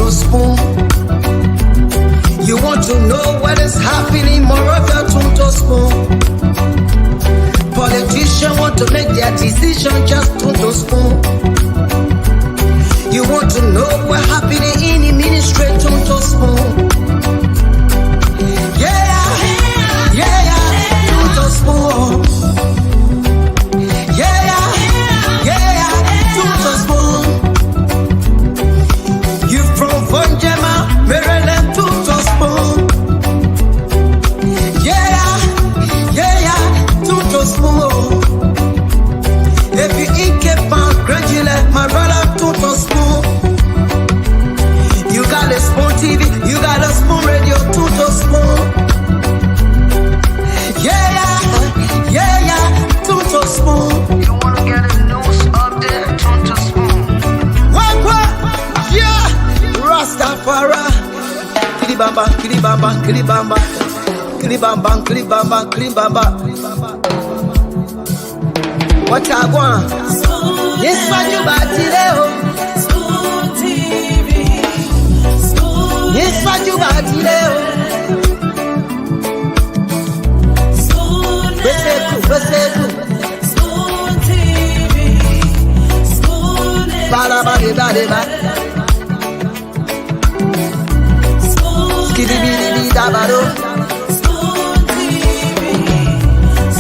to spoon. You want to know what is happening, Moravia to spoon. Politicians want to make their decision just to spoon. You want to know what happening in the ministry to spoon. To spoon. To spoon. You from Vonjema, Maryland to spoon. To spoon. If you eat Kepan, gradually, my brother to spoon. You got a spoon TV, you got a spoon radio to spoon. To spoon. You wanna get a news update? To spoon. What? Yeah. Rastafari. Kilibamba, kilibamba, kilibamba. Kilibamba, kilibamba, kilibamba. What I want? Yes, what you about today? Spoon TV. Spoon. Yes, what you about today? Spoon. Spoon TV. Spoon. Bada. Spoon. Skidibidi dabado. Spoon TV.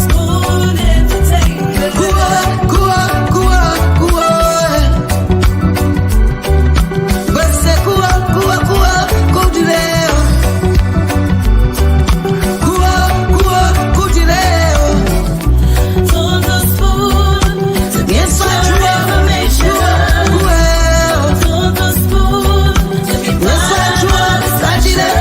Spoon Entertainment. Kua. Bese kua, kudileo. Kudileo. On the spoon. To get Yes, your information. On the spoon. To be part of our discussion.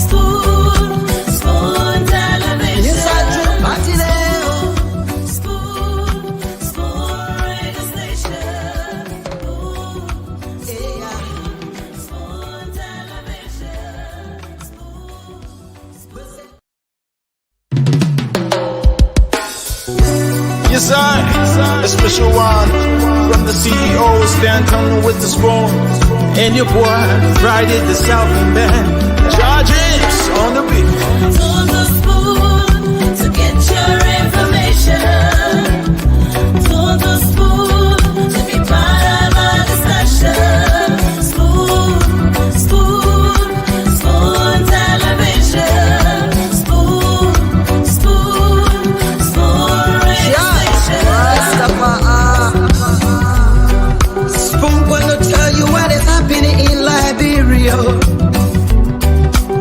Spoon television. Yes, Spoon radio station. Spoon television. Yes, I, a special one from the CEO, Stanton with the spoon. And your boy, Friday the Southern Band. Charges on the beat. On the spoon to get your information. On the spoon to be part of our discussion. Spoon television. Spoon radio station. Spoon gonna tell you what is happening in Liberia.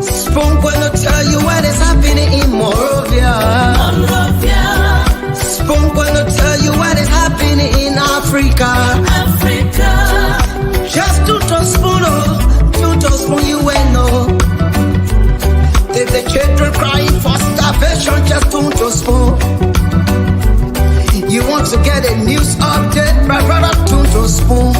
Spoon gonna tell you what is happening in Moravia. Spoon gonna tell you what is happening in Africa. Just to spoon, you will know. If the children crying for starvation, just to spoon. You want to get a news update, my brother, to spoon.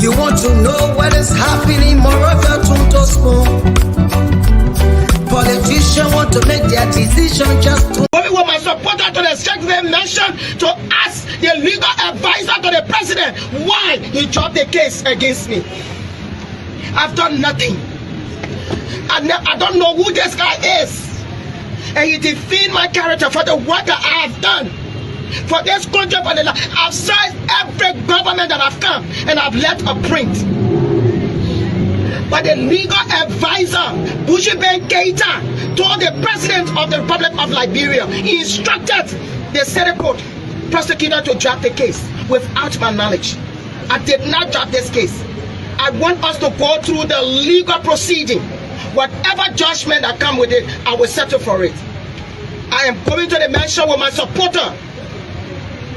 You want to know what is happening, Moravia, to spoon. Politicians want to make their decision just to. With my supporter to the executive nation to ask the legal advisor to the president why he dropped the case against me. I've done nothing. I don't know who this guy is. And he defend my character for the work that I have done. For this country, for the life. I've served every government that I've come and I've left a print. But the legal advisor, Bushi Ben Keita, told the president of the Republic of Liberia, he instructed the Senate court prosecutor to drop the case without my knowledge. I did not drop this case. I want us to go through the legal proceeding. Whatever judgment that come with it, I will settle for it. I am going to the mansion with my supporter.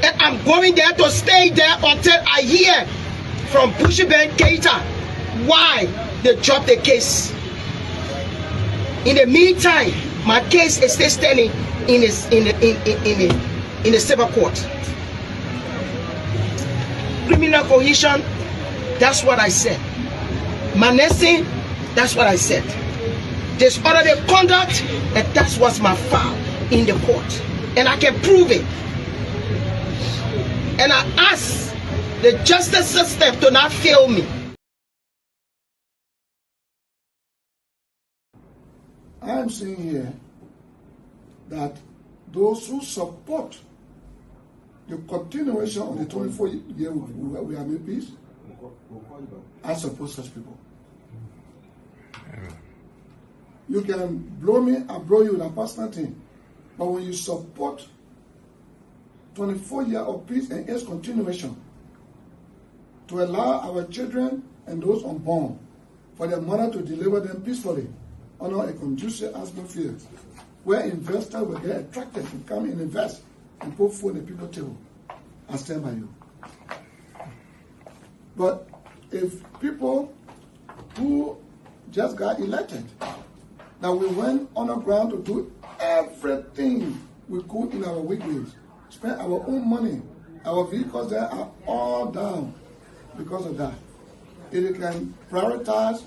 And I'm going there to stay there until I hear from Bushi Ben Keita why they dropped the case. In the meantime, my case is still standing in the civil court. Criminal cohesion, that's what I said. Menacing, that's what I said. Disorderly conduct, and that's what's my file in the court. And I can prove it. And I ask the justice system to not fail me. I am seeing here that those who support the continuation of the 24-year we have made peace, I support such people. You can blow me, I blow you, that personal thing. But when you support 24 years of peace and its continuation, to allow our children and those unborn for their mother to deliver them peacefully under a conducive atmosphere where investors will get attracted to come and invest and put food on the people's table, I stand by you. But if people who just got elected, that we went on the ground to do everything we could in our weekdays, spend our own money, our vehicles there are all down because of that. If you can prioritize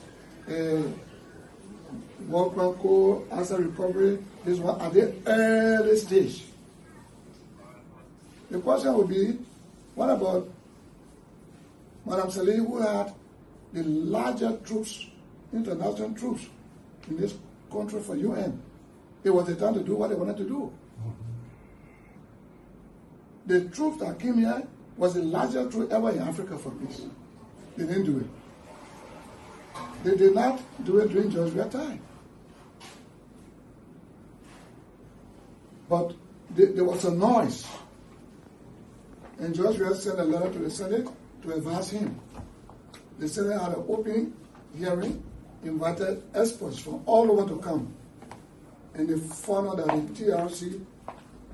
World Bank Code, asset recovery, this one at the early stage. The question would be, what about Madam Saleh, who had the larger troops, international troops in this country for UN? It was the time to do what they wanted to do. The troops that came here was the largest troop ever in Africa for peace. They didn't do it. They did not do it during George Weah's time. But there was a noise. And George Weah sent a letter to the Senate to advise him. The Senate had an open hearing, invited experts from all over to come. And they found out that the TRC,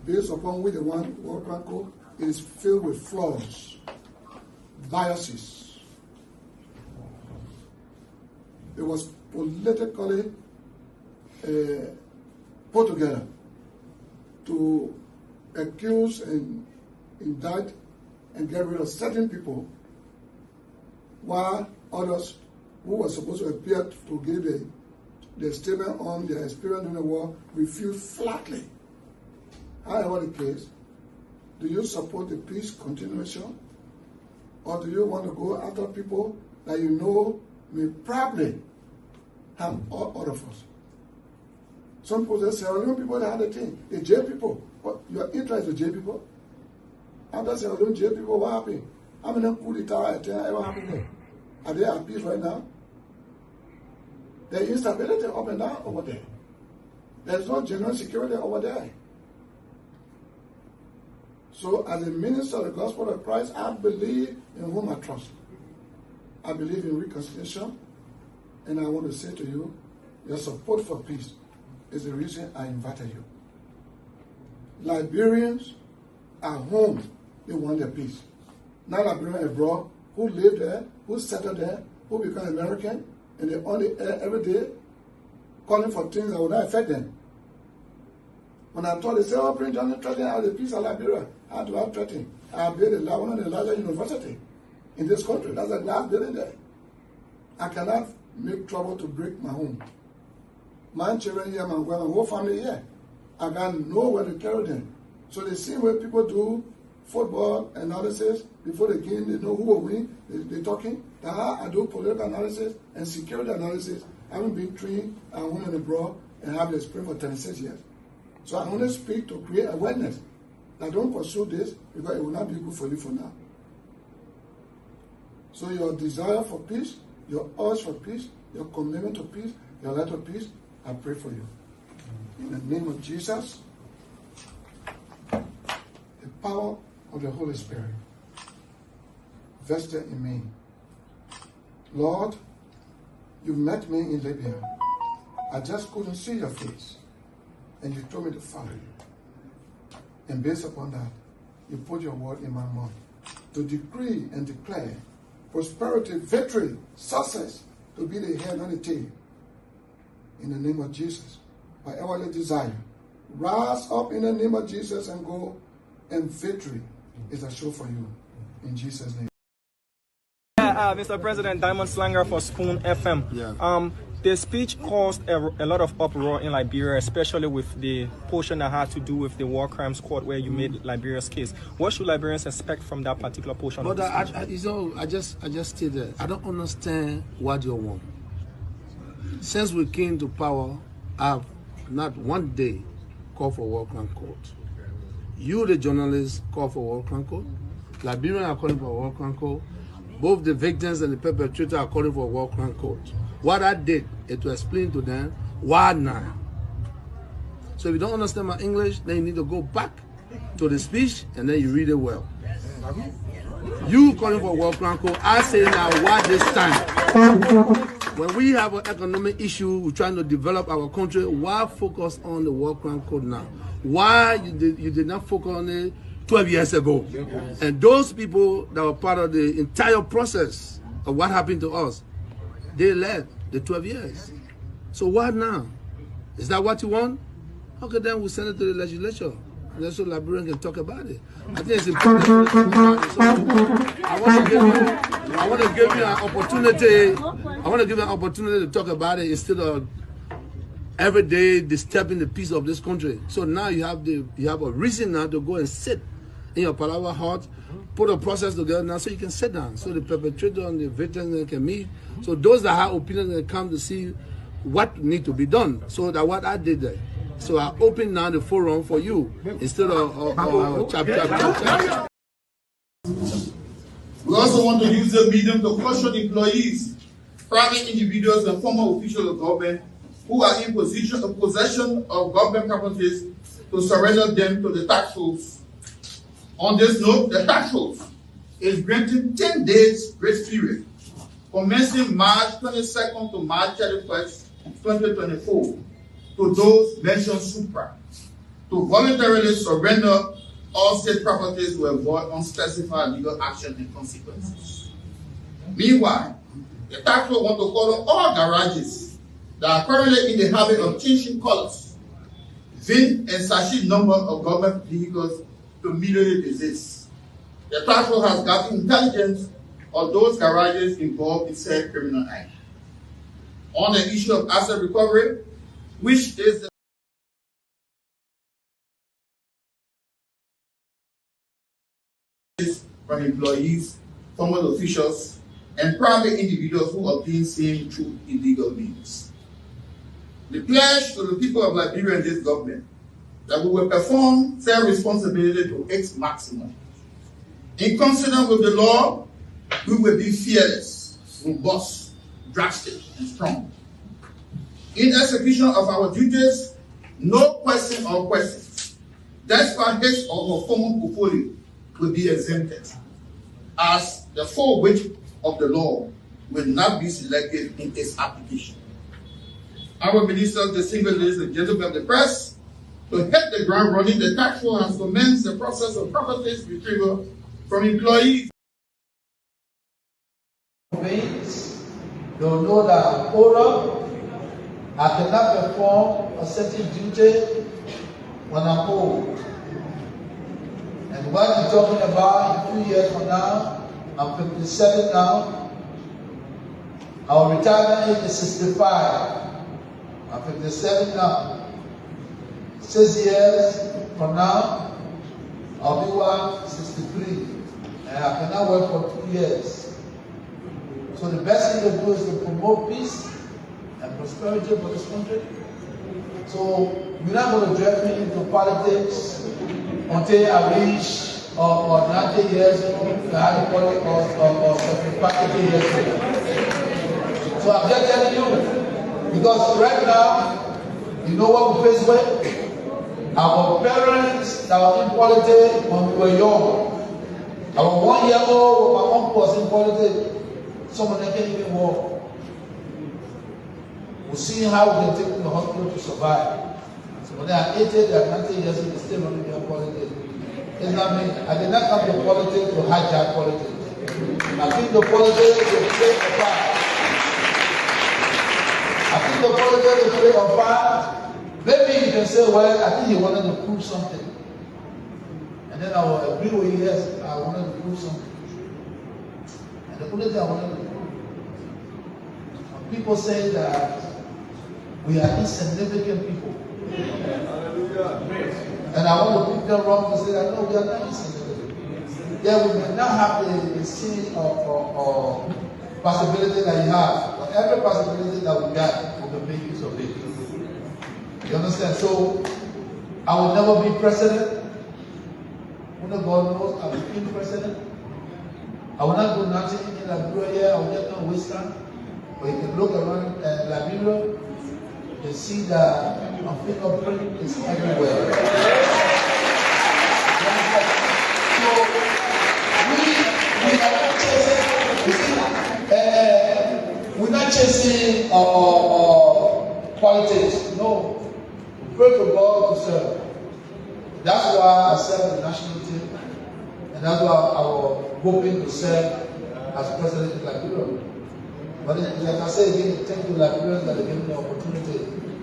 based upon which they want World Bank Code, is filled with flaws, biases. It was politically put together to accuse and indict and get rid of certain people, while others who were supposed to appear to give their statement on their experience in the war refused flatly. However the case, do you support the peace continuation, or do you want to go after people that you know may probably harm all of us? Some people say, Sierra Leone people, they had a thing. They jail people. What, your interest is to jail people? After Sierra Leone jail people, what happened? How many coup d'etat ever happened there? Are they at peace right now? There's instability up and down over there. There's no general security over there. So as a minister of the gospel of Christ, I believe in whom I trust. I believe in reconciliation, and I want to say to you, your support for peace is the reason I invited you. Liberians are home, they want their peace. Not Liberians abroad who live there, who settle there, who become American, and they only every day calling for things that will not affect them. When I told, they say, oh, Prince John threatening out the peace of Liberia. How do I threaten? I built one of the largest universities in this country. That's a glass building there. I cannot make trouble to break my home. My children here, my whole family here. I got nowhere to carry them. So the same way people do football analysis before the game, they know who will win, they're talking. I do political analysis and security analysis. I haven't been trained at home and abroad and have the experience for 36 years. So I only speak to create awareness. Now don't pursue this because it will not be good for you for now. So your desire for peace, your urge for peace, your commitment to peace, your right to peace, I pray for you. In the name of Jesus, the power of the Holy Spirit vested in me. Lord, you met me in Libya. I just couldn't see your face. And you told me to follow you. And based upon that, you put your word in my mouth to decree and declare prosperity, victory, success, to be the head and the tail. In the name of Jesus, whatever your desire, rise up in the name of Jesus and go, and victory is a show for you. In Jesus' name. Mr. President, Diamond Slanger for Spoon FM. Yeah. The speech caused a lot of uproar in Liberia, especially with the portion that had to do with the War Crimes Court where you made Liberia's case. What should Liberians expect from that particular portion of the speech? I just stay there. I don't understand what you want. Since we came to power, I've not one day called for War Crime Court. You, the journalists, call for War Crime Court. Liberians are calling for War Crime Court. Both the victims and the perpetrators are calling for War Crime Court. What I did is to explain to them why now. So if you don't understand my English, then you need to go back to the speech and then you read it well. You calling for War Crime Court, I say now why this time? When we have an economic issue, we're trying to develop our country, why focus on the War Crime Code now? Why you did not focus on it 12 years ago? And those people that were part of the entire process of what happened to us, they led the 12 years. So what now? Is that what you want? Okay, then we send it to the legislature. And so Liberians can talk about it. I think it's important. I want to give you an opportunity. I want to give you an opportunity to talk about it instead of every day disturbing the peace of this country. So now you have a reason now to go and sit in your Palawa hut, put a process together now so you can sit down. So the perpetrator and the victims can meet. So those that have opinions can come to see what need to be done. So that's what I did there. So I open now the forum for you instead of chap. We also want to use the medium to caution employees, private individuals, and former officials of government who are in possession of government properties to surrender them to the tax force. On this note, the tax force is granting 10 days grace period, commencing March 22nd to March 31st, 2024, to those mentioned supra, to voluntarily surrender all state properties to avoid unspecified legal action and consequences. Meanwhile, the tax force want to call on all garages that are currently in the habit of changing colors, VIN and SACHI number of government vehicles to immediately desist. The task force has gotten intelligence of those garages involved in said criminal act. On the issue of asset recovery, which is from employees, former officials, and private individuals who obtain same through illegal means. The pledge to the people of Liberia and this government that we will perform fair responsibility to its maximum. In consonance with the law, we will be fearless, robust, drastic, and strong. In execution of our duties, no question or questions, despite his or her former portfolio, will be exempted, as the full weight of the law will not be selected in its application. Our ministers, distinguished ladies and gentlemen of the press, to hit the ground running, the tax force has commenced the process of properties retrieval from employees. They'll know that owner, I cannot perform a certain duty when I'm old. And what you're talking about in 2 years from now, I'm 57 now. Our retirement age is 65. I'm 57 now. 6 years from now, I'll be 163. And I cannot work for 2 years. So the best thing to do is to promote peace and prosperity for this country. So you're not going to drag me into politics until I reach or 90 years old, or 75 years old. So I'm just telling you, because right now, you know what we face with? Our parents that were in politics when we were young. Our 1 year old, when my uncle was in politics, some of them can't even walk. We're seeing how we can take them to the hospital to survive. So when they are 80, they are 90 years old, they still running their politics. It's not me. I did not come to politics to hijack politics. I think the politics to play a part. I think the politics to play a part. Maybe you can say, well, I think he wanted to prove something. And then I will agree with you, yes, I wanted to prove something. And the only thing I wanted to prove, when people say that We are insignificant people. And I want to pick them wrong to say that no, we are not insignificant. Yeah, we may not have the same or possibility that you have, but every possibility that we got, we can make use of it. You understand? So I will never be president. When God knows I will be president. I will not do nothing in Liberia here. I will just not waste time. But you can look around Liberia and see that my fingerprint is everywhere. So we are not chasing. You see, we're not chasing politics. No, we pray for God to serve. That's why I serve the national team, and that's why I was hoping to serve as president in Liberia. But like I say again, thank you Liberians that are given the opportunity.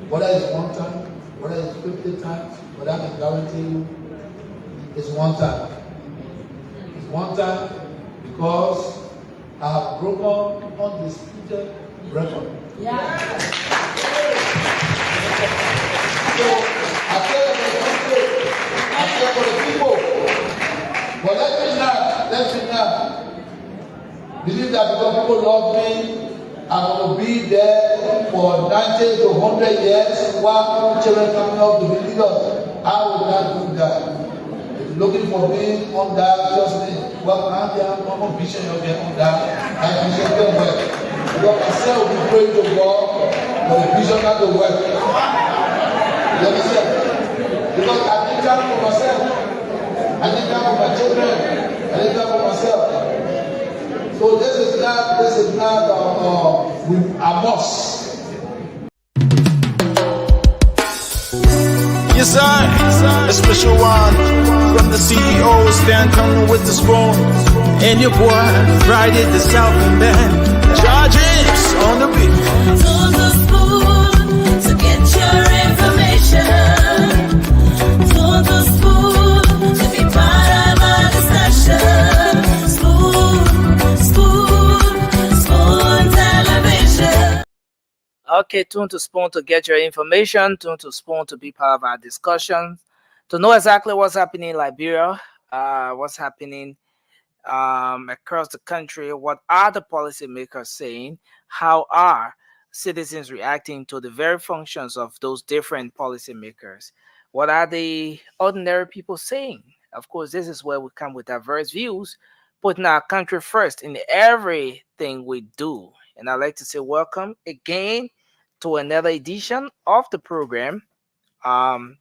Whether it's one time, whether it's 50 times, but I can guarantee you it's one time. It's one time because I have broken undisputed record. Yeah. So I tell you the country, I tell for the people. But let me not believe that because people love me, I'm going to be there for 90 to 100 years while children coming up to be leaders. I will not do that. If you're looking for me on that, trust me. Well, I'm there, I'm on vision, you'll get on that. I vision can work. Because myself will be praying to God for the vision not to work. You understand? Because I need time for myself. I need time for my children. I need time for myself. So this is not a must. Yes, sir. A special one from the CEO, Stanton with the spoon. And your boy, Friday the Southern Band. Charges on the beat. To the spoon to get your information. To the spoon to be part of our discussion. Spoon television. Okay, tune to Spoon to get your information. Tune to Spoon to be part of our discussion. To know exactly what's happening in Liberia, what's happening across the country, what are the policymakers saying, how are citizens reacting to the very functions of those different policymakers, what are the ordinary people saying. Of course, this is where we come with diverse views, putting our country first in everything we do. And I'd like to say welcome again to another edition of the program.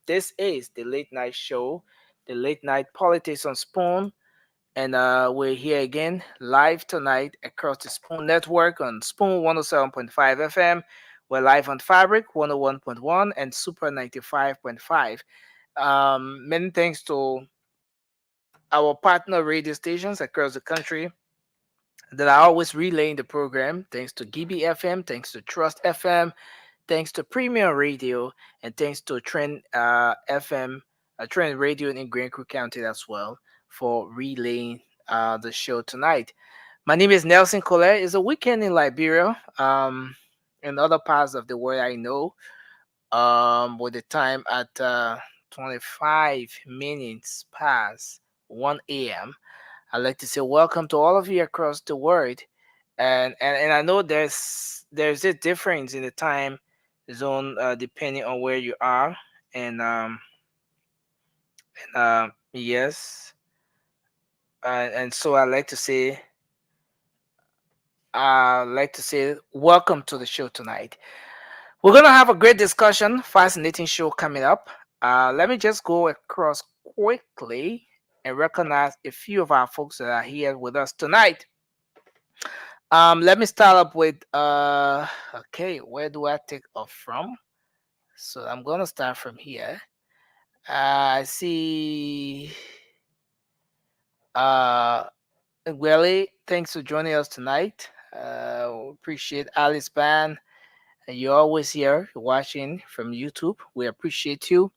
This is the late night show, the late night politics on Spoon, and we're here again live tonight across the Spoon Network on Spoon 107.5 FM. We're live on Fabric 101.1 and Super 95.5. Many thanks to our partner radio stations across the country that are always relaying the program. Thanks to Gibi FM, thanks to Trust FM, thanks to Premium Radio, and thanks to Trend FM, Trend Radio in Grand Creek County as well for relaying the show tonight. My name is Nelson Colette. It's a weekend in Liberia, and other parts of the world I know, with the time at 25 minutes past 1 a.m. I'd like to say welcome to all of you across the world, and I know there's a difference in the time zone depending on where you are, and yes, and so I'd like to say welcome to the show tonight. We're gonna have a great discussion, fascinating show coming up. Let me just go across quickly and recognize a few of our folks that are here with us tonight. Let me start up with okay, where do I take off from? So I'm gonna start from here. I see Gwele, thanks for joining us tonight. Appreciate Alice Ban. You're always here watching from YouTube. We appreciate you.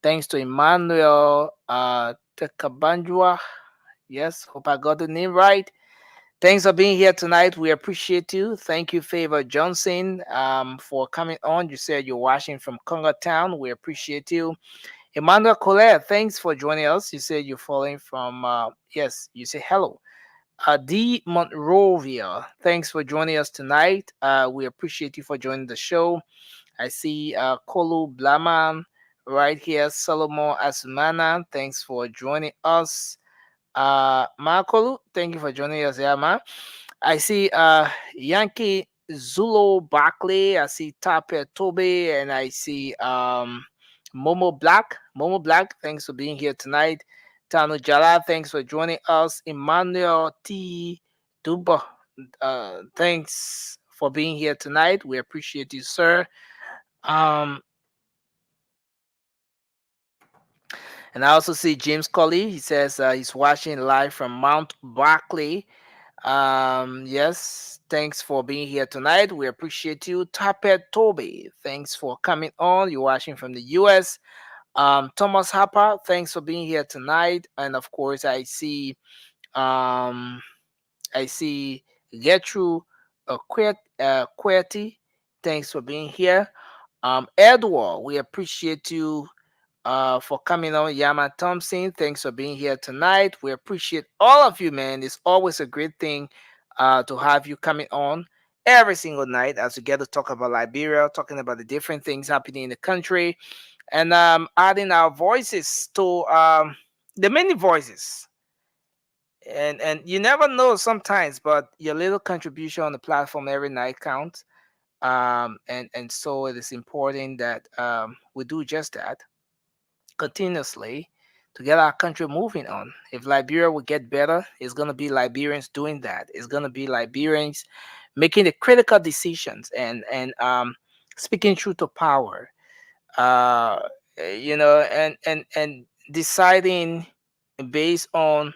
Thanks to Emmanuel Tekabanjua. Yes, hope I got the name right. Thanks for being here tonight. We appreciate you. Thank you, Favor Johnson, for coming on. You said you're watching from Congo Town. We appreciate you. Emmanuel Colette, thanks for joining us. You said you're following from, yes, you say hello. D. Monrovia, thanks for joining us tonight. We appreciate you for joining the show. I see Kolu Blaman right here. Solomon Asumana, thanks for joining us. Makolu, thank you for joining us here, man. I see Yankee Zulu Barkley, I see Tape Toby, and I see Momo Black. Momo Black, thanks for being here tonight. Tano Jala, thanks for joining us. Emmanuel T. Duba, thanks for being here tonight. We appreciate you, sir. Um, and I also see James Colley. He says he's watching live from Mount Barkley. Yes, thanks for being here tonight. We appreciate you. Tapet Toby, thanks for coming on. You're watching from the US. Thomas Harper, thanks for being here tonight. And of course, um I see Gertrude Querty. Thanks for being here. Edward, we appreciate you for coming on. Yama Thompson, thanks for being here tonight. We appreciate all of you, man. It's always a great thing to have you coming on every single night as we get to talk about Liberia, talking about the different things happening in the country, and adding our voices to the many voices. And you never know sometimes, but your little contribution on the platform every night counts. And so it is important that we do just that continuously to get our country moving on. If Liberia will get better, it's going to be Liberians doing that. It's going to be Liberians making the critical decisions and speaking truth to power. Uh, and deciding based on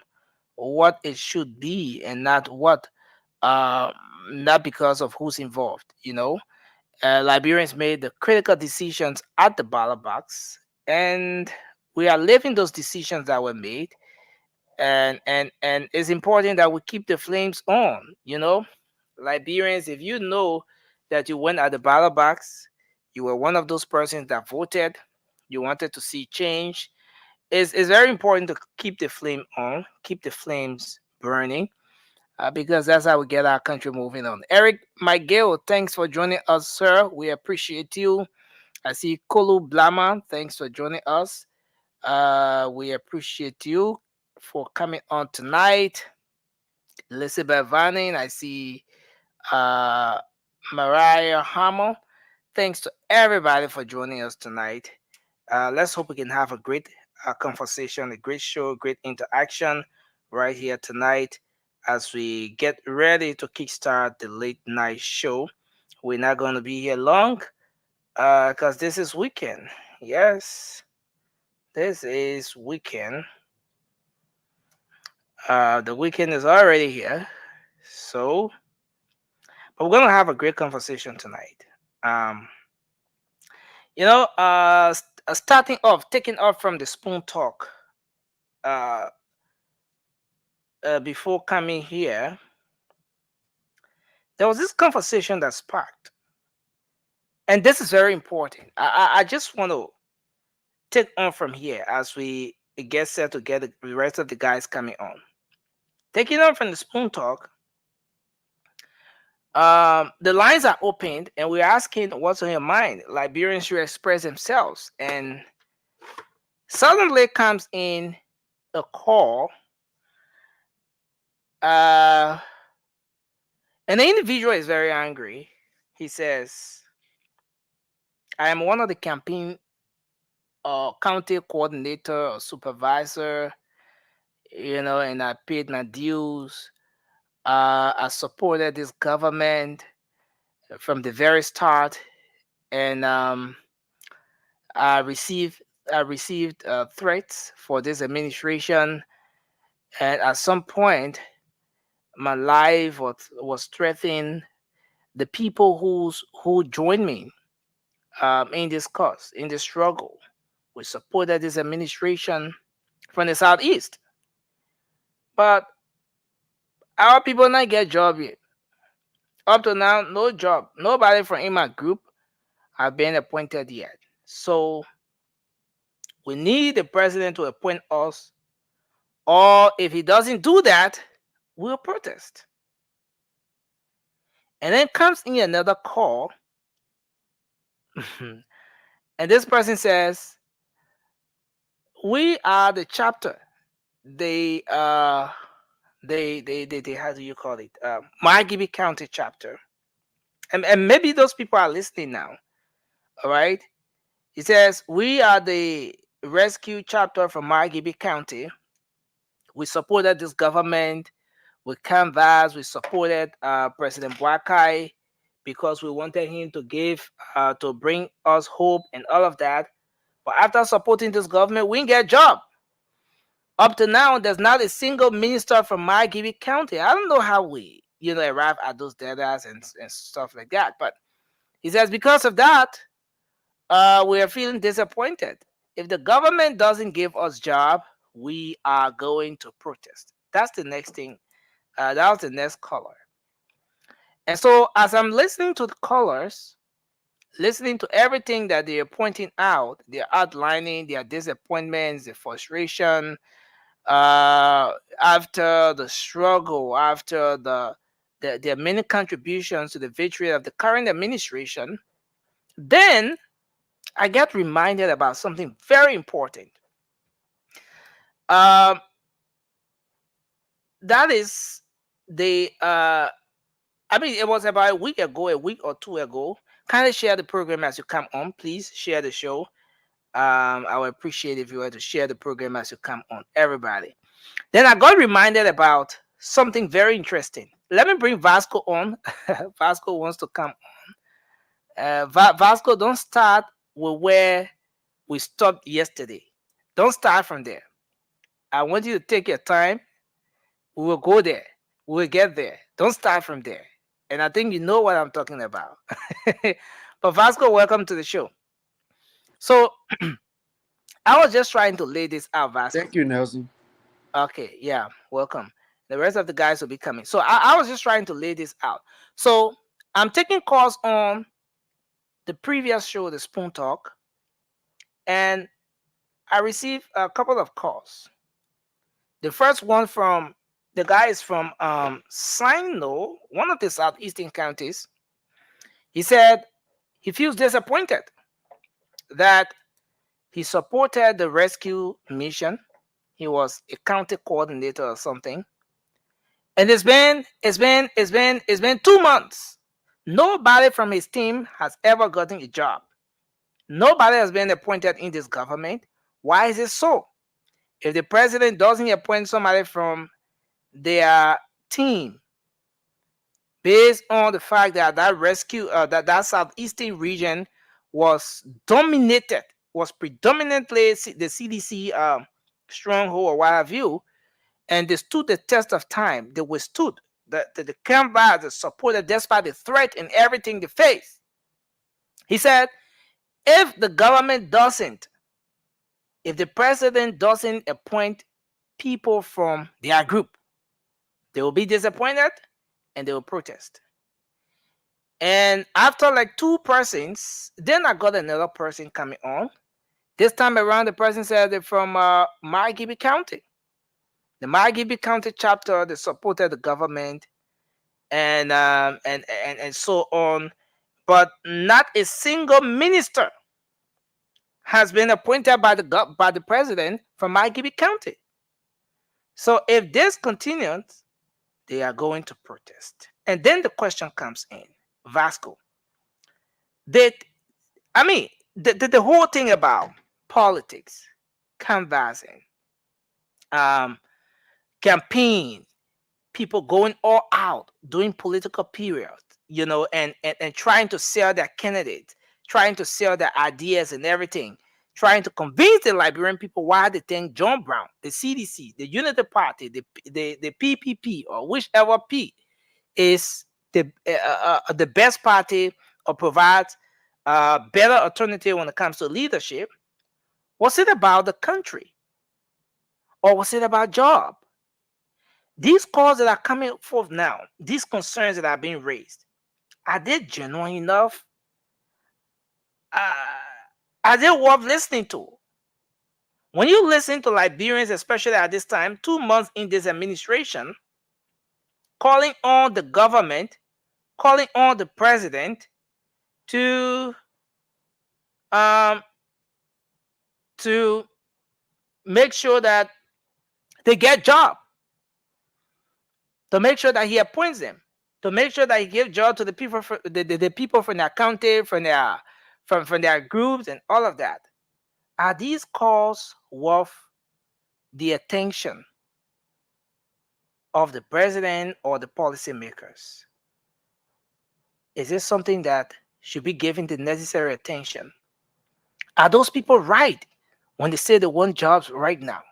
what it should be and not what uh, not because of who's involved. Liberians made the critical decisions at the ballot box, and we are living those decisions that were made. And it's important that we keep the flames on. Liberians, if you know that you went at the ballot box, you were one of those persons that voted, you wanted to see change. It's very important to keep the flame on, keep the flames burning, because that's how we get our country moving on. Eric Miguel, thanks for joining us, sir. We appreciate you. I see Kolu Blama, thanks for joining us. We appreciate you for coming on tonight. Elizabeth Vanning, I see uh, Mariah Hamel. Thanks to everybody for joining us tonight. Let's hope we can have a great conversation, a great show, great interaction right here tonight as we get ready to kickstart the late night show. We're not going to be here long because this is weekend. Yes, this is weekend. The weekend is already here. So, but we're going to have a great conversation tonight. Um, Starting off, taking off from the spoon talk, uh, before coming here, there was this conversation that sparked, and this is very important. I just want to take on from here as we get set to get the rest of the guys coming on. Taking on from the spoon talk, the lines are opened, and we're asking what's on your mind. Liberians should express themselves, and suddenly comes in a call. And the individual is very angry. He says, I am one of the campaign county coordinator or supervisor, and I paid my dues. I supported this government from the very start, and I received threats for this administration, and at some point, my life was threatened. The people who joined me in this cause, in this struggle, we supported this administration from the southeast. But Our people not get job yet. Up to now, no job. Nobody from in my group have been appointed yet. So we need the president to appoint us, or if he doesn't do that, we'll protest. And then comes in another call, and this person says, "We are the chapter. They they how do you call it? Margibi County chapter, and maybe those people are listening now. All right." He says, "We are the rescue chapter from Margibi County. We supported this government. We canvassed. We supported President Bwakai because we wanted him to give, to bring us hope and all of that. But after supporting this government, we didn't get a job. Up to now, there's not a single minister from Margibi County. I don't know how we, arrive at those data and stuff like that. But he says because of that, we are feeling disappointed. If the government doesn't give us job, we are going to protest." That's the next thing. That was the next caller. And so as I'm listening to the callers, listening to everything that they are pointing out, they're outlining their disappointments, their frustration, after the struggle, after their many contributions to the victory of the current administration, then I get reminded about something very important. That is the it was about a week or two ago. Kindly share the program as you come on. Please share the show. I would appreciate if you were to share the program as you come on, everybody. Then I got reminded about something very interesting. Let me bring Vasco on. Vasco wants to come on. Vasco, don't start with where we stopped yesterday. Don't start from there. I want you to take your time. We will go there. We will get there. Don't start from there. And I think you know what I'm talking about. But Vasco, welcome to the show. So I was just trying to lay this out, Vasco. Thank you, Nelson. Okay, yeah, welcome. The rest of the guys will be coming. So I was just trying to lay this out. So I'm taking calls on the previous show, the Spoon Talk, and I received a couple of calls. The first one from the guy is from Sino, one of the southeastern counties. He said he feels disappointed that he supported the rescue mission. He was a county coordinator or something. And it's been 2 months. Nobody from his team has ever gotten a job. Nobody has been appointed in this government. Why is it so? If the president doesn't appoint somebody from their team, based on the fact that that rescue, that southeastern region was predominantly the CDC stronghold or what have you, and they stood the test of time. They withstood the canvas, the supported despite the threat and everything they faced. He said, if the president doesn't appoint people from their group, they will be disappointed and they will protest. And after like 2 persons, then I got another person coming on. This time around, the person said they're from Margibi County. The Margibi County chapter, they supported the government and so on, but not a single minister has been appointed by the president from Margibi County. So if this continues, they are going to protest. And then the question comes in, Vasco, the whole thing about politics, canvassing, campaign, people going all out doing political period, and trying to sell their candidates, trying to sell their ideas and everything, trying to convince the Liberian people why they think John Brown, the CDC, the Unity Party, the PPP, or whichever P is the best party or provides a better alternative when it comes to leadership. Was it about the country? Or was it about job? these calls that are coming forth now, these concerns that are being raised, are they genuine enough? Are they worth listening to? When you listen to Liberians, especially at this time, 2 months in this administration, calling on the government, calling on the president to um, make sure that they get job, to make sure that he appoints them, to make sure that he gives job to the people, the people from their county, from their groups and all of that. Are these calls worth the attention of the president or the policymakers? Is this something that should be given the necessary attention? Are those people right when they say they want jobs right now?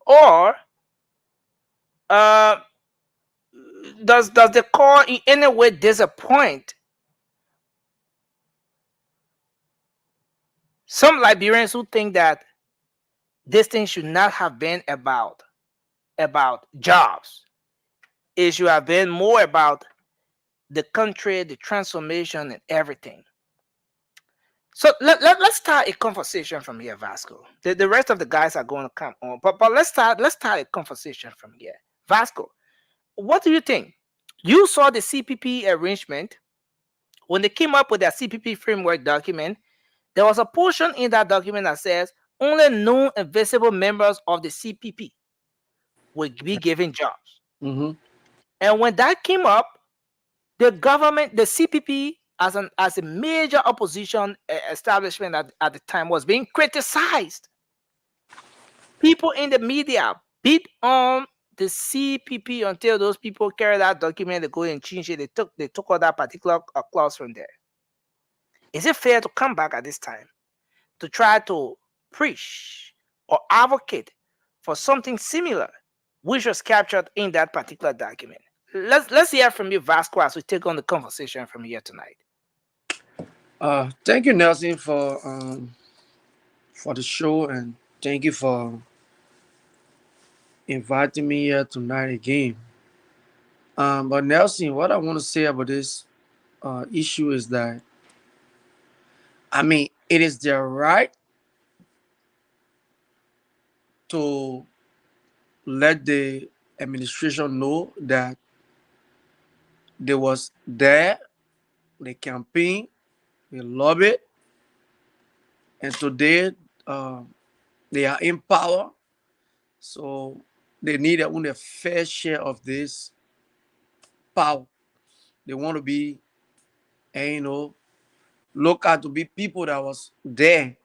Or uh, does the call in any way disappoint some Liberians who think that this thing should not have been about jobs? It should have been more about the country, the transformation, and everything. So let's start a conversation from here, Vasco. The rest of the guys are going to come on, but let's start a conversation from here. Vasco, what do you think? You saw the CPP arrangement when they came up with their CPP framework document. There was a portion in that document that says only known and visible members of the CPP will be given jobs. Mm-hmm. And when that came up, the government, the CPP, as a major opposition establishment at the time, was being criticized. People in the media beat on the CPP until those people carried that document, they go and change it. They took all that particular clause from there. Is it fair to come back at this time to try to preach or advocate for something similar, which was captured in that particular document? Let's hear from you, Vasco, as we take on the conversation from here tonight. Thank you, Nelson, for the show, and thank you for inviting me here tonight again. But Nelson, what I want to say about this issue is that, I mean, it is their right to let the administration know that they was there, they campaign, they lobby, and today they are in power, so they need their own fair share of this power. They want to be, and look out to be people that was there,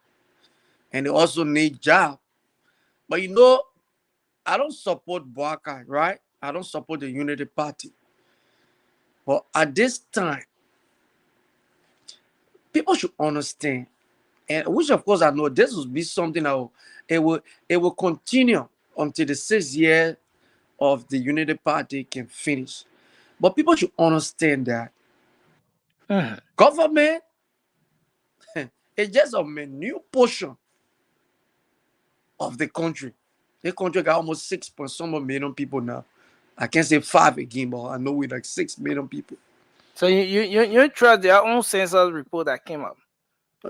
and they also need job. But I don't support Boakai, right? I don't support the Unity Party. But at this time, people should understand, and which of course I know this will be something that it will continue until the 6th year of the Unity Party can finish. But people should understand that government is just a minute portion of the country. The country got almost 6 million people now. I can't say 5 again, but I know we're like 6 million people. So you trust their own census report that came up?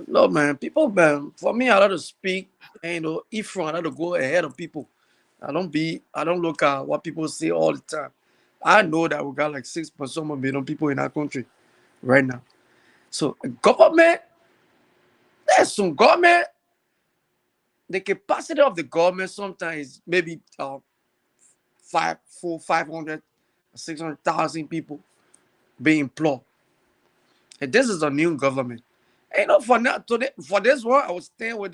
No, man. People, man. For me, I like to speak. And if I like to go ahead of people. I don't look at what people say all the time. I know that we got like 6 million people in our country right now. So government, there's some government. The capacity of the government sometimes maybe 500, 600,000 people being employed. And this is a new government. And for now, today, for this one, I was staying with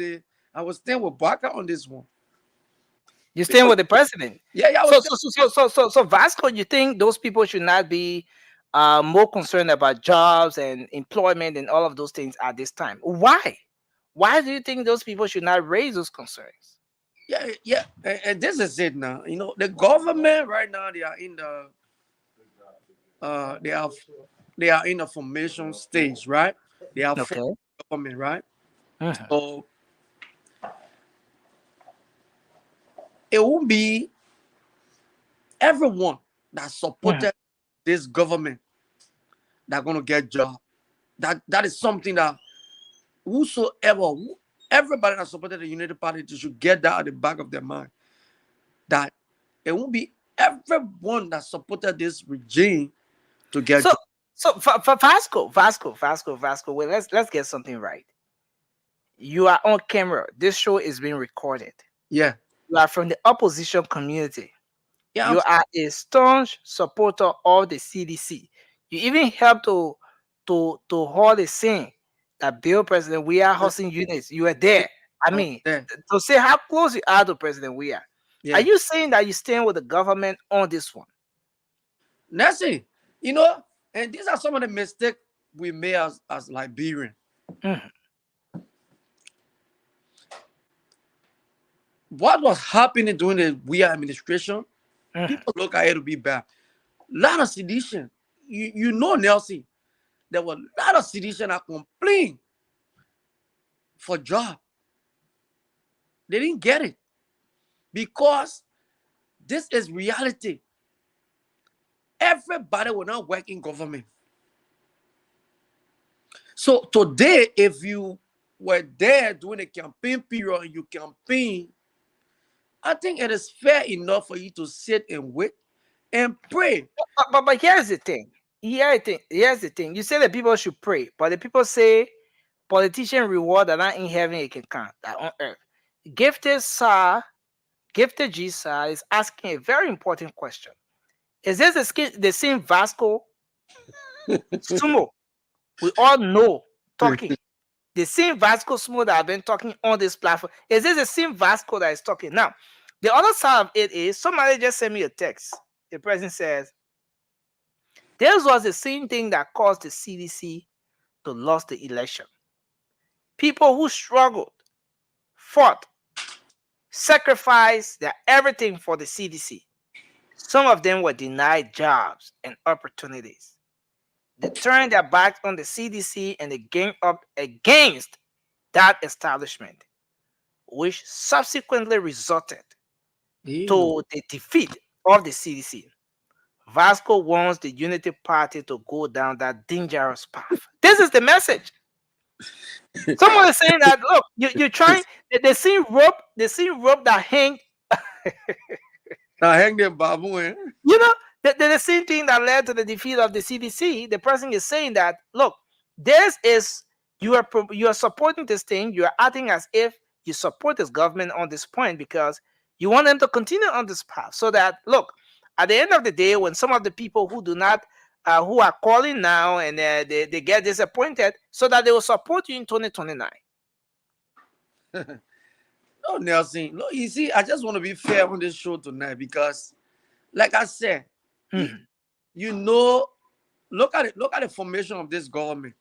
Baka on this one. You're staying with the president. Yeah. So Vasco, you think those people should not be more concerned about jobs and employment and all of those things at this time? Why? Why do you think those people should not raise those concerns? Yeah. And this is it now. The government right now, they are in the they are in the formation stage, right? They are Okay. government, right? So it won't be everyone that supported this government that gonna get job. That is something that everybody that supported the United Party should get that at the back of their mind. That it won't be everyone that supported this regime to get So, job. for Vasco. Wait, let's get something right. You are on camera. This show is being recorded. Yeah. You are from the opposition community. Yeah. You are a staunch supporter of the CDC. You even helped to hold a scene that Bill President we are hosting units. You were there. I mean, to say how close you are to President we are. Yeah. Are you saying that you stand with the government on this one? Nothing. You know, and these are some of the mistakes we made as Liberian. What was happening during the Weah administration? People look at it to be bad. A lot of sedition. You know, Nelson, there were a lot of sedition that complained for job. They didn't get it because this is reality. Everybody will not work in government. So today, if you were there during the campaign period and you campaign, I think it is fair enough for you to sit and wait and pray. But here's the thing. Here's the thing. You say that people should pray, but the people say politician reward that not in heaven it can count that on earth. Gifted G Sir is asking a very important question. Is this the same Vasco Sumo we all know talking? The same Vasco Sumo that I've been talking on this platform. Is this the same Vasco that is talking? Now, the other side of it is somebody just sent me a text. The president says, this was the same thing that caused the CDC to lose the election. People who struggled, fought, sacrificed their everything for the CDC. Some of them were denied jobs and opportunities. They turned their backs on the CDC and they ganged up against that establishment, which subsequently resulted to the defeat of the CDC. Vasco wants the Unity Party to go down that dangerous path. This is the message. Someone is saying that look, you're trying. They see rope that hang. Hang them baboon. You know, the same thing that led to the defeat of the CDC. The person is saying that look, this is you are supporting this thing. You are acting as if you support this government on this point because you want them to continue on this path. So that look, at the end of the day, when some of the people who do not who are calling now and they get disappointed, so that they will support you in 2029. No, Nelson. Look, you see, I just want to be fair on this show tonight because, like I said, you know, look at it. Look at the formation of this government.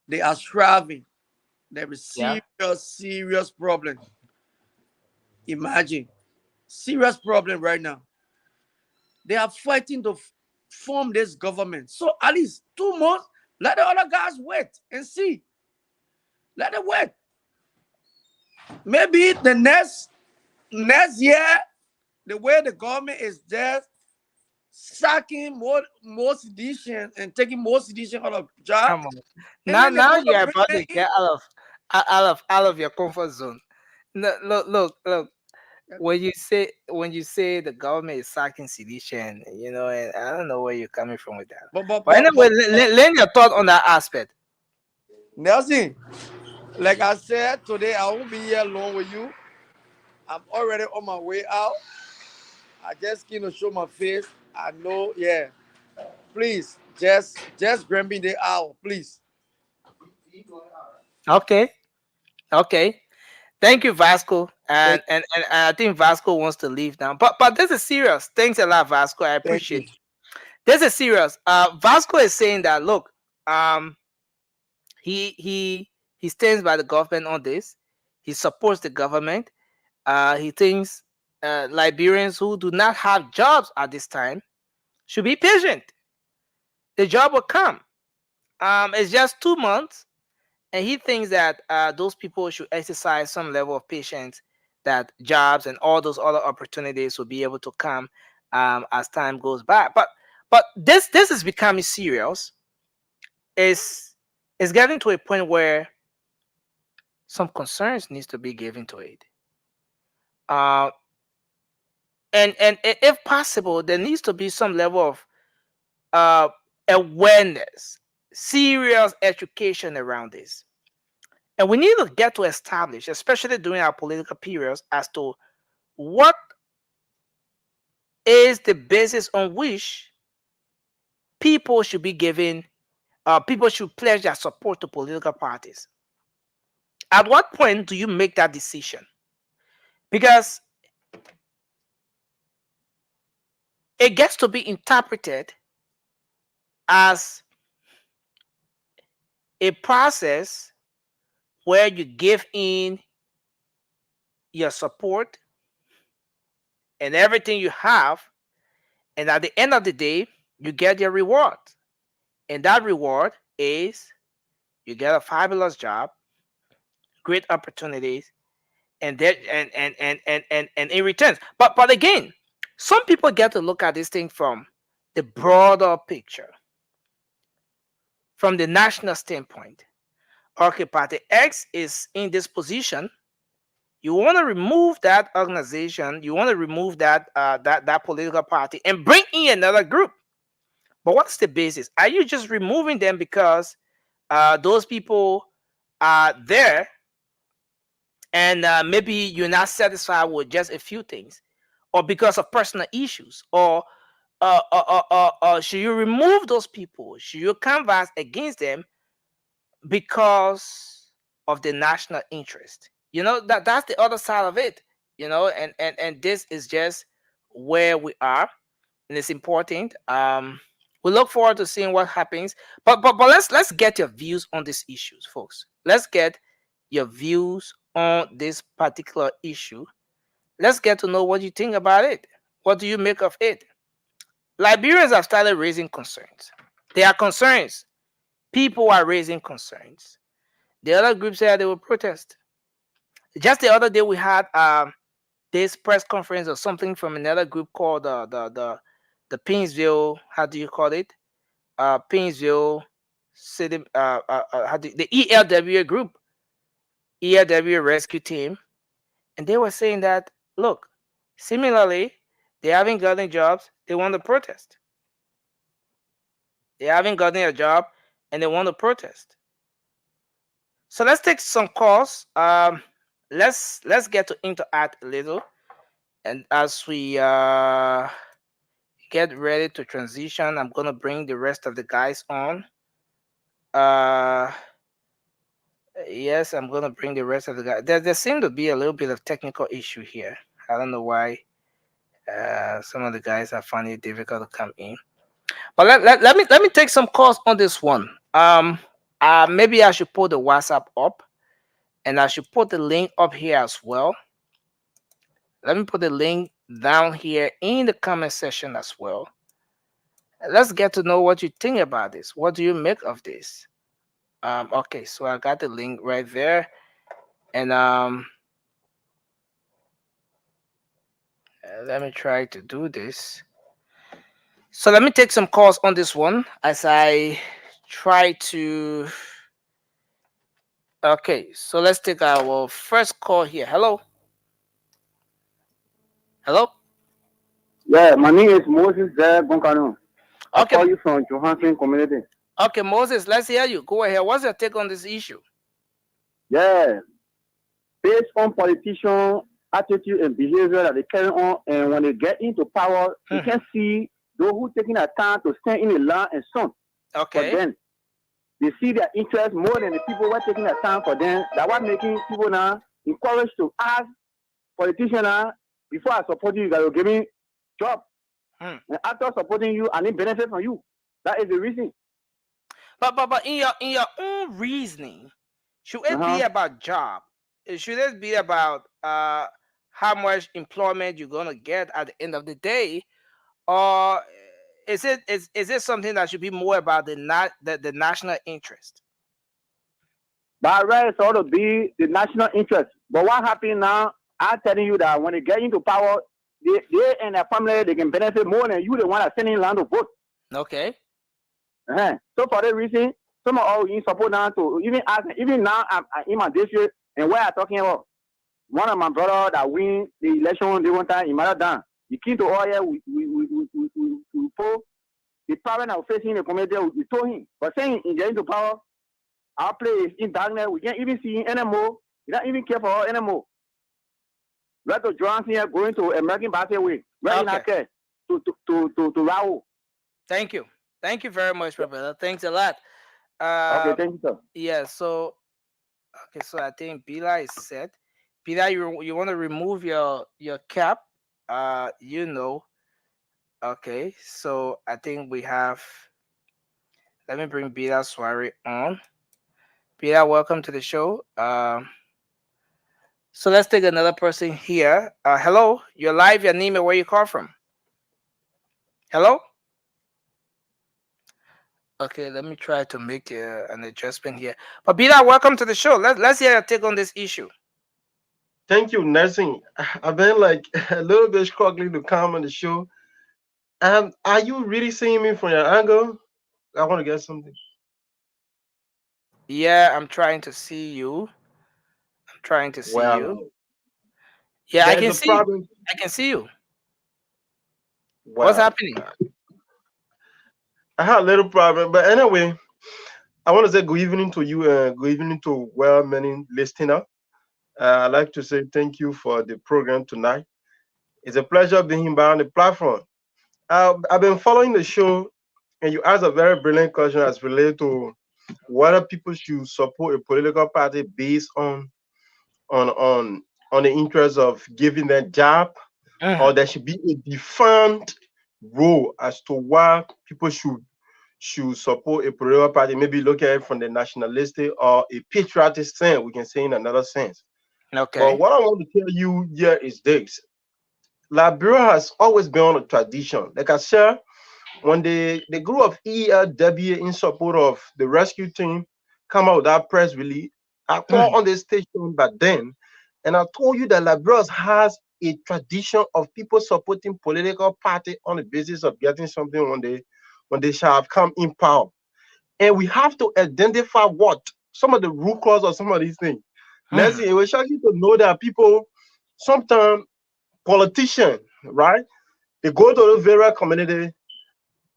They are striving. There is serious problem. Imagine, serious problem right now. They are fighting to form this government. So at least 2 months, let the other guys wait and see. Let them wait. Maybe the next year, the way the government is just sacking more sedition and taking more sedition out of jobs. Now you are about to get out of your comfort zone. No, look. When you say the government is sacking sedition, you know, and I don't know where you're coming from with that. But anyway, lend your thought on that aspect. Nelson, like I said today, I won't be here alone with you. I'm already on my way out. I just came to show my face. I know, yeah. Please, just grant me the hour, please. Okay. Thank you, Vasco. And I think Vasco wants to leave now. But this is serious. Thanks a lot, Vasco. I appreciate it. This is serious. Vasco is saying that look, he stands by the government on this. He supports the government. He thinks Liberians who do not have jobs at this time should be patient. The job will come. It's just 2 months. And he thinks that those people should exercise some level of patience, that jobs and all those other opportunities will be able to come as time goes by. But this is becoming serious. Is getting to a point where some concerns needs to be given to it. Uh, and if possible, there needs to be some level of awareness, serious education around this. And we need to get to establish, especially during our political periods, as to what is the basis on which people should be given, people should pledge their support to political parties. At what point do you make that decision? Because it gets to be interpreted as a process where you give in your support and everything you have, and at the end of the day, you get your reward. And that reward is you get a fabulous job, great opportunities, and that and in return. But again, some people get to look at this thing from the broader picture, from the national standpoint. Okay, Party X is in this position. You want to remove that organization, you want to remove that political party and bring in another group. But what's the basis? Are you just removing them because those people are there, and maybe you're not satisfied with just a few things, or because of personal issues, or should you remove those people? Should you canvass against them because of the national interest? That's the other side of it. And this is just where we are, and it's important. We look forward to seeing what happens. But let's get your views on these issues, folks. Let's get your views on this particular issue. Let's get to know what you think about it. What do you make of it? Liberians have started raising concerns. There are concerns. People are raising concerns. The other groups said they will protest. Just the other day, we had this press conference or something from another group called the Painesville. How do you call it? Painesville City. The ELW group, ELW Rescue Team, and they were saying that, look, similarly, they haven't gotten jobs. They want to protest. They haven't gotten a job, and they want to protest. So let's take some calls. Let's get to interact a little, and as we get ready to transition, I'm gonna bring the rest of the guys on. Yes, I'm gonna bring the rest of the guys. There seemed to be a little bit of technical issue here. I don't know why. Some of the guys are finding it difficult to come in. But let me take some calls on this one. Maybe I should put the WhatsApp up, and I should put the link up here as well. Let me put the link down here in the comment section as well. Let's get to know what you think about this. What do you make of this? Okay, so I got the link right there, and let me try to do this. So let me take some calls on this one as I try to. Okay, so let's take our first call here. Hello. Hello. Yeah, my name is Moses Bonkano. I Okay. call you from Johansson community. Okay, Moses, let's hear you. Go ahead. What's your take on this issue? Yeah, based on politician attitude and behavior that they carry on, and when they get into power, you can see those who taking the time to stand in the land and sun. Okay. But then they see their interest more than the people who are taking the time for them. That what making people now encouraged to ask politicians now, before I support you, you gotta give me job. And after supporting you, I need benefit from you. That is the reason. But in your own reasoning, should it be about job? Should it be about how much employment you're gonna get at the end of the day, or is it something that should be more about the national interest? By right, it's ought to be the national interest. But what happened now? I'm telling you that when they get into power, they and their family, they can benefit more than you, the one that's sending land to vote. Okay. So for that reason, some of our in support now to even now I'm in my district and where I'm talking about one of my brother that win the election the one time in Marathon. He came to all here, we poll the problem that we're facing in the community, we told him. But saying in getting to power, our place is in darkness, we can't even see him anymore. We don't even care for us anymore. We have to join here going to American Pathway. Where not care to Raul. Thank you. Thank you very much, my brother. Thanks a lot. Okay, thank you, sir. Yeah, so I think Bila is set. Bila, you want to remove your cap? You know. Okay, so I think we have. Let me bring Bila Soiree on. Bila, welcome to the show. So let's take another person here. Hello, you're live. Your name and where you call from. Hello. Okay, let me try to make an adjustment here. But Bila, welcome to the show. Let's hear your take on this issue. Thank you, Nelson. I've been like a little bit struggling to come on the show. Are you really seeing me from your angle? I want to get something. Yeah, I'm trying to see you. I'm trying to see you. Well, Yeah, I there's can a see you. problem. I can see you. What's Well, happening? I had a little problem, but anyway, I want to say good evening to you and good evening to well-meaning listener. I'd like to say thank you for the program tonight. It's a pleasure being back on the platform. I've been following the show, and you asked a very brilliant question as related to whether people should support a political party based on on on the interest of giving them job, or there should be a defined role as to why people should support a political party. Maybe look at it from the nationalistic or a patriotic sense. We can say in another sense. Okay. But what I want to tell you here is this: Liberia has always been on a tradition. Like I said, when the group of ELW in support of the rescue team come out with that press release, I called on the station back then, and I told you that Liberia has a tradition of people supporting political party on the basis of getting something when they shall have come in power. And we have to identify what some of the root cause of some of these things. Nancy, it was shocking to know that people sometimes politicians, right? They go to the various community,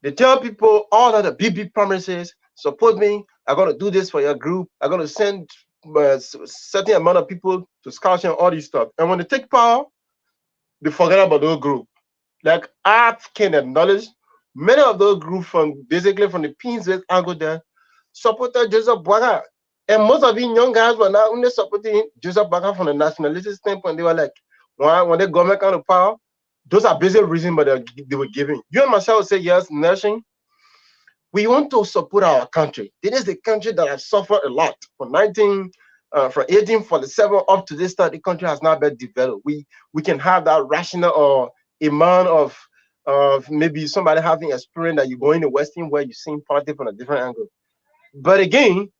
they tell people all of the big promises, support me, I'm going to do this for your group, I'm going to send a certain amount of people to Scotland, all this stuff. And when they take power, they forget about those group. Like I can acknowledge many of those groups from basically from the Painswick angle there supported Joseph Boaga. And most of these young guys were not only supporting Joseph Boaga from the nationalistic standpoint, they were like, when the government come to power, those are basic reasons but they were giving. You and myself say, yes, nation, we want to support our country. It is the country that has suffered a lot from 1847 up to this time. The country has not been developed. We can have that rational or amount of maybe somebody having experience that you go in the Western where you're seeing politics from a different angle. But again,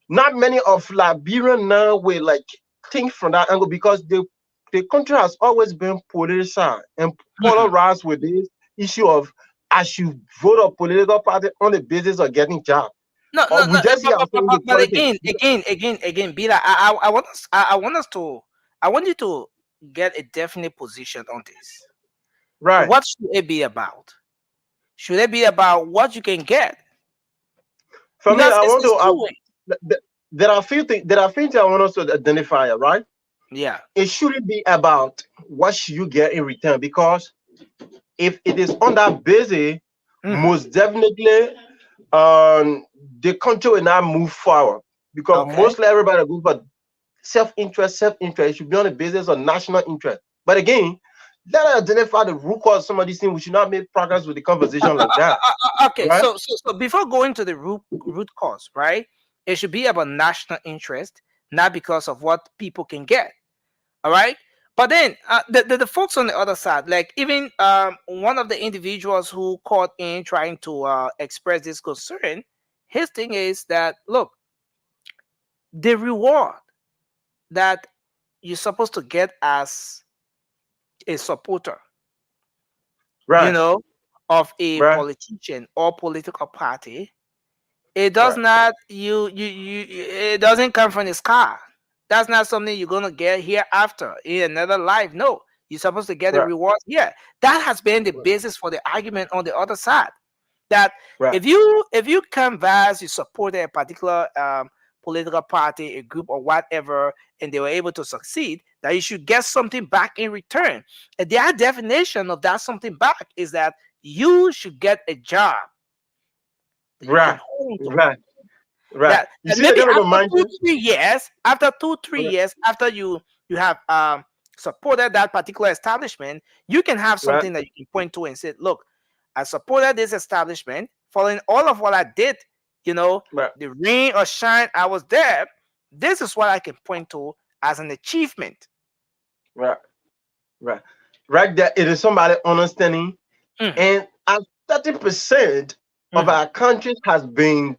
not many of Liberian now will like think from that angle because the country has always been politicized and polarized with this issue of I should vote a political party on the basis of getting job. No, We just see ourselves in but politics. again, Bila, I want us, I want us to, I want you to get a definite position on this. Right. What should it be about? Should it be about what you can get? For me, Because I want it's two to. ways. There are few things. There are things I want us to identify. Right. Yeah. It shouldn't be about what should you get in return, because if it is on that basis, most definitely, the country will not move forward, because mostly everybody goes for self-interest. It should be on the basis of national interest. But again, let us identify the root cause of some of these things. We should not make progress with the conversation like that. Okay, right? so before going to the root cause, right? It should be about national interest, not because of what people can get. All right. But then the folks on the other side, like even one of the individuals who called in trying to express this concern, his thing is that look, the reward that you're supposed to get as a supporter you Right. know, of a Right. politician or political party, it does Right. not it doesn't come from the sky. That's not something you're gonna get hereafter in another life. No, you're supposed to get the Right. rewards here. That has been the basis for the argument on the other side. That Right. if you canvass, you supported a particular political party, a group, or whatever, and they were able to succeed, that you should get something back in return. And their definition of that something back is that you should get a job that you can Right. hold on to. Right. Right. You That see the maybe kind of after mindset? 2 3 years, after two three Right. years after you have supported that particular establishment, you can have Right. something that you can point to and say, look, I supported this establishment following all of what I did, Right. the rain or shine, I was there. This is what I can point to as an achievement. Right. Right. Right there, it is somebody understanding, Mhm, and 30% of mhm, our countries has been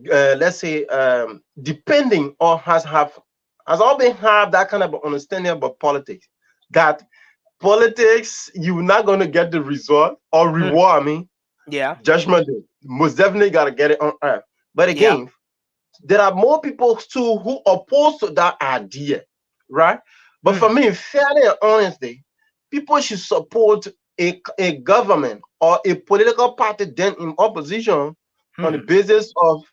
let's say depending or has all been have that kind of understanding about politics. That politics, you're not gonna get the result or mhm. reward. I mean, Yeah, judgment day. Most definitely gotta get it on earth. But yeah. again, there are more people too who oppose to that idea, right? But for Mhm, me, fairly and honestly, people should support a government or a political party then in opposition on the mhm. basis of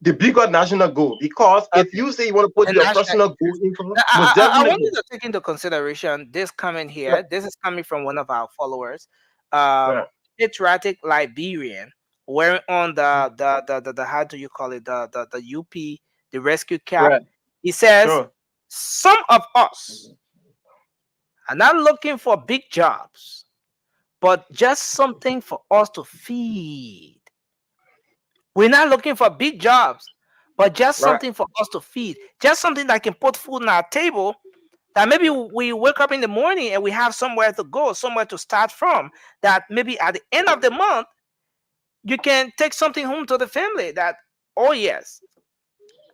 the bigger national goal. Because if Okay. you say you want to put The your national personal goal interest. in front, Now, most I want you definitely. to take into consideration this comment Right, here. This is coming from one of our followers, um, right, patriotic Liberian, wearing on the how do you call it, the UP, the rescue cap. right, He says, sure, some of us are not looking for big jobs, but just something for us to feed. We're not looking for big jobs, but just right, something for us to feed, just something that can put food on our table. That maybe we wake up in the morning and we have somewhere to go, somewhere to start from. That maybe at the end of the month, you can take something home to the family. That, oh, yes,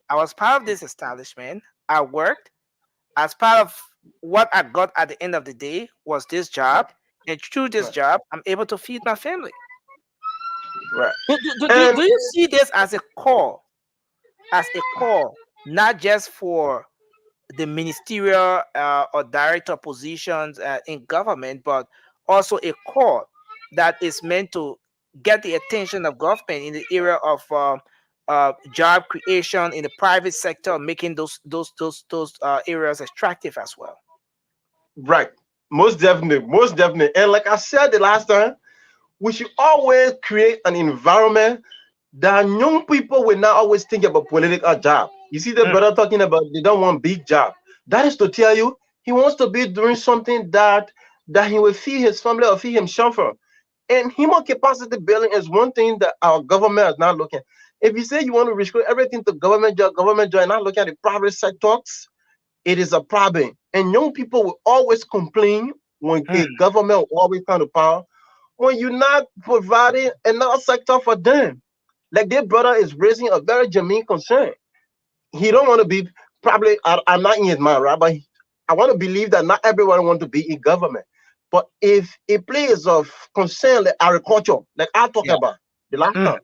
I was part of this establishment. I worked. As part of what I got at the end of the day was this right, job. And through this right, job, I'm able to feed my family. right. Do And you see this as a call, not just for the ministerial or director positions in government, but also a call that is meant to get the attention of government in the area of job creation in the private sector, making those areas attractive as well. right, most definitely. And like I said the last time, we should always create an environment that young people will not always think about political job. You see the Mm, brother talking about they don't want big job. That is to tell you he wants to be doing something that he will feed his family or feed himself from. And human capacity building is one thing that our government is not looking. If you say you want to restrict everything to government job, and not looking at the private sectors, it is a problem. And young people will always complain when a mm, government will always come to power when you're not providing another sector for them. Like their brother is raising a very genuine concern. He don't want to be probably. I'm not in his mind, right? But I want to believe that not everyone want to be in government. But if a place of concern like agriculture, like I talked yeah. about the last Mm, time,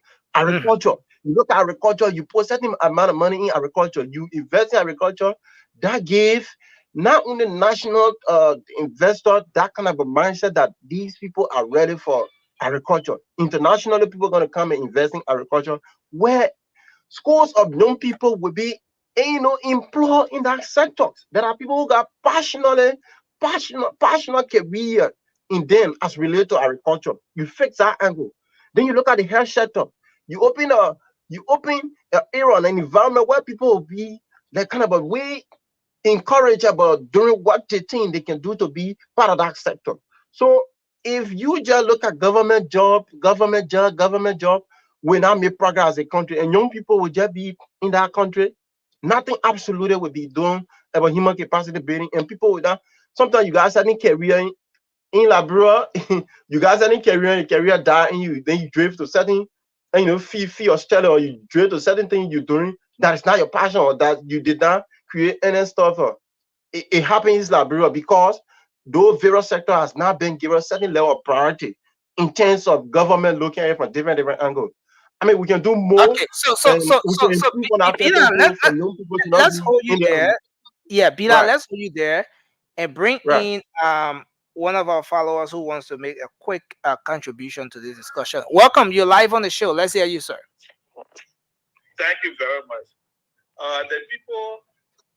mm, agriculture. You look at agriculture, you put certain amount of money in agriculture, you invest in agriculture, that gave not only national investor that kind of a mindset that these people are ready for agriculture. Internationally, people are going to come and invest in agriculture, where schools of young people will be employed in that sector. There are people who got passionate career in them as related to agriculture. You fix that angle. Then you look at the health sector. You open a you open an era, an environment where people will be like kind of a way encouraged about doing what they think they can do to be part of that sector. So if you just look at government job, we not make progress as a country, and young people will just be in that country, nothing absolutely will be done about human capacity building, and people with that. Sometimes you guys having career in Liberia, you guys having career, your career die, and then you drift to certain, and fee Australia, or you drift to certain things you're doing that is not your passion or that you did not create any stuff. It happens in Liberia because those various sector has not been given a certain level of priority in terms of government looking at it from different angles. I mean, we can do more, Okay, and we can improve on our Bila, percentage for young people to not let's be hold you in the there. Yeah, Bila, right, let's hold you there and bring right. in one of our followers who wants to make a quick contribution to this discussion. Welcome, you're live on the show. Let's hear you, sir. Thank you very much. The people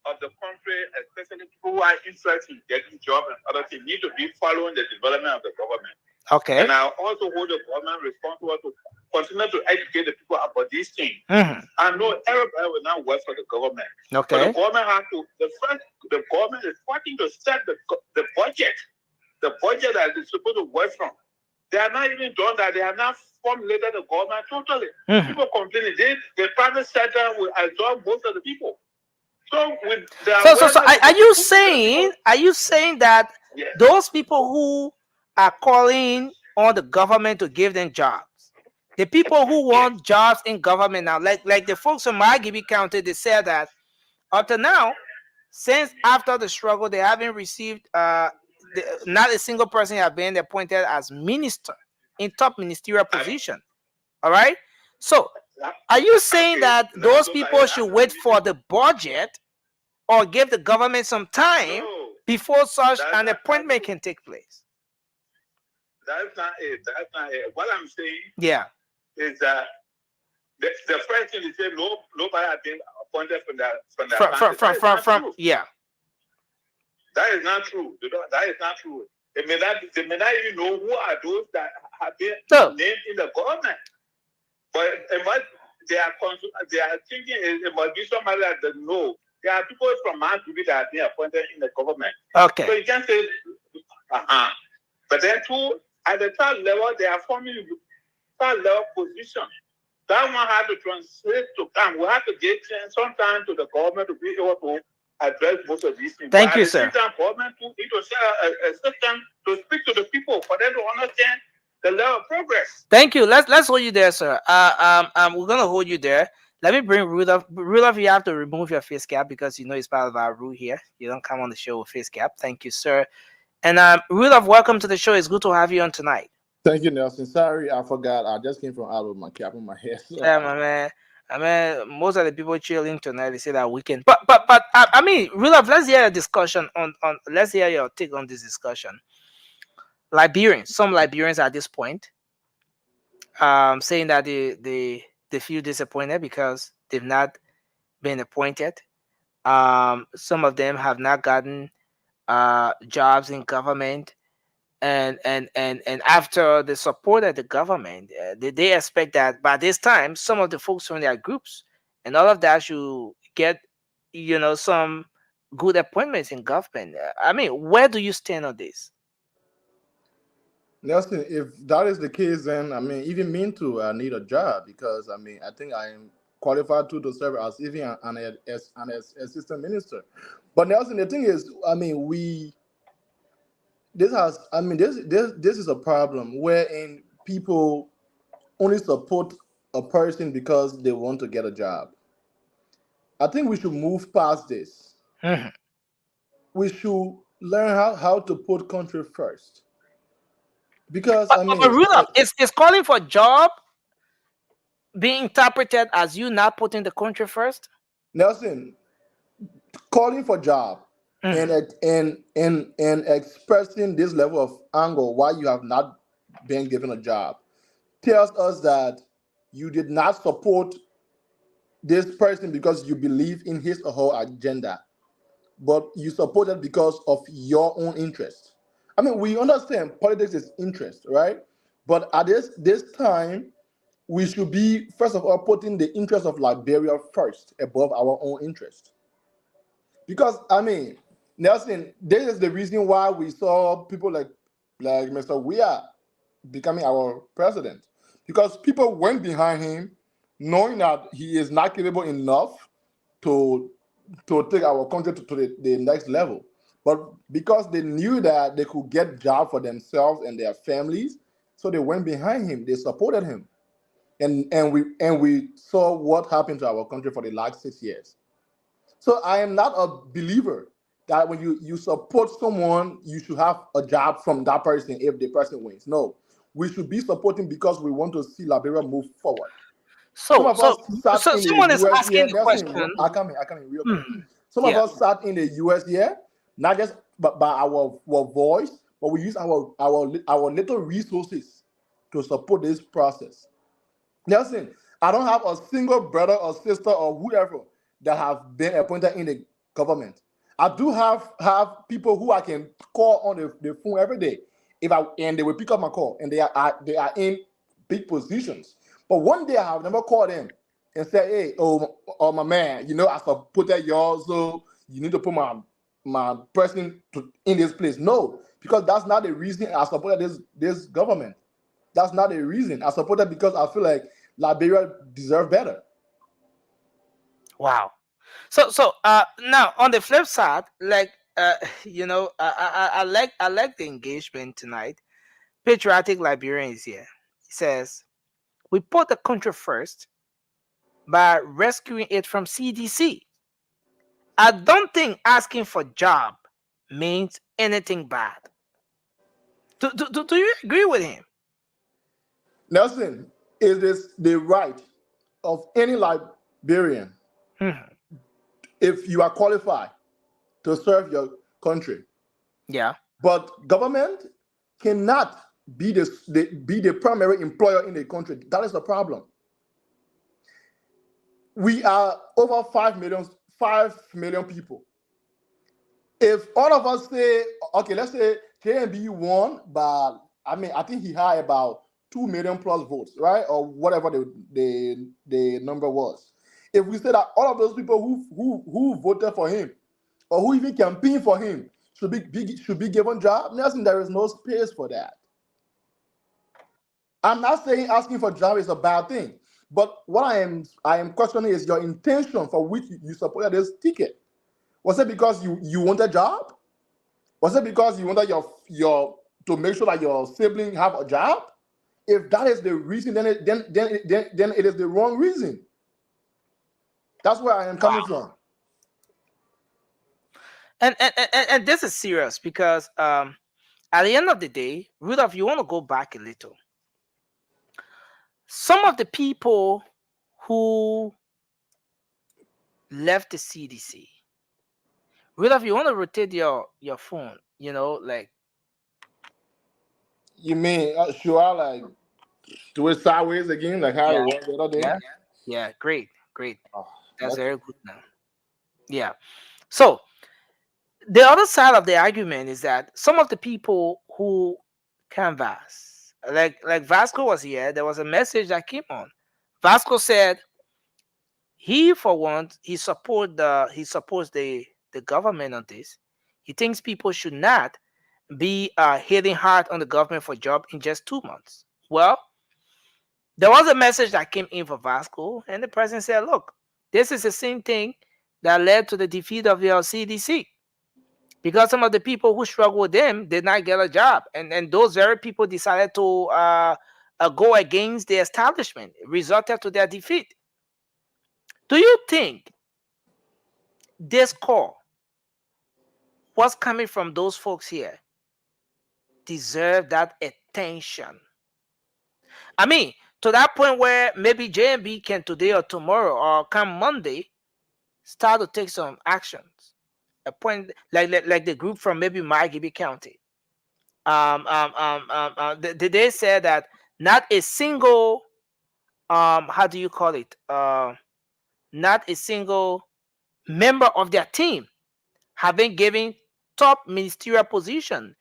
of the country, especially people who are interested in getting jobs and other things, need to be following the development of the government. Okay. And I also hold the government responsible to continue to educate the people about these things. I know everybody will not work for the government. Okay. But the government has to, the government is fighting to set the budget that is supposed to work from. They are not even done that. They have not formulated the government totally. People complaining. The private sector will absorb most of the people. So are you saying that those people who are calling on the government to give them jobs, the people who want jobs in government now, like the folks from Margibi County, they said that up to now, since after the struggle, they haven't received not a single person have been appointed as minister in top ministerial position. All right. So are you saying that those people should wait for the budget or give the government some time before such an appointment can take place? That's not it. That's not it. What I'm saying is that the first thing is say nobody has been appointed from that That is not true. That is not true. They may not even know who are those that have been named in the government. But what they are thinking is it must be somebody that they know. There are people from Manchubi that have been appointed in the government. Okay. So you can say, But then too, at the top level, they are forming top level position. That one has to translate to come. We have to give some time to the government to be able to address most of these things. Thank you, sir. At the same time, government too need to set a system to speak to the people for them to understand the level of progress. Thank you. Let's hold you there, sir. We're gonna hold you there. Let me bring Rudolph. Rudolph, you have to remove your face cap because you know it's part of our rule here. You don't come on the show with face cap. Thank you, sir. And Rudolph, welcome to the show. It's good to have you on tonight. Thank you, Nelson. Sorry, I forgot. I just came from out with my cap on my head. So. Yeah, my man. I mean, most of the people chilling tonight, they say that weekend. But I mean, Rudolph, let's hear a discussion on. Let's hear your take on this discussion. Some Liberians at this point, saying that they feel disappointed because they've not been appointed. Some of them have not gotten jobs in government, and after the support of the government, they expect that by this time some of the folks from their groups and all of that should get some good appointments in government. I mean, where do you stand on this? Nelson, if that is the case, then I mean, even me too, I need a job because I mean, I think I am qualified to serve as even an assistant minister. But Nelson, the thing is, I mean, this is a problem wherein people only support a person because they want to get a job. I think we should move past this. We should learn how to put country first. Because I mean, Rudolph, is calling for job being interpreted as you not putting the country first? Nelson, calling for job and expressing this level of anger why you have not been given a job tells us that you did not support this person because you believe in his or her agenda, but you support it because of your own interest. I mean, we understand politics is interest, right? But at this time, we should be, first of all, putting the interest of Liberia first above our own interest. Because, I mean, Nelson, this is the reason why we saw people like Mr. Weah becoming our president. Because people went behind him knowing that he is not capable enough to take our country to the next level. But because they knew that they could get jobs for themselves and their families, so they went behind him. They supported him. And we saw what happened to our country for the last 6 years. So I am not a believer that when you support someone, you should have a job from that person if the person wins. No, we should be supporting because we want to see Liberia move forward. Some So, of us sat in the someone is US here. asking the Nelson, question. I come in real quick. Mhm. Some of Yeah. us sat in the US here, not just by our voice, but we use our little resources to support this process. Nelson, I don't have a single brother or sister or whoever that have been appointed in the government. I do have people who I can call on the phone every day and they will pick up my call and they are in big positions. But one day I have never called them and said, hey, oh my man, I supported y'all, so you need to put my person in this place. No, because that's not the reason I supported this government. That's not the reason. I support it because I feel like Liberia deserve better. Wow. So now on the flip side, like I like the engagement tonight. Patriotic Liberian is here. He says, we put the country first by rescuing it from CDC. I don't think asking for job means anything bad. Do you agree with him? Nelson, it is the right of any Liberian, if you are qualified to serve your country. Yeah. But government cannot be the primary employer in the country. That is the problem. We are over 5 million people. If all of us say, okay, let's say JMB won, but I think he had about 2 million plus votes, right? Or whatever the number was. If we say that all of those people who voted for him or who even campaigned for him should be given job, Nelson, there is no space for that. I'm not saying asking for job is a bad thing, but what I am questioning is your intention for which you supported this ticket. Was it because you want a job? Was it because you wanted your to make sure that your sibling have a job? If that is the reason, then it is the wrong reason. That's where I am coming from. And this is serious because at the end of the day, Rudolph, you want to go back a little. Some of the people who left the CDC, Rudolph, you want to rotate your phone, like. You mean should I like do it sideways again, like how it was the other day? Yeah, great. That's okay. very good now. Yeah. So the other side of the argument is that some of the people who canvass, like Vasco was here, there was a message that came on. Vasco said he, for one, he supports the government on this. He thinks people should not be hitting hard on the government for job in just 2 months. Well, there was a message that came in for Vasco, and the president said, look, this is the same thing that led to the defeat of your CDC. Because some of the people who struggled with them did not get a job. And those very people decided to go against the establishment. It resulted to their defeat. Do you think this call, what's coming from those folks here, deserve that attention? I mean, to that point where maybe JMB can today or tomorrow or come Monday start to take some actions. A point like the group from maybe Margibi County. They said that not a single how do you call it? Not a single member of their team have been given top ministerial position.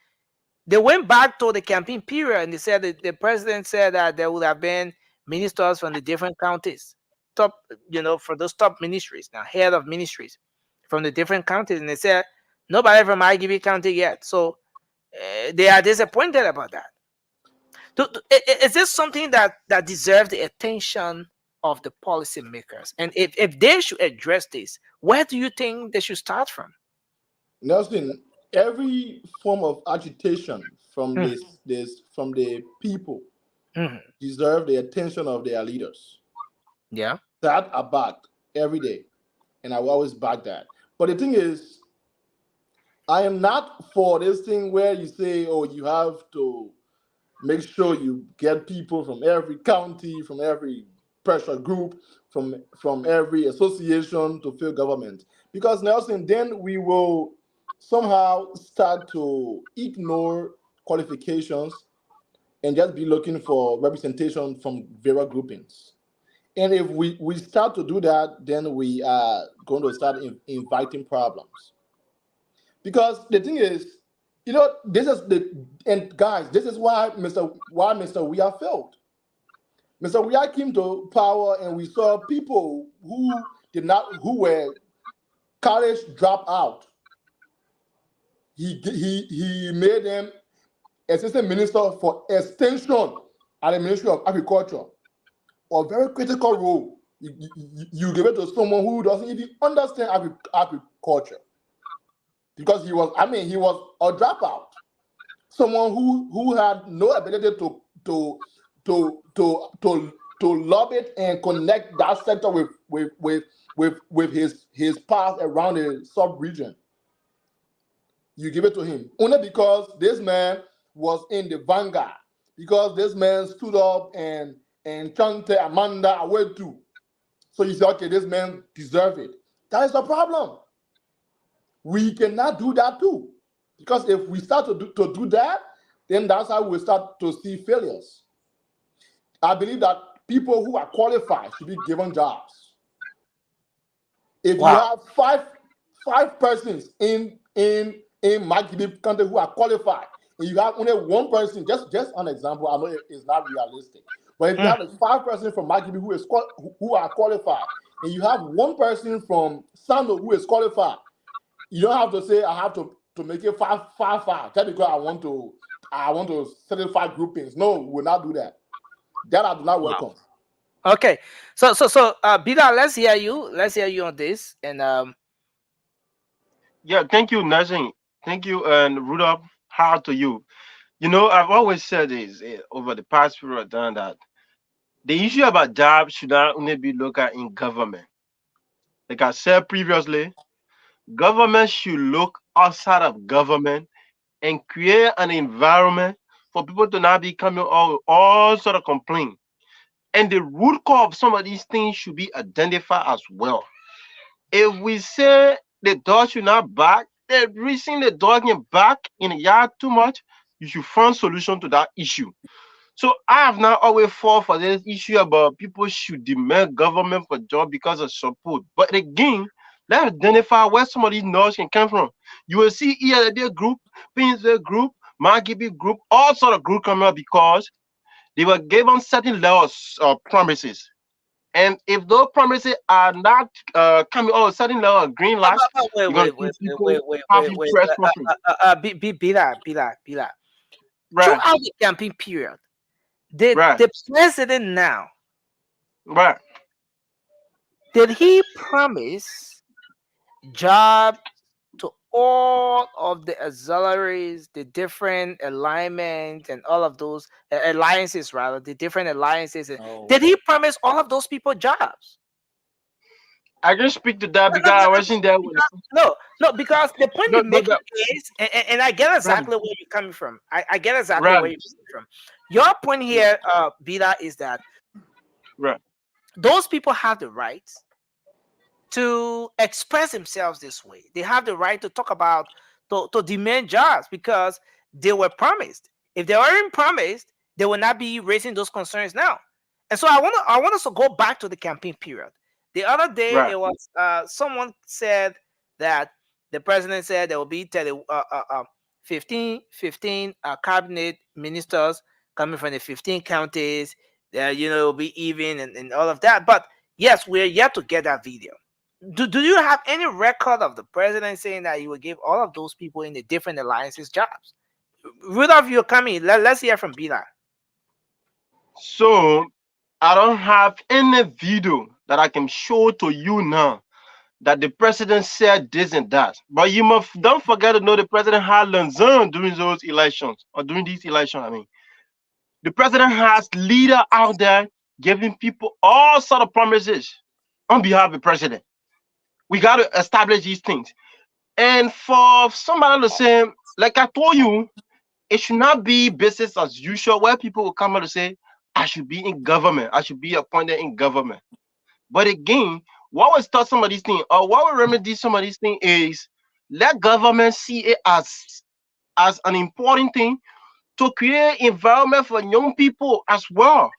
They went back to the campaign period and they said that the president said that there would have been ministers from the different counties, top, for those top ministries, now head of ministries from the different counties, and they said nobody from IGB County yet. So they are disappointed about that. Is this something that deserves the attention of the policymakers? And if they should address this, where do you think they should start from? Nelson, every form of agitation from from the people deserve the attention of their leaders. Yeah. That I back every day, and I will always back that. But the thing is, I am not for this thing where you say, oh, you have to make sure you get people from every county, from every pressure group, from every association to fill government. Because Nelson, then we will somehow start to ignore qualifications and just be looking for representation from various groupings. And if we start to do that, then we are going to start inviting problems. Because the thing is, this is and guys, this is why Mr. We are failed. Mr. We came to power and we saw people who were college dropout. He made them assistant minister for extension at the Ministry of Agriculture, a very critical role. You give it to someone who doesn't even understand agriculture, because he was a dropout, someone who had no ability to lobby it and connect that sector with his path around the sub region. You give it to him only because this man was in the vanguard, because this man stood up and chanted Amanda away too. So you say, okay, this man deserves it. That is the problem. We cannot do that too, because if we start to do that, then that's how we start to see failures. I believe that people who are qualified should be given jobs. If you have five persons in Magibi country who are qualified, and you have only one person, just an example, I know it's not realistic, but if you have 5 persons from Magibi who are qualified, and you have one person from Sando who is qualified, you don't have to say I have to make it 5-5 just because I want to satisfy groupings. No, we will not do that. That I do not welcome. Okay, so Bida, let's hear you. Let's hear you on this. And yeah, thank you, Najin. Thank you, and Rudolph. How to you? I've always said this over the past period of time, that the issue about jobs should not only be looked at in government. Like I said previously, government should look outside of government and create an environment for people to not be coming all sort of complaint. And the root cause of some of these things should be identified as well. If we say the dog should not bark, the reason the dog can bark in the yard too much, you should find solution to that issue. So I have not always fought for this issue about people should demand government for job because of support. But again, let's identify where some of these noise can come from. You will see ELD group, Pinsville group, Magibi group, all sort of group coming up because they were given certain laws or promises. And if those promises are not coming out of certain level of green light, wait. Bila. Right. Throughout the campaign period, the president now, right, did he promise job to all of the auxiliaries, the different alignments, and all of those alliances, rather, the different alliances? Did he promise all of those people jobs? I can speak to that because I wasn't there. No, because the point you're making is, and I get exactly where you're coming from. I get exactly where you're coming from. Your point here, Bida, is that those people have the right to express themselves this way. They have the right to talk about, to demand jobs because they were promised. If they weren't promised, they will not be raising those concerns now. And so I want us to go back to the campaign period. The other day, it was someone said that the president said there will be 15 cabinet ministers coming from the 15 counties. It will be even and all of that. But yes, we're yet to get that video. Do you have any record of the president saying that he will give all of those people in the different alliances jobs? Rudolph, you're coming. Let's hear from Bila. So I don't have any video that I can show to you now that the president said this and that. But you don't forget to know the president had Lanzan during those elections, or during these elections, I mean. The president has leaders out there giving people all sort of promises on behalf of the president. We got to establish these things. And for somebody to say, like I told you, it should not be business as usual where people will come out and say, I should be in government, I should be appointed in government. But again, what will start some of these things, or what will remedy some of these things is let government see it as an important thing to create environment for young people as well.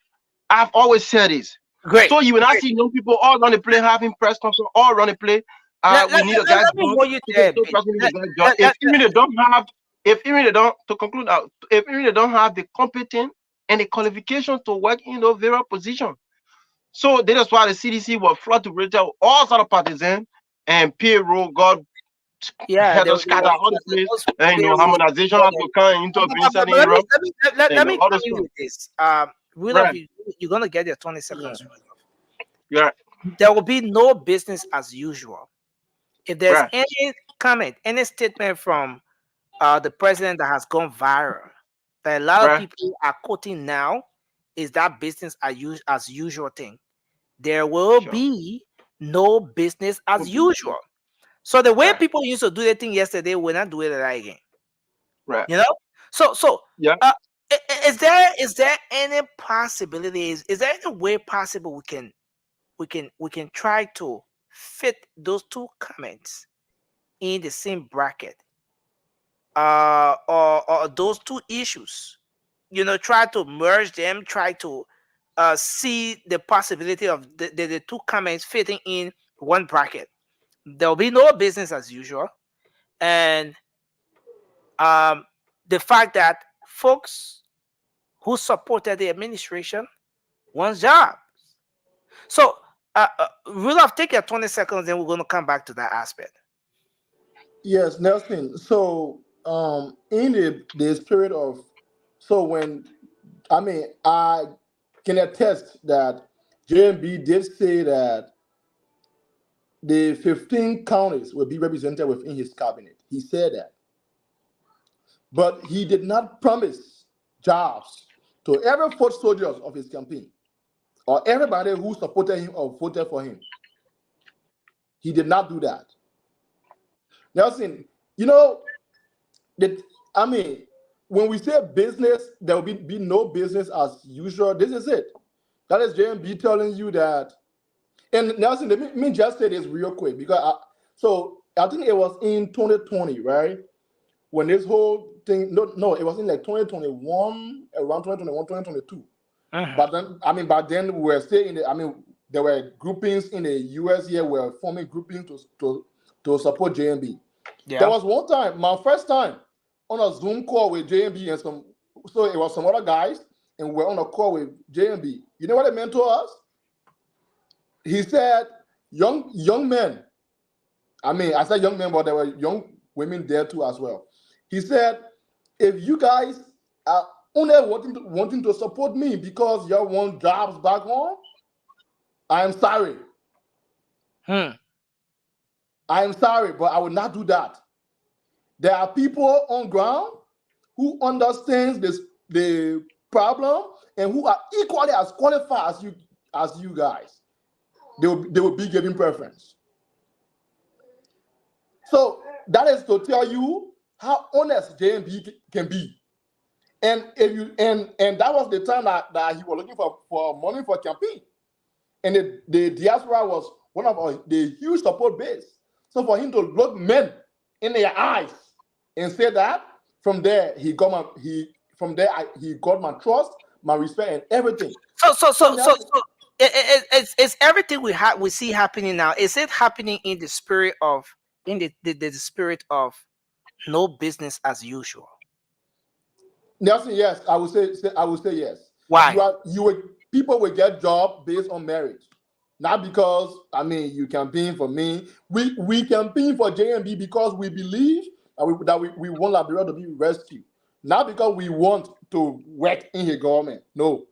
I've always said this. Great. So you will not see young people all around the place having press conference, all around the place. We need a guy's Let me job. hold you there. If even they don't have, if even they don't, to conclude out, if even they don't have the competence and the qualifications to work in those various positions. So that is why the CDC will flood to reach out all sort of partisans and payroll. God had to scatter all the place, and harmonization has to come into But in Europe. let me All come those in stuff. with this. Will of Right. you're gonna get your 20 seconds. Yeah. There will be no business as usual. If there's Right. any comment, any statement from the president that has gone viral, that a lot of Right. people are quoting now, is that business as usual thing. There will be no business as usual. So the way people used to do the thing yesterday, we're not doing it again. Right. You know? So yeah. Is there any possibility? Is there any way possible we can try to fit those two comments in the same bracket? Or those two issues, try to merge them, try to see the possibility of the two comments fitting in one bracket. There'll be no business as usual, and the fact that folks who supported the administration want jobs. So, Rudolph, take your 20 seconds, then we're going to come back to that aspect. Yes, Nelson. So, in the spirit of, so when, I can attest that JMB did say that the 15 counties will be represented within his cabinet. He said that. But he did not promise jobs to every foot soldiers of his campaign or everybody who supported him or voted for him. He did not do that. Nelson, that when we say business, there will be no business as usual. This is it. That is JMB telling you that. And Nelson, let me just say this real quick because I think it was in 2020, right? When this whole thing, no, it was in like 2021, around 2021, 2022. But then, by then we were still in there were groupings in the US here were forming groupings to support JMB. Yeah. There was one time, my first time on a Zoom call with JMB and so it was some other guys, and we're on a call with JMB. You know what it meant to us? He said, young men. I said young men, but there were young women there too as well. He said, if you guys are only wanting to support me because you want jobs back home, I am sorry. I am sorry, but I will not do that. There are people on ground who understands the problem and who are equally as qualified as you guys. They will be given preference. So that is to tell you how honest JMB can be. And that was the time that he was looking for money for campaign. And the diaspora was one of the huge support base. So for him to look men in their eyes and say that, from there he got my trust, my respect, and everything. So it's everything we see happening now. Is it happening in the spirit of the spirit of no business as usual? Nelson, yes, I would say yes. Why? People will get job based on merit. Not because you campaign for me. We campaign for JMB because we believe that we want Liberia to be rescued. Not because we want to work in the government. No.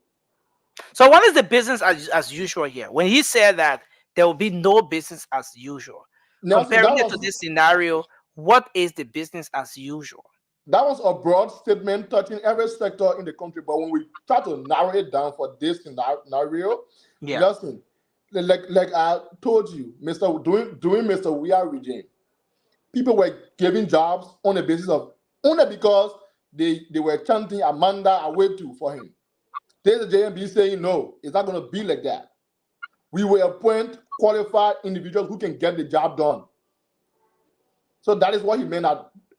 So what is the business as usual here? When he said that there will be no business as usual, Nelson, comparing it to this scenario, what is the business as usual? That was a broad statement touching every sector in the country. But when we try to narrow it down for this scenario, listen, like I told you, during Mr. Weah regime, people were giving jobs on the basis of only because they were chanting Amanda Awetu for him. There's the JMB saying no, it's not going to be like that. We will appoint qualified individuals who can get the job done. So that is what he meant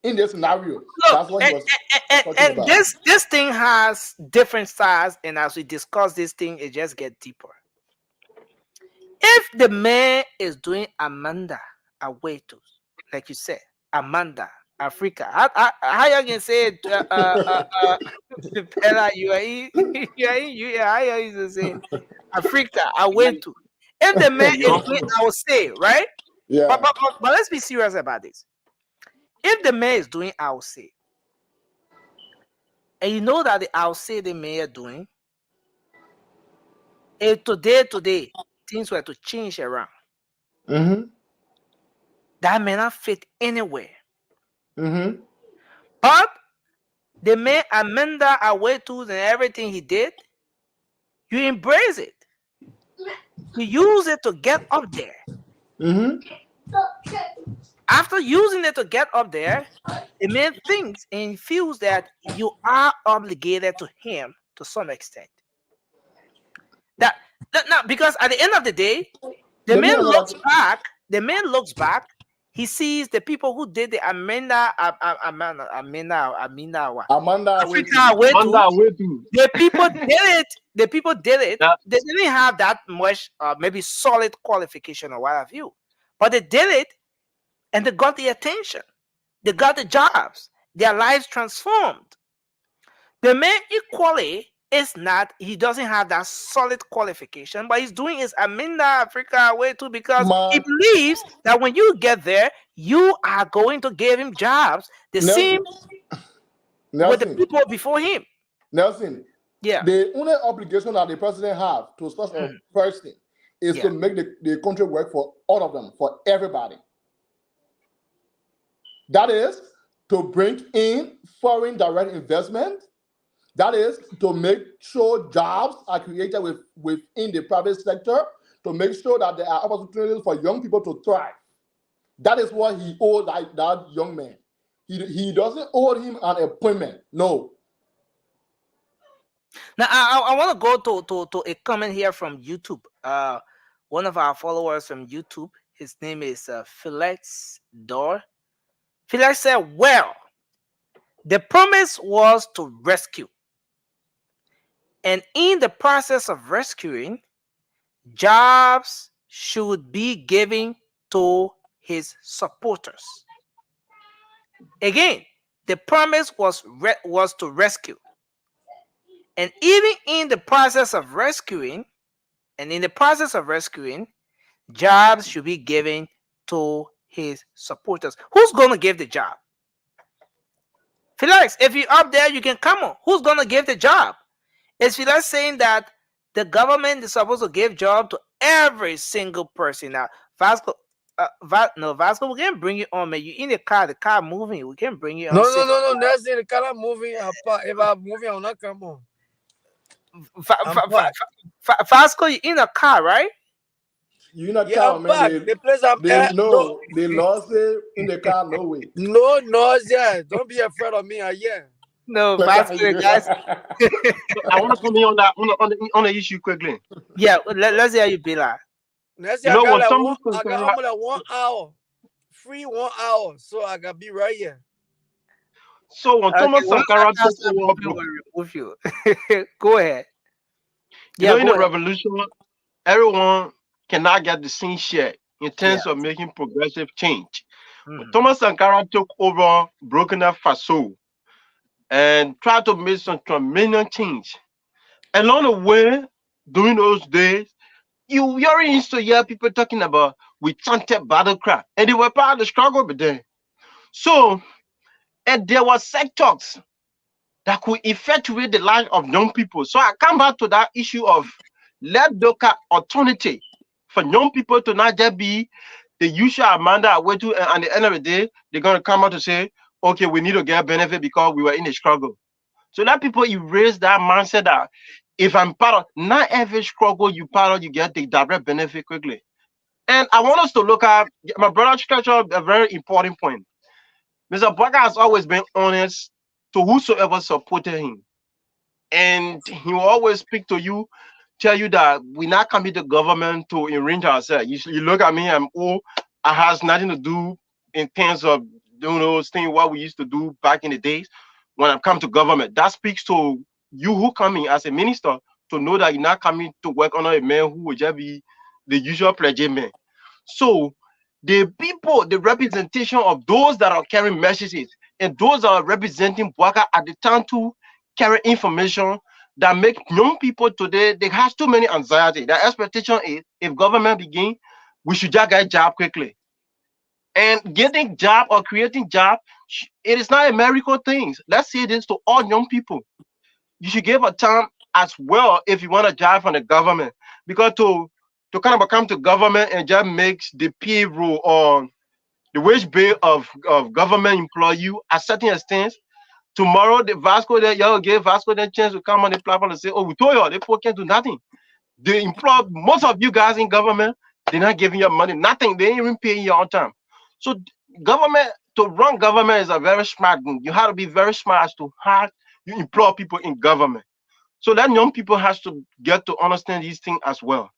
in this scenario. That's what he was talking about. This thing has different sides, and as we discuss this thing, it just gets deeper. If the man is doing Amanda Awetu, like you said, Amanda Africa, how you can say it? You are how you to say Africa Awetu? If the man is doing, I will say, right? Yeah. But let's be serious about this. If the man is doing, I will say, and you know that the I will say the man are doing, if today things were to change around, that may not fit anywhere. But the man Amanda Awetu and everything he did, you embrace it. You use it to get up there. After using it to get up there, the man thinks and feels that you are obligated to him to some extent. That now, because at the end of the day, the man looks back. He sees the people who did the Amanda Awetu. The people did it. The people did it. Yeah. They didn't have that much, maybe solid qualification or what have you, but they did it, and they got the attention. They got the jobs. Their lives transformed. The man equally is not. He doesn't have that solid qualification, but he's doing his Amanda Africa way too because he believes that when you get there, you are going to give him jobs. The same with the people before him. Nelson. Yeah. The only obligation that the president have to such a person is to make the country work for all of them, for everybody. That is to bring in foreign direct investment. That is to make sure jobs are created within the private sector, to make sure that there are opportunities for young people to thrive. That is what he owed that young man. He doesn't owe him an appointment. No. Now I want to go to a comment here from YouTube. One of our followers from YouTube, his name is Felix Dor. Felix said, well, the promise was to rescue. And in the process of rescuing, jobs should be given to his supporters. Again, the promise was to rescue. And even in the process of rescuing, jobs should be given to his supporters. Who's going to give the job? Felix, if you're up there, you can come on. Who's going to give the job? Is Felix saying that the government is supposed to give job to every single person? Now, Vasco, Vasco, we can bring you on, man. You in the car moving. We can bring you on. No. That's it. The car moving. If I'm moving, I'll not come on. Vasco, you in a car, right? You in a car, man. The place I'm at. No, they lost it in the car. No way. No, yeah. Don't be afraid of me. Yeah. No, Vasco, guys. I want to come in on the issue quickly. Yeah, let's hear you be like. You know what? I got only 1 hour, free 1 hour, so I gotta be right here. So when Thomas Sankara with you, go ahead. You know, in the revolution, everyone cannot get the same share in terms of making progressive change. But Thomas Sankara took over Burkina Faso and tried to make some tremendous change. Along the way, during those days, you already used to hear people talking about we chanted battle cry, and they were part of the struggle over there. So, and there were sectors that could effectuate the life of young people. So I come back to that issue of let local alternative for young people to not just be the usual Amanda Awetu, and at the end of the day, they're going to come out to say, okay, we need to get benefit because we were in a struggle. So let people erase that mindset that if I'm part of, not every struggle you part of, you get the direct benefit quickly. And I want us to look at my brother touched on a very important point. Mr. Barker has always been honest to whosoever supported him. And he will always speak to you, tell you that we not coming to government to enrich ourselves. You look at me, I'm old. I has nothing to do in terms of doing those things what we used to do back in the days when I come to government. That speaks to you who coming as a minister to know that you're not coming to work under a man who will just be the usual pledge man. So the people, the representation of those that are carrying messages and those that are representing Bwaka at the time to carry information that make young people today, they have too many anxiety. The expectation is if government begin, we should just get job quickly. And getting job or creating job, it is not a miracle thing. Let's say this to all young people. You should give a time as well if you want a job from the government. Because to kind of come to government and just makes the payroll or the wage bill of government employee at certain extent. Tomorrow the Vasco that y'all give Vasco the chance to come on the platform and say, oh, we told y'all they poor can't do nothing. They employ most of you guys in government, they're not giving you money, nothing, they ain't even paying you on time. So government to run government is a very smart thing. You have to be very smart as to how you employ people in government. So that young people has to get to understand these things as well.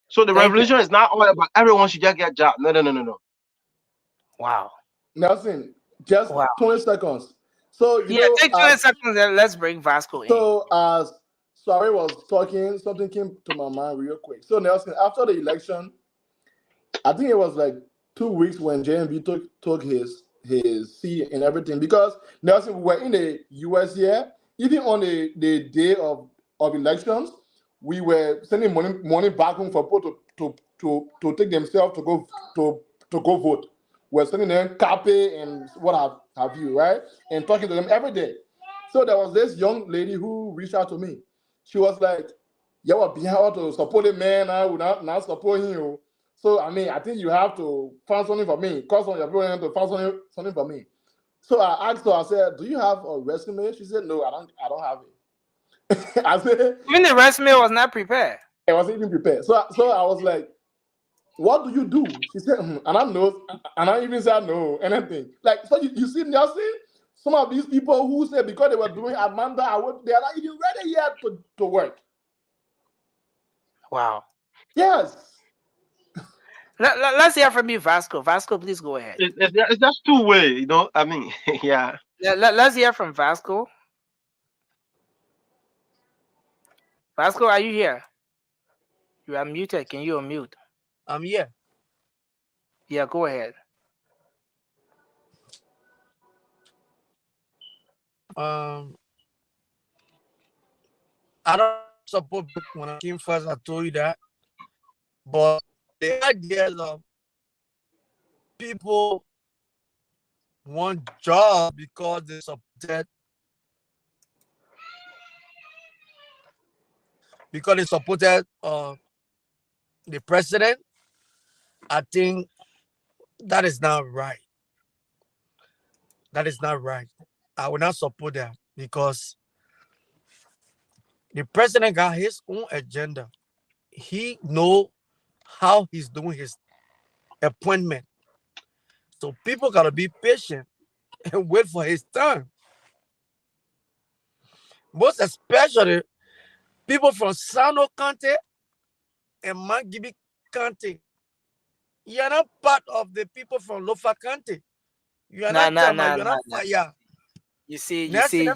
So the Thank you. revolution is not all about everyone should just get a job. No, no, no, no, no. Wow. Nelson, just Wow. 20 seconds. So, Yeah, take 20 seconds and let's bring Vasco in. So, as Sorry was talking, something came to my mind real quick. So, Nelson, after the election, I think it was like 2 weeks when JMB took his seat and everything. Because, Nelson, we were in the US here, even on the day of elections, we were sending money back home for people to take themselves to go vote. We're sending them copy and what have you, right? And talking to them every day. So there was this young lady who reached out to me. She was like, "You will be how to support a man, I would not support you." So I mean, I think you have to find something for me. Cause on your brother to find something for me. So I asked her, I said, "Do you have a resume?" She said, "No, I don't have it." I said, even the resume was not prepared. It wasn't even prepared. So I was like, "What do you do?" She said, and I know, and I even said no, anything. Like, so you see, Nelson, some of these people who said because they were doing Amanda, they are not even ready yet to work. Wow. Yes. Let's hear from you, Vasco. Vasco, please go ahead. It's just two way, you know. I mean, yeah. Let's hear from Vasco. Vasco, are you here? You are muted. Can you unmute? I'm here. Yeah, go ahead. I don't support when I came first. I told you that, but the ideas of people want jobs because they supported the president. I think that is not right. That is not right. I will not support that because the president got his own agenda. He know how he's doing his appointment. So people gotta be patient and wait for his turn. Most especially people from Sano County and Mangibi County. You are not part of the people from Lofa County. You are not Chama, you are not Fire. You see, Vasco. I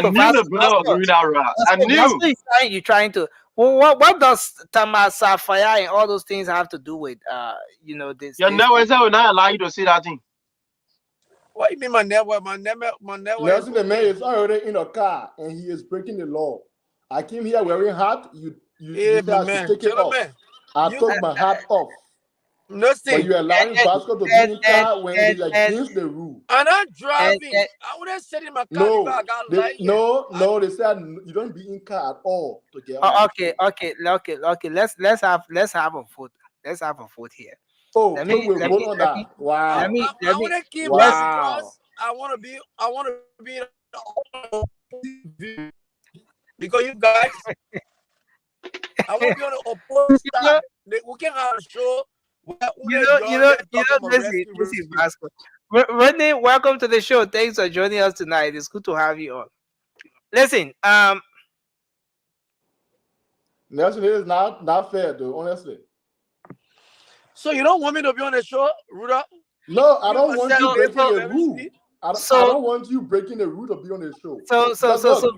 knew the brother was doing that right. I knew. You're trying to. Well, what does Tamasa Fire and all those things have to do with this? Your network will not allow you to see that thing. What do you mean my network? My network Nelson, the man is already in a car and he is breaking the law. I came here wearing hat. You said I should take it off. I took my hat off. But you allowing Vasco to be in car when it is against the rule. I'm not driving. I wouldn't sit in my car because I got light. No, they said you don't be in car at all to get on. Okay. Let's have a vote. Let's have a vote here. Oh, let me vote on that. Wow. I want to keep because I want to be because you guys I want to be on the opposing side. We can have a show where listen, Vasco. Rodney, welcome to the show. Thanks for joining us tonight. It's good to have you on. Listen, Nelson, it is not fair, though, honestly. So you don't want me to be on the show, Ruda? No, I don't want you breaking the rule. I don't want you breaking the rule to be on the show. So Vasco,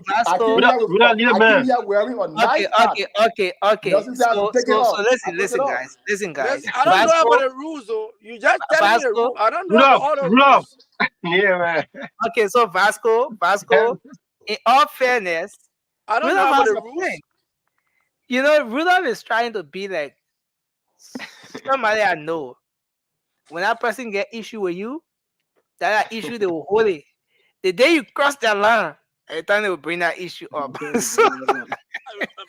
I came here wearing a nice hat. Okay. Listen, guys. I don't know about the rules, though. You just tell me the rules. I don't know about all the rules. Yeah, man. Okay, so Vasco. In all fairness, I don't know about the rules. You know, Rudolph is trying to be like somebody I know. When that person get issue with you, that issue they will hold it. The day you cross that line, every time they will bring that issue up.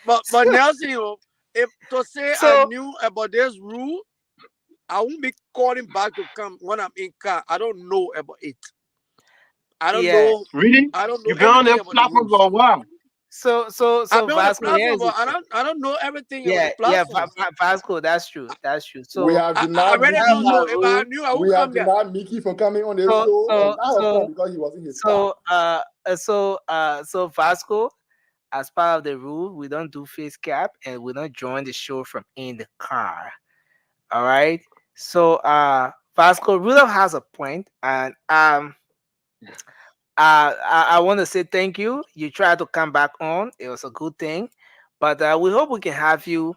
but Nelson, if to say I knew about this rule, I won't be calling back to come when I'm in car. I don't know about it. I don't know. Really? I don't know. You've been on that platform for a while. So I've been Vasco, on the platform, but I don't know everything on the platform. Vasco, that's true. So we have denied Mickey from coming on the show because he was in his car. So Vasco, as part of the rule, we don't do face cap and we don't join the show from in the car. All right. So Vasco, Rudolph has a point, and I want to say thank you. You tried to come back on. It was a good thing. But we hope we can have you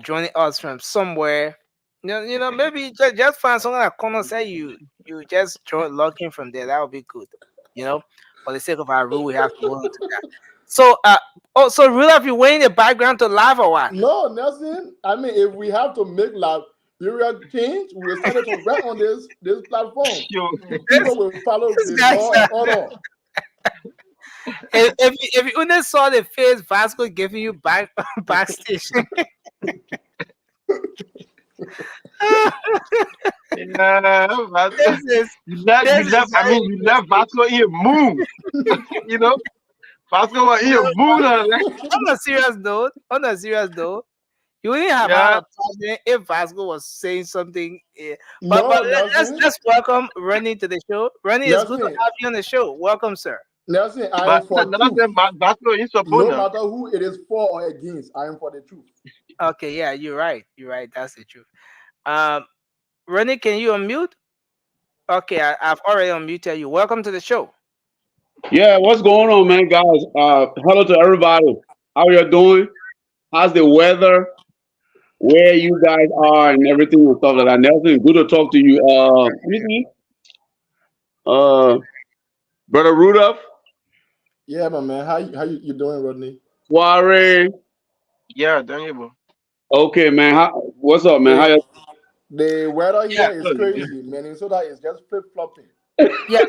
joining us from somewhere. You know, maybe just find someone that corner say you just log in from there. That would be good. You know, for the sake of our rule, we have to go into that. So so Rudolph, you went in the background to live or what? No, Nelson. I mean, if we have to make period change, we decided to run on this platform. People will follow the law and order. If you only saw the face Vasco giving you backstage. You left Vasco in your mood. You know, Vasco was in your mood. On a serious note, you wouldn't have had a problem if Vasco was saying something. But let's welcome Ronnie to the show. Ronnie, it's good to have you on the show. Welcome, sir. Nelson, I am for truth. No matter who it is for or against, I am for the truth. Okay, yeah, you're right. That's the truth. Ronnie, can you unmute? Okay, I've already unmuted you. Welcome to the show. Yeah, what's going on, man, guys? Hello to everybody. How you doing? How's the weather? Where you guys are and everything and stuff like that. Nelson, good to talk to you. Brother Rudolph. Yeah, my man. How you doing, Rodney? Soiree. Yeah, Daniel. Okay, man. What's up, man? The weather here is crazy. Minnesota is just flip-flopping. Yeah,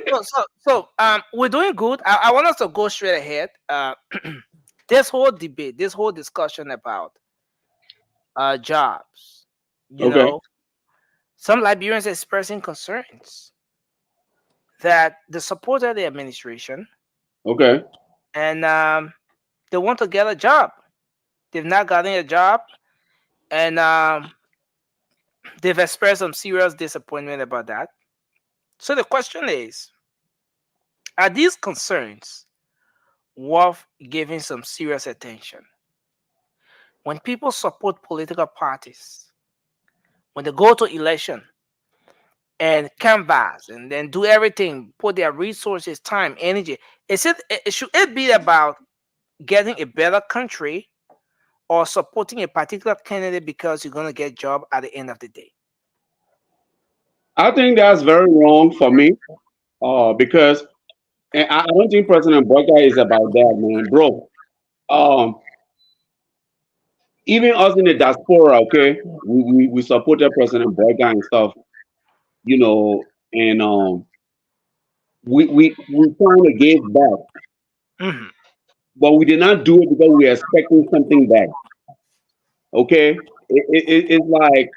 so we're doing good. I want us to go straight ahead. This whole debate, this whole discussion about jobs, you know, some Liberians expressing concerns that they support the administration. Okay. And they want to get a job. They've not gotten a job, and they've expressed some serious disappointment about that. So the question is, are these concerns worth giving some serious attention? When people support political parties, when they go to election and canvass and then do everything, put their resources, time, energy, should it be about getting a better country or supporting a particular candidate because you're going to get a job at the end of the day? I think that's very wrong for me, because I don't think President Boyka is about that, man, bro. Even us in the diaspora, okay, we supported President Boyka and stuff, you know, and we trying to give back, but we did not do it because we were expecting something back. Okay, it's like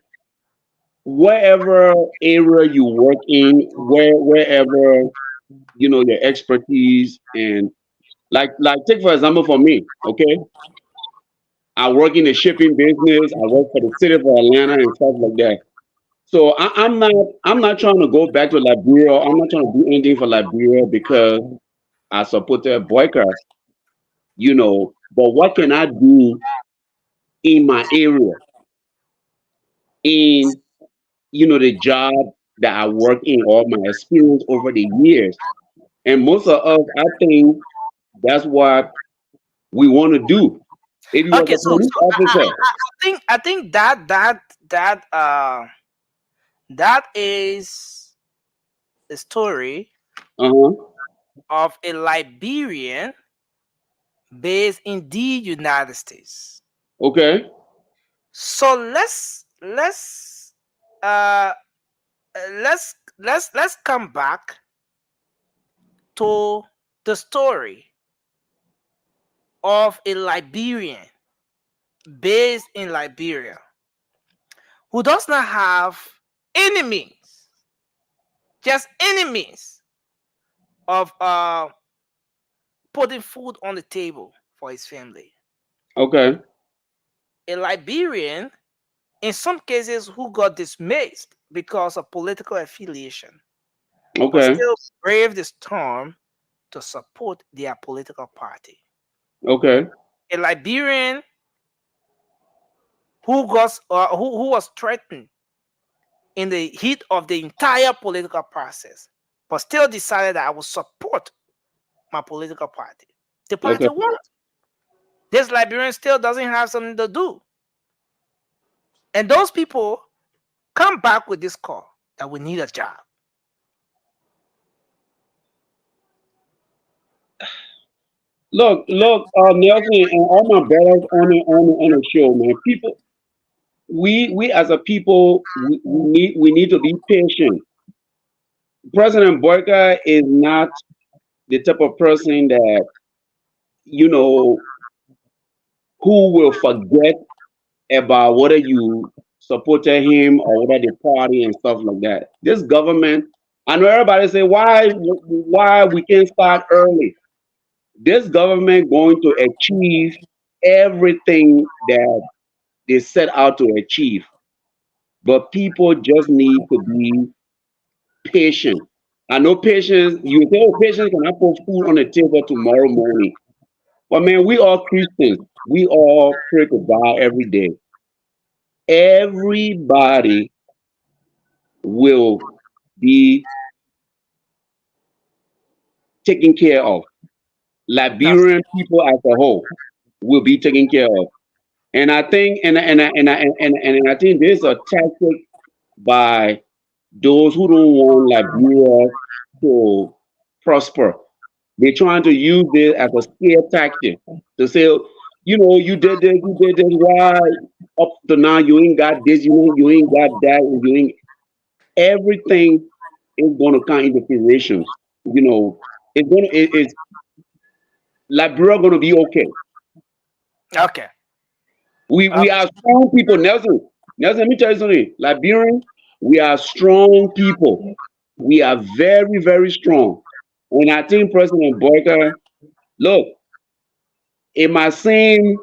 wherever area you work in, wherever you know your expertise, and like take for example for me, okay, I work in the shipping business. I work for the city of Atlanta and stuff like that. So I'm not trying to go back to Liberia. I'm not trying to do anything for Liberia because I support the boycott, But what can I do in my area, in the job that I work in, or my experience over the years? And most of us, I think that's what we want to do. If you was Okay, a so police officer, I think that is the story uh-huh. of a Liberian based in the United States. Okay, So uh let's come back to the story of a Liberian based in Liberia who does not have enemies, just enemies of putting food on the table for his family. okay, A Liberian, in some cases, who got dismissed because of political affiliation, but okay, still braved the storm to support their political party. okay, A Liberian who was threatened in the heat of the entire political process, but still decided that I will support my political party. The party okay. won. This Liberian still doesn't have something to do. And those people come back with this call that we need a job. Look, Nelson, and all my brothers on the show, man. People, we as a people, we need to be patient. President Boyka is not the type of person that you know who will forget about whether you supported him or whether the party and stuff like that. This government, I know everybody say why we can't start early. This government going to achieve everything that they set out to achieve, but people just need to be patient. I know patience. You say, "Oh, patience can I put food on the table tomorrow morning?" But man, we all Christians. We all pray to God every day. Everybody will be taken care of. That's Liberian people as a whole will be taken care of. And I think, and I think there's a tactic by those who don't want Liberia to prosper. They're trying to use this as a scare tactic to say, you did this, you did this. Why up to now you ain't got this, you ain't got that, and you ain't everything is going to come into consideration. It's Liberia going to be okay. okay. We Okay. are strong people, Nelson. Nelson, let me tell you something. Liberian, we are strong people. We are very, very strong. And I think President Boyka, look, it might seem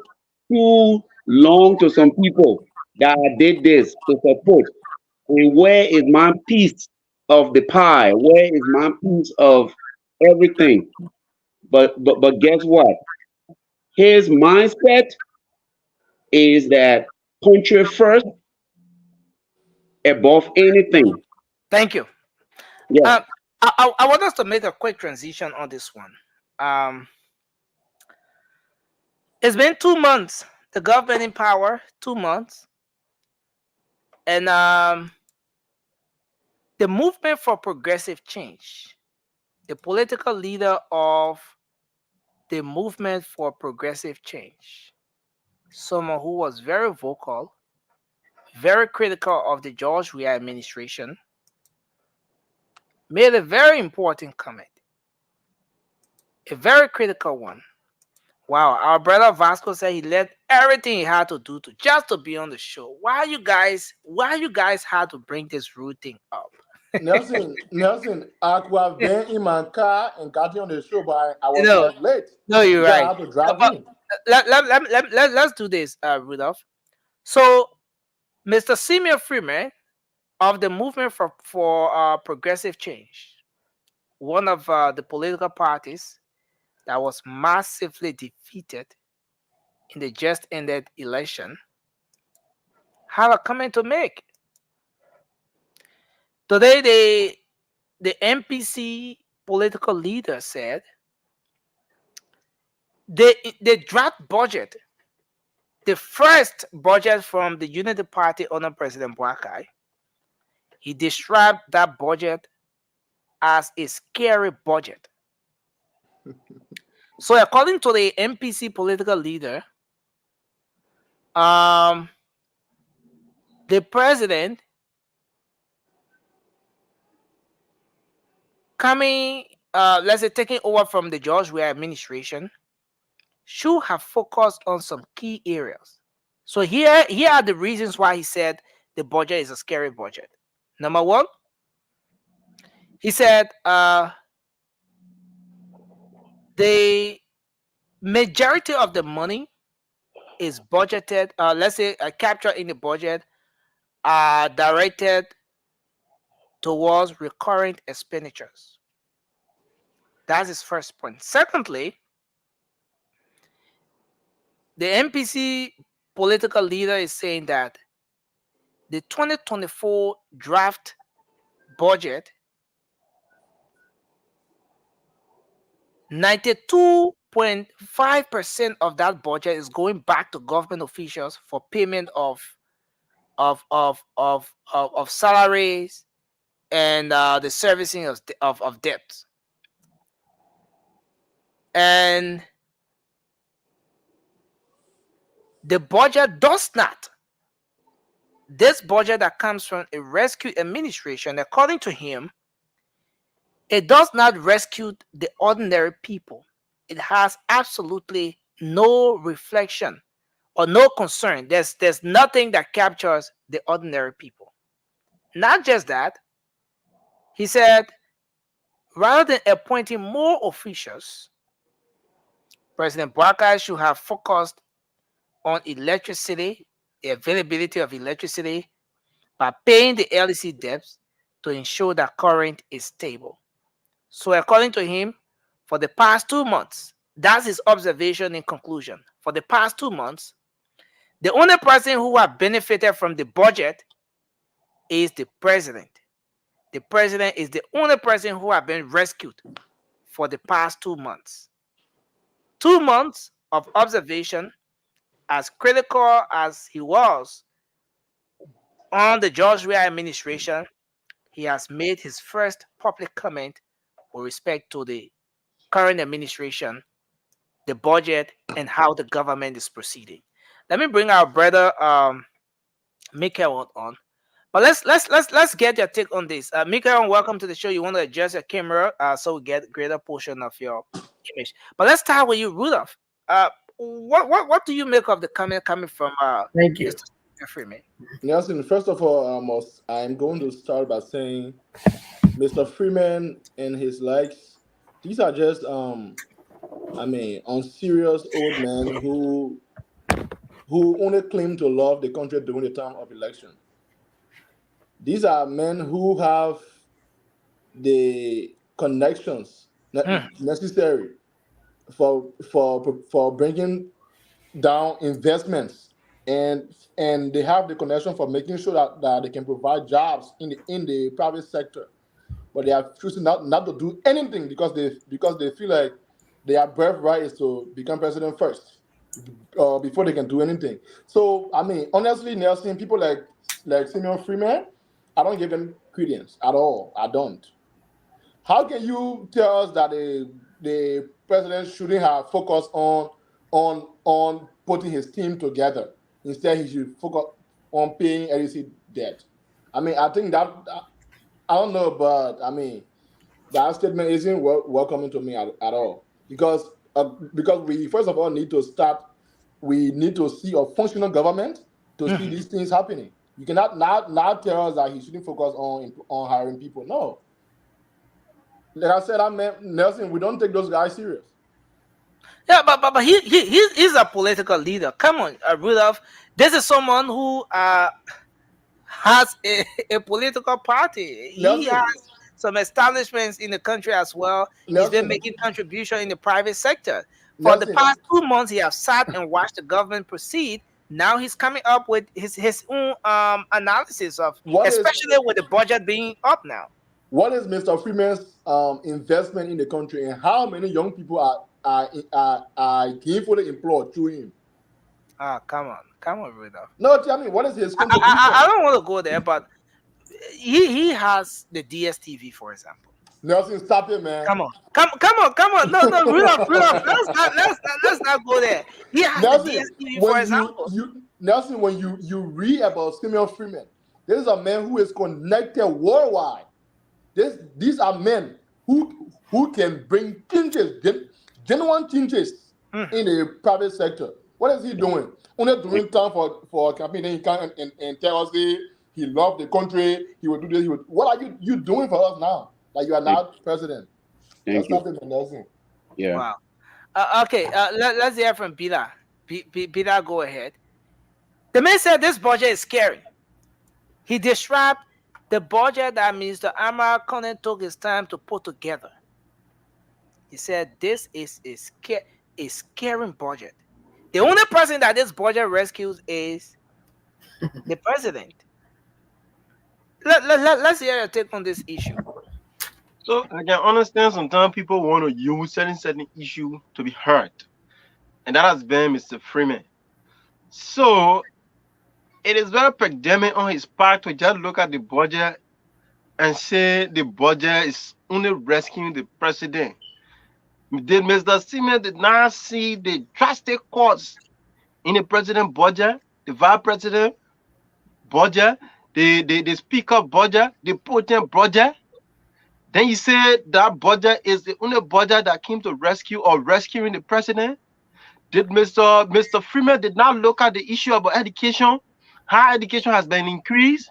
too long to some people that I did this to support. And where is my piece of the pie? Where is my piece of everything? But guess what? His mindset is that country first above anything. Thank you. Yeah. Um, I want us to make a quick transition on this one. Um, it's been 2 months. The government in power, 2 months, and the movement for progressive change, the political leader of the movement for progressive change, someone who was very vocal, very critical of the George Weah administration, made a very important comment, a very critical one. Wow, our brother Vasco said he left everything he had to do to just to be on the show. Why you guys had to bring this rude thing up? Nelson, I could have been in my car and got you on the show, but I was No, late no, you're because I right. had to drive But in. let's do this, Rudolph. So, Mr. Simeon Freeman of the Movement for Progressive Change, one of the political parties that was massively defeated in the just ended election, have a comment to make. Today, the MPC political leader said the draft budget, the first budget from the Unity Party under President Boakai, he described that budget as a scary budget. So, according to the MPC political leader, the president coming, let's say, taking over from the George Weah administration, should have focused on some key areas. So here are the reasons why he said the budget is a scary budget. Number one, he said the majority of the money is budgeted, let's say, captured in the budget, are directed towards recurrent expenditures. That's his first point. Secondly, the MPC political leader is saying that the 2024 draft budget, 92.5% of that budget is going back to government officials for payment of salaries and the servicing of debts. And the budget does not. This budget that comes from a rescue administration, according to him, it does not rescue the ordinary people. It has absolutely no reflection or no concern. There's nothing that captures the ordinary people. Not just that, he said, rather than appointing more officials, President Boakai should have focused on electricity, the availability of electricity, by paying the LEC debts to ensure that current is stable. So according to him, for the past 2 months, that's his observation in conclusion. For the past 2 months, the only person who have benefited from the budget is the president. The president is the only person who have been rescued for the past 2 months. 2 months of observation, as critical as he was on the George Weah administration, he has made his first public comment with respect to the current administration, the budget, and how the government is proceeding. Let me bring our brother Mikael on. But let's get your take on this. Mikael, welcome to the show. You want to adjust your camera so we get a greater portion of your image. But let's start with you, Rudolph. What do you make of the comment coming from Thank you, Mr. Freeman? Nelson, first of all, I'm going to start by saying Mr. Freeman and his likes, these are just unserious old men who only claim to love the country during the time of election. These are men who have the connections necessary for bringing down investments, and they have the connection for making sure that they can provide jobs in the private sector. But they are choosing not to do anything because they feel like their birthright is to become president first, before they can do anything. So honestly, Nelson, people like Simeon Freeman, I don't give them credence at all. I don't. How can you tell us that the president shouldn't have focused on putting his team together? Instead, he should focus on paying LEC debt. I think that I don't know, but that statement isn't welcoming to me at all. Because we first of all need to start. We need to see a functional government to see these things happening. You cannot not tell us that he shouldn't focus on hiring people. No. Like I said, Nelson, we don't take those guys serious. Yeah, but he's a political leader. Come on, Rudolph. This is someone who has a political party. He has Nelson, some establishments in the country as well. He's been Nelson, making contribution in the private sector. For the Nelson. past 2 months, he has sat and watched the government proceed. Now he's coming up with his own analysis of, What is especially with the budget being up now. what is Mr. Freeman's investment in the country, and how many young people are gainfully employed through him? Ah, come on, Rudolph. No, tell me, what is his I, contribution? I don't want to go there, but he has the DSTV, for example. Nelson, stop it, man. Come on. No, Rudolph. Let's not go there. He has Nelson, the DSTV, for when example. Nelson, when you read about Simeon Freeman, this is a man who is connected worldwide. These are men who can bring changes, genuine changes in the private sector. What is he doing? Only doing time for a campaign, then he come and tell us he loved the country, he would do this, what are you doing for us now? Like you are not president. Thank That's you. nothing, Nelson. Yeah. Wow. Okay, let's hear from Bila. Bila, go ahead. The man said this budget is scary. He described the budget that Mr. Amar Conan took his time to put together. He said this is a scary budget. The only person that this budget rescues is the president. Let's hear your take on this issue. So I can understand sometimes people want to use certain issue to be hurt, and that has been Mr. Freeman. So it is very pandemic on his part to just look at the budget and say the budget is only rescuing the president. Did Mr. Simeon did not see the drastic cuts in the president budget, the vice president budget, the speaker budget, the potent budget? Then you said that budget is the only budget that came to rescue or rescuing the president. Did Mr. Freeman did not look at the issue about education, how education has been increased?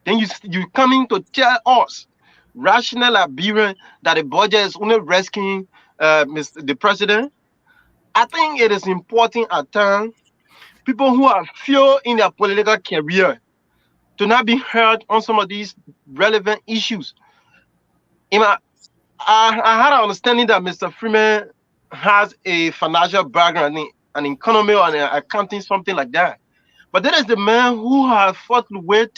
Then you coming to tell us, rational Liberian, that the budget is only rescuing the president? I think it is important at times people who are few in their political career to not be heard on some of these relevant issues. I had an understanding that Mr. Freeman has a financial background, an economy or an accounting, something like that. But that is the man who has fought with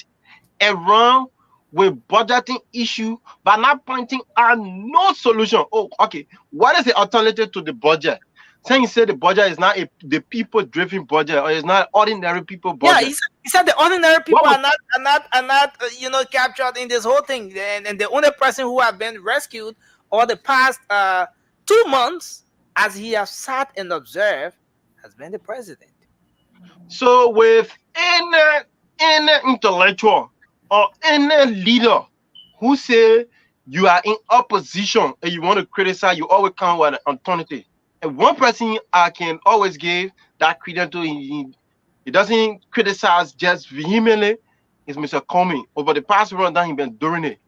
around with budgeting issue by not pointing out no solution. Oh, okay. What is the alternative to the budget? Saying you say the budget is not the people-driven budget, or it's not ordinary people budget. Yeah, he said the ordinary people are not captured in this whole thing, and the only person who have been rescued over the past 2 months, as he has sat and observed, has been the president. So with any intellectual or any leader who say you are in opposition and you want to criticize, you always come with an alternative. And one person I can always give that credit to, he doesn't criticize just vehemently, is Mr. Comey. Over the past run that he's been doing it.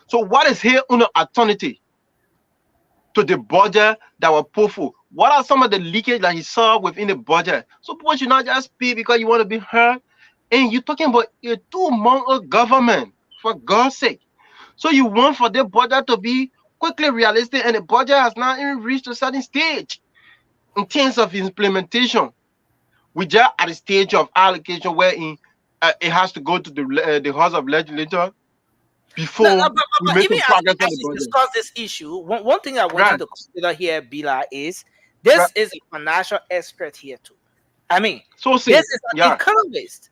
So what is here on the alternative to the budget that was put for? What are some of the leakage that he saw within the budget? So people should not just speak because you want to be heard. And you're talking about a 2-month government, for God's sake. So you want for the budget to be quickly realistic, and the budget has not even reached a certain stage in terms of implementation. We just at the stage of allocation where it has to go to the House of Legislature before we make even progress on as the we budget. discuss this issue, one thing I want you to consider here, Bila, is this is a financial expert here too. I mean, this is an economist.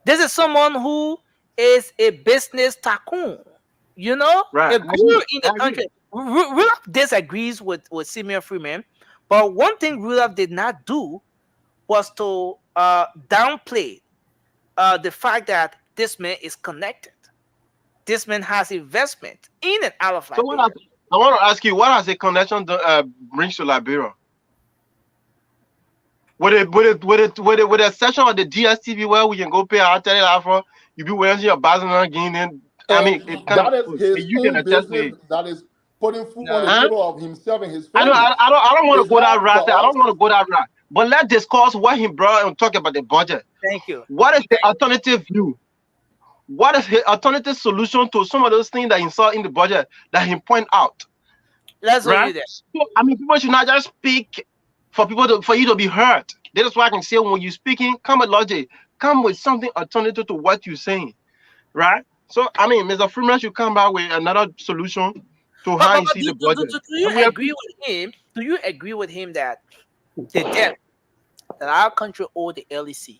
This is someone who is a business tycoon, a guru in the country. Rudolph disagrees with Simeon Freeman, but one thing Rudolph did not do was to downplay the fact that this man is connected. This man has investment in and out of Liberia. So I want to ask you, what has a connection brings to Liberia? With a session on the DSTV where we can go pay our $30 you be wearing your Basel again, then I mean, that is his own business. putting food on the Huh? table of himself and his I don't, family. I don't want to Is go that that route. I for don't us? want to go that route. But let's discuss what he brought and talk about the budget. Thank you. What is the alternative view? What is the alternative solution to some of those things that he saw in the budget that he point out? Let's hold Right? you there. So, I mean, people should not just speak for you to be heard. That is why I can say when you're speaking, come with logic, come with something alternative to what you're saying. Right? So I mean, Mr. Freeman should come back with another solution to But, how but, he but see the budget. do you And we have agree with him? Do you agree with him that the debt that our country owed the LEC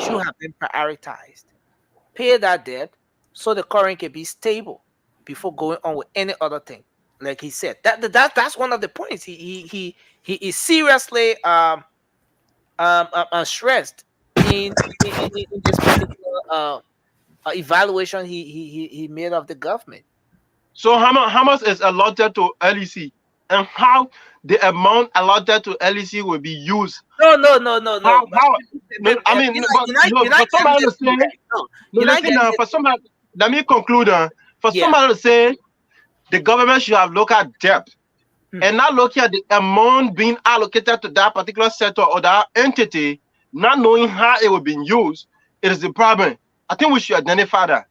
should have been prioritized? Pay that debt so the current can be stable before going on with any other thing. Like he said, that's one of the points. He is seriously stressed in this particular evaluation he made of the government. So how much is allotted to LEC, and how the amount allotted to LEC will be used? No. How? No, I mean, but no, for United somebody to States, say, no, no, listen United now, States, for somebody, let me conclude. For yeah. somebody to say the government should have looked at debt and not looking at the amount being allocated to that particular sector or that entity, not knowing how it will be used, it is the problem. I think we should identify that.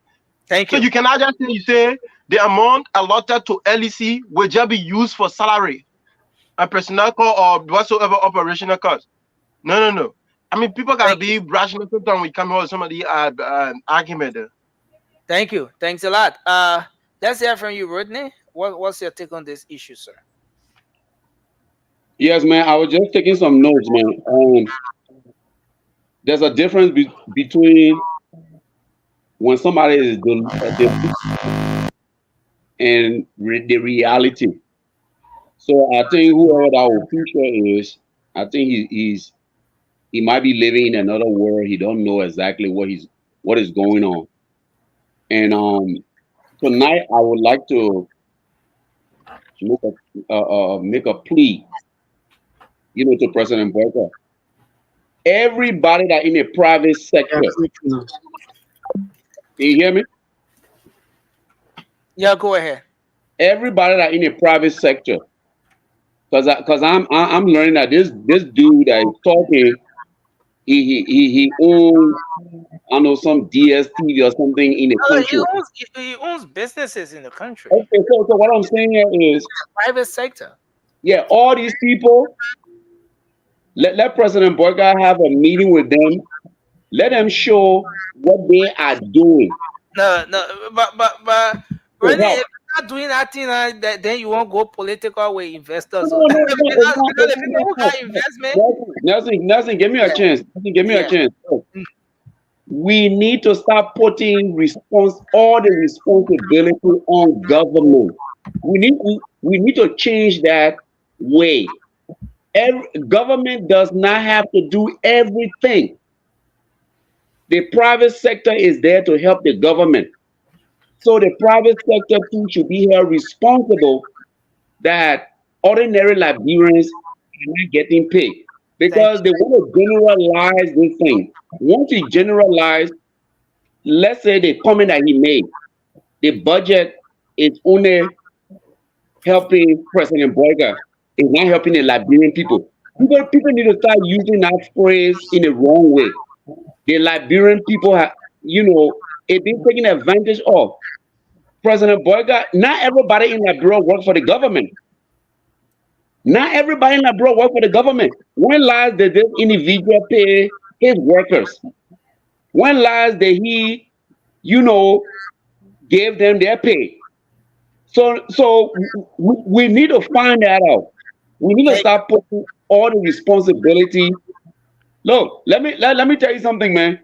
Thank So you. you cannot just say, the amount allotted to LEC will just be used for salary and personnel cost or whatsoever operational cost. No. I mean, people can be rational sometimes we come out with some of the argument there. Thank you. Thanks a lot. Let's hear from you, Rodney. What's your take on this issue, sir? Yes, man. I was just taking some notes, man. There's a difference between when somebody is and the reality. So I think whoever that official is, I think he might be living in another world. He don't know exactly what is going on. And tonight I would like to make a plea, to President Barker. Everybody that in a private sector, can you hear me? Yeah, go ahead. Everybody that in a private sector, because I'm learning that this dude that is talking, he owns, I know, some DSTV or something in the country. He owns businesses in the country. Okay, so what I'm saying here is Private sector. yeah, all these people, let President Borga have a meeting with them. Let them show what they are doing. No, but Rennie, help. if you're not doing that thing, then you won't go political with investors. No, Because the it's people who not. got investment. Nelson, give me a chance. Give me a chance. Look, we need to start putting all the responsibility on government. We need to change that way. Government does not have to do everything. The private sector is there to help the government. So the private sector too should be held responsible that ordinary Liberians are not getting paid. Because they want to generalize this thing. Once you generalize, let's say the comment that he made, the budget is only helping President Boyga, it's not helping the Liberian people. People need to start using that phrase in the wrong way. The Liberian people have, it been taken advantage of. President Boyga, not everybody in Liberia works for the government. Not everybody in Liberia works for the government. When last did this individual pay his workers? When last did he, gave them their pay? So we need to find that out. We need to start putting all the responsibility. Look, let me tell you something, man.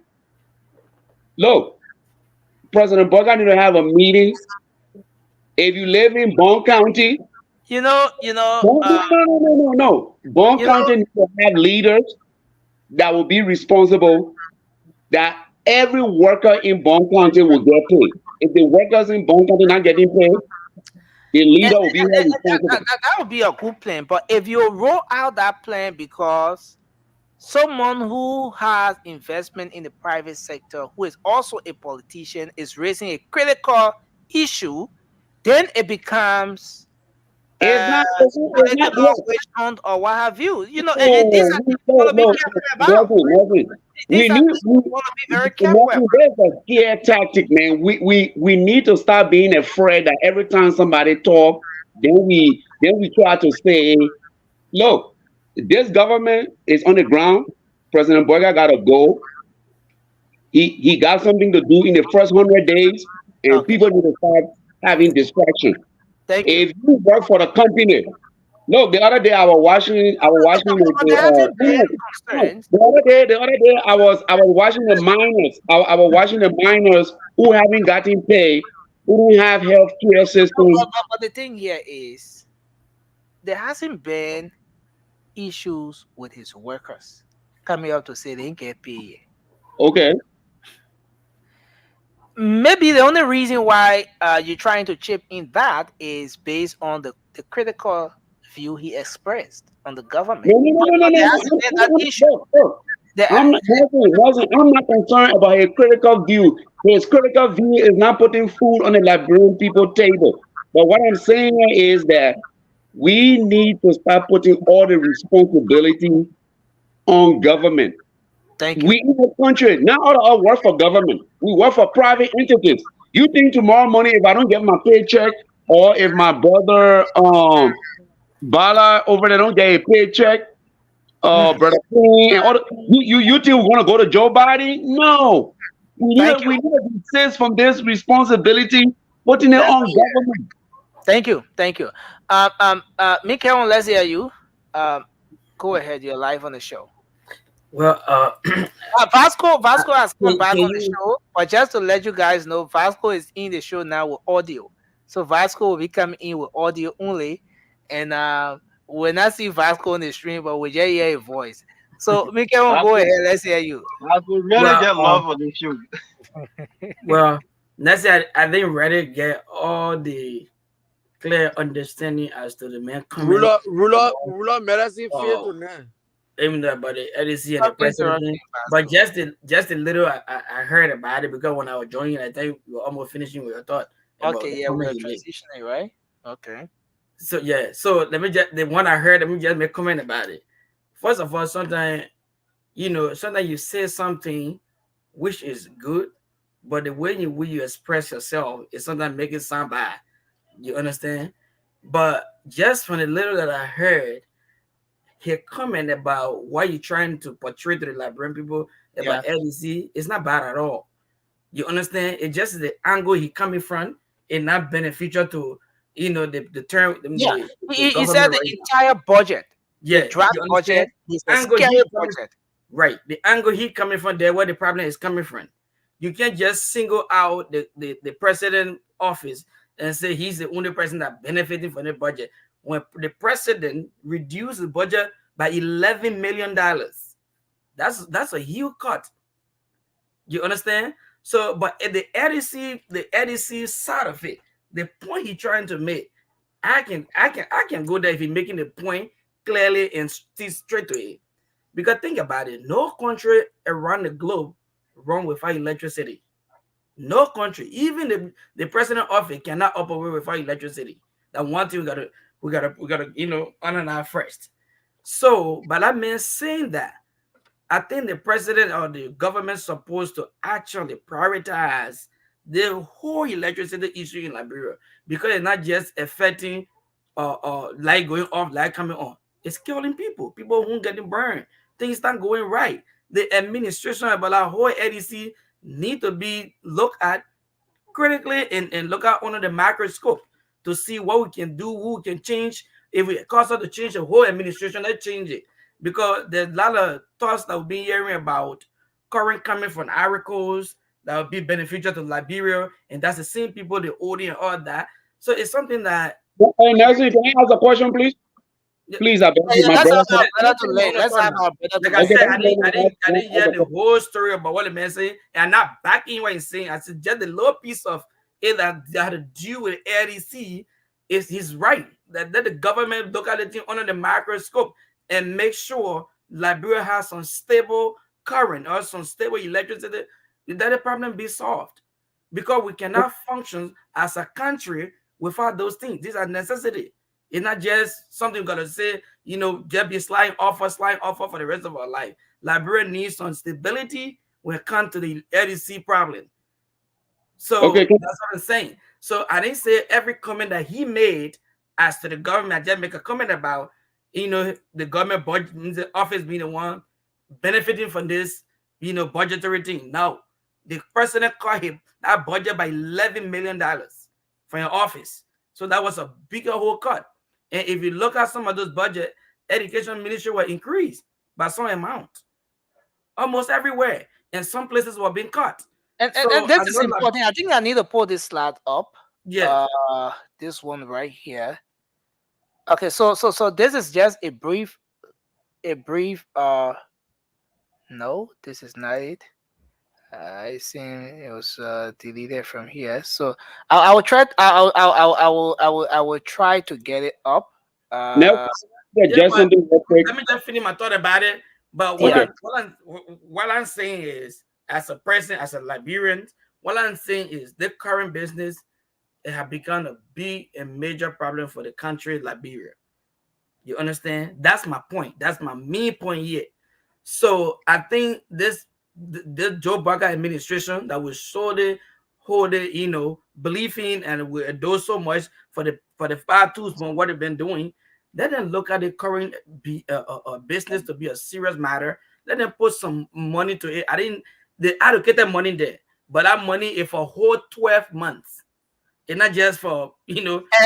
Look, President Boyga need to have a meeting. If you live in Bond County, no. Bond County needs to have leaders that will be responsible. That every worker in Bond County will get paid. If the workers in Bond County not getting paid, the leader will be held responsible. That would be a good plan. But if you roll out that plan because someone who has investment in the private sector, who is also a politician, is raising a critical issue, then it becomes It's not political yes. witch hunt or what have you. You know, these No, are things we want no, to be no, careful about. nothing. These We are need things we want to be very careful about. nothing. There's a scare tactic, man. We need to stop being afraid that every time somebody talk, then we try to say, look, this government is on the ground. President Boyga got to go. He got something to do in the first 100 days, and Okay, people need to start having distraction. thank you. If you work for the company, look, the other day I was watching But there hasn't been no, concerns. the other day I was watching the miners. I was watching the miners who haven't gotten pay, who don't have health care system. But the thing here is there hasn't been issues with his workers coming up to say they didn't get paid. Okay. Maybe the only reason why you're trying to chip in that is based on the critical view he expressed on the government. No, no, no, no, But no, there no. hasn't been that issue. Look. There, I'm not I'm not concerned about his critical view. His critical view is not putting food on the Liberian people table. But what I'm saying is that we need to start putting all the responsibility on government. thank you. We in the country, not all of us work for government. We work for private entities. You think tomorrow morning if I don't get my paycheck, or if my brother Bala over there don't get a paycheck, brother King, and all you think we're gonna go to Joe Biden? No. Thank you. We need to desist from this responsibility, putting it on government. Thank you. Thank you. Mikael, let's hear you. Um, go ahead. You're live on the show. Well, Vasco has come back can on the you? show, but just to let you guys know, Vasco is in the show now with audio. So Vasco will be coming in with audio only, and we'll not see Vasco on the stream, but we just hear a voice. So Mikael, go ahead. Let's hear you. I could really Well, get love for this show. well, let's say I didn't really get all the clear understanding as to the man comment. Ruler medicine fail Uh, to none. even though about the LEC and the Stop president interrupting thing, but Vasco. just a little I heard about it because when I was joining, I think you were almost finishing with your thought about the Okay, yeah, we comment are you made. transitioning, right? Okay. So yeah, so let me just the one I heard. Let me just make comment about it. First of all, sometimes sometimes you say something which is good, but the way you express yourself is sometimes make it sound bad. You understand? But just from the little that I heard, he comment about why you trying to portray to the Liberian people Yeah. about LDC, it's not bad at all. You understand? It's just the angle he coming from and not beneficial to the term Yeah. the He said government the right now. entire budget, the Yeah, draft you understand? budget, is a Angle scary he coming budget. right. The angle he coming from there, where the problem is coming from. You can't just single out the president office and say he's the only person that benefiting from the budget. When the president reduced the budget by $11 million, that's a huge cut. You understand? So, but at the EDC side of it, the point he's trying to make, I can go there if he's making the point clearly and straight to it. Because think about it, no country around the globe run without electricity. No country, even the president office cannot operate without electricity. That one thing we gotta honor that first. So, but that means saying that I think the president or the government supposed to actually prioritize the whole electricity issue in Liberia, because it's not just affecting light going off, light coming on. It's killing people. People who getting burned. Things not going right. The administration about our whole ADC need to be looked at critically and look out under the microscope to see what we can do, who we can change. If it costs us to change the whole administration, let's change it. Because there's a lot of thoughts that we've been hearing about current coming from articles that would be beneficial to Liberia, and that's the same people, the OD and all that. So it's something that Hey, Nelson, can I ask a question, please? Please, I beg Yeah, you, yeah, my let's brother. have our brother to learn. Let's have our brother to like I learn. Okay, said, let I me didn't, I let me didn't, I didn't hear ask a the question. whole story about what the man saying, and I'm not backing what he's saying. I said just the little piece of it that had to do with LDC is he's right. That the government look at the thing under the microscope and make sure Liberia has some stable current or some stable electricity, that the problem be solved. Because we cannot function as a country without those things. These are necessity. It's not just something we're gonna say, just be sliding offer for the rest of our life. Liberia needs some stability when it comes to the LDC problem. So Okay. that's what I'm saying. So I didn't say every comment that he made as to the government. I just make a comment about, the government budget, the office being the one benefiting from this, budgetary thing. No, the president cut him that budget by $11 million for your office. So that was a bigger whole cut. And if you look at some of those budget, education ministry were increased by some amount, almost everywhere, and some places were being cut. And So this I is know important. I think I need to pull this slide up. Yeah. This one right here. Okay, so this is just a brief no, this is not it. I think it was deleted from here. So I will try. I will try to get it up. Now, just But something real quick. let me just finish my thought about it. But Okay. what I'm saying is, as a person, as a Liberian, what I'm saying is the current business, it has become a big and major problem for the country, Liberia. You understand? That's my point. That's my main point here. So I think this Joe Biden administration that will surely hold it, believe in and will do so much for the 5 2s on what they've been doing. Let them look at the current business to be a serious matter. Let them put some money to it. They allocated money there, but that money is for whole 12 months. It's not just for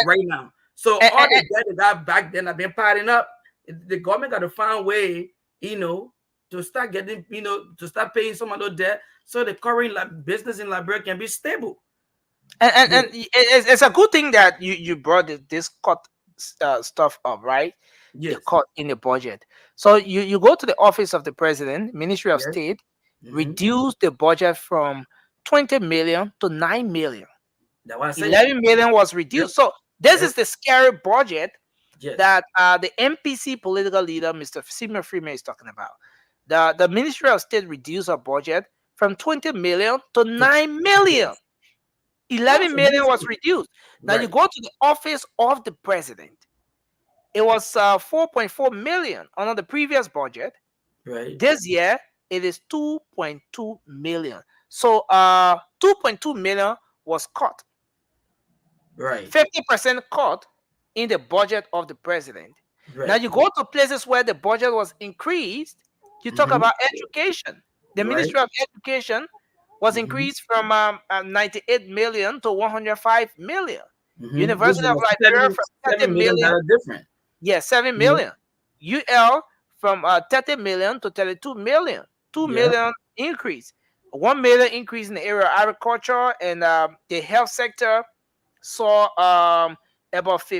right now. So all the debt they got back then have been piling up. The government got to find a way, to start getting, to start paying some of those debt, so the current business in Liberia can be stable. And it's a good thing that you brought this cut stuff up, right? Yes. The cut in the budget. So you go to the office of the president, Ministry of Yes. State, reduce the budget from 20 million to 9 million. That's what I said. 11 million was reduced. So this is the scary budget Yes. that the MPC political leader, Mr. Simon Freeman, is talking about. The Ministry of State reduced our budget from 20 million to 9 million. 11 million was reduced. Now you go to the office of the president. It was 4.4 million under the previous budget. Right. This year it is 2.2 million. So 2.2 million was cut. Right. 50% cut in the budget of the president. Right. Now you go to places where the budget was increased. You talk about education. The Ministry of Education was increased from 98 million to 105 million. University of Liberia from 30 million. Different. Yes, 7 million. UL from 30 million to 32 million. 2 million increase. 1 million increase in the area of agriculture, and the health sector saw about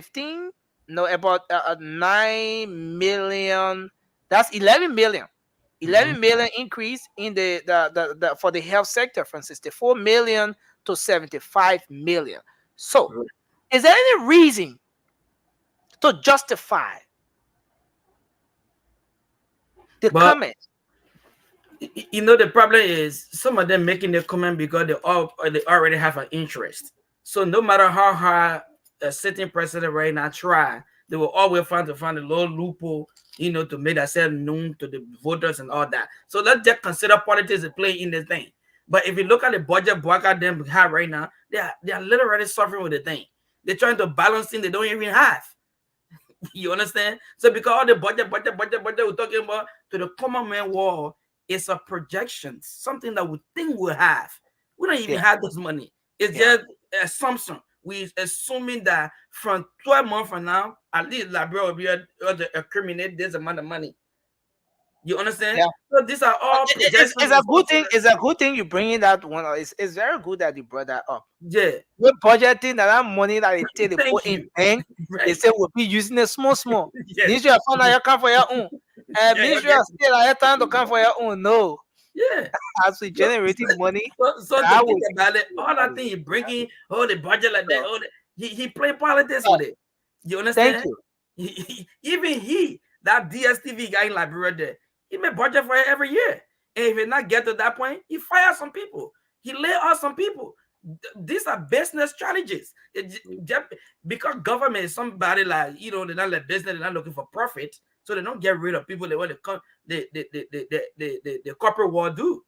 9 million. That's 11 million. 11 million increase in the for the health sector from 64 million to 75 million. So, is there any reason to justify the comment? The problem is some of them making the comment because they already have an interest. So no matter how hard a sitting president right now try, they will always find a little loophole, to make themselves known to the voters and all that. So let's just consider politics to play in the thing. But if you look at the budget block them have right now, they are literally suffering with the thing. They're trying to balance things they don't even have. You understand? So because all the budget we're talking about to the common man wall is a projection, something that we think we'll have. We don't even have this money. It's just assumption. We're assuming that from 12 months from now, at least Liberia will be able to accumulate this amount of money. You understand? Yeah. So these are all it's a good thing. It's a good thing you bringing that one. It's very good that you brought that up. Yeah. We're budgeting that money that they take they put in bank. They say we'll be using it small. Ministry of Fund you come for your own. Ministry of State you time to come for your own. No. Yeah. As we generating money. So to think about it, all that thing he bringing, the budget like that, he play politics with it. You understand? Thank you. Even that DSTV guy in Liberia there, he made budget for it every year. And if it not get to that point, he fire some people. He lay off some people. These are business strategies. Because government is somebody like, they're not like business, they're not looking for profit, so they don't get rid of people. They want to come, the corporate world do.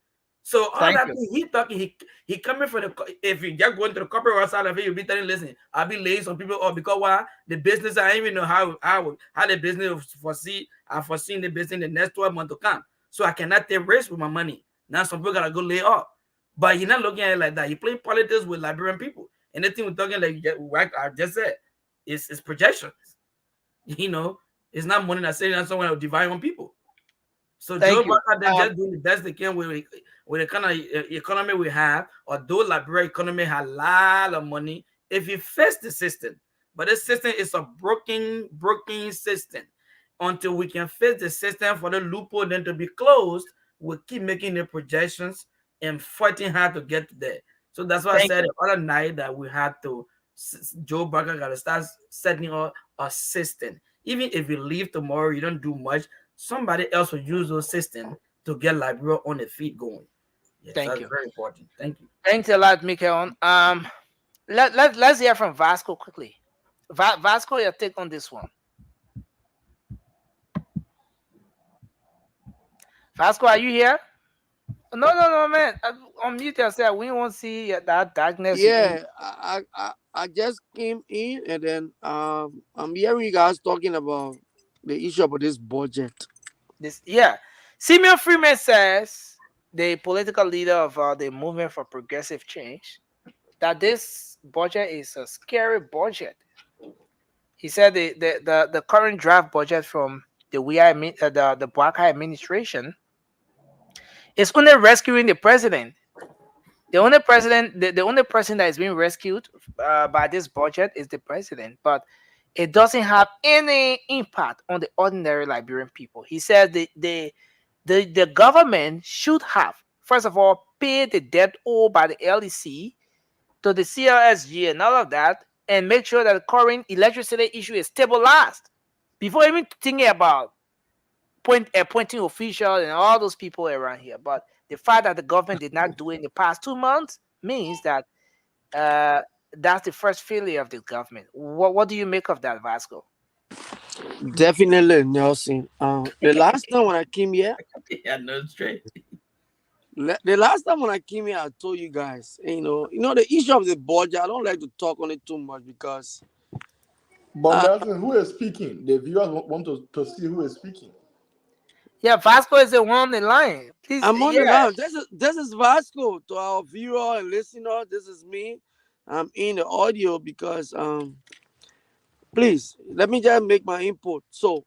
So all Thank that you. thing he talking, he coming from the. If you just going to the corporate world side of it, you'll be telling, listen, I'll be laying some people off because why the business, I don't even know how the business I'm foreseeing the business in the next 12 months to come. So I cannot take risk with my money. Now some people gotta go lay off. But you're not looking at it like that. He playing politics with Liberian people. And the thing we're talking like I just said, it's projections. It's not money that's saying that someone will divide on people. So Thank Joe you. Biden, they're just doing the best they can with the kind of economy we have. Although Liberia economy has a lot of money, if you fix the system, but this system is a broken system. Until we can fix the system for the loophole then to be closed, we'll keep making the projections and fighting hard to get there. So that's why I Thank said you. the other night that we had to, Joe Biden got to start setting up a system. Even if you leave tomorrow, you don't do much, somebody else will use those systems to get Liberia on the feet going. Yes, Thank that's you. very important. Thank you. Thanks a lot, Mikael. Let's hear from Vasco quickly. Vasco, your take on this one. Vasco, are you here? No, man. Unmute yourself. We won't see that darkness. Yeah, I just came in and then I'm hearing you guys talking about the issue about this budget. Yeah. Simeon Freeman says, the political leader of the movement for progressive change, that this budget is a scary budget. He said the current draft budget from the Bwaka administration is only rescuing the president. The only person that is being rescued by this budget is the president, but it doesn't have any impact on the ordinary Liberian people. He said the government should have, first of all, paid the debt owed by the LEC to the CLSG and all of that, and make sure that the current electricity issue is stabilized before even thinking about appointing officials and all those people around here. But the fact that the government did not do it in the past 2 months means that that's the first failure of the government. What do you make of that, Vasco? Definitely, Nelson. The last time when I came here, yeah, no straight. The last time when I came here, I told you guys, the issue of the budget. I don't like to talk on it too much because. But Nelson, who is speaking? The viewers want to see who is speaking. Yeah, Vasco is the one on the line. Please, I'm on the line. This is Vasco to our viewer and listener. This is me. I'm in the audio because please let me just make my input. So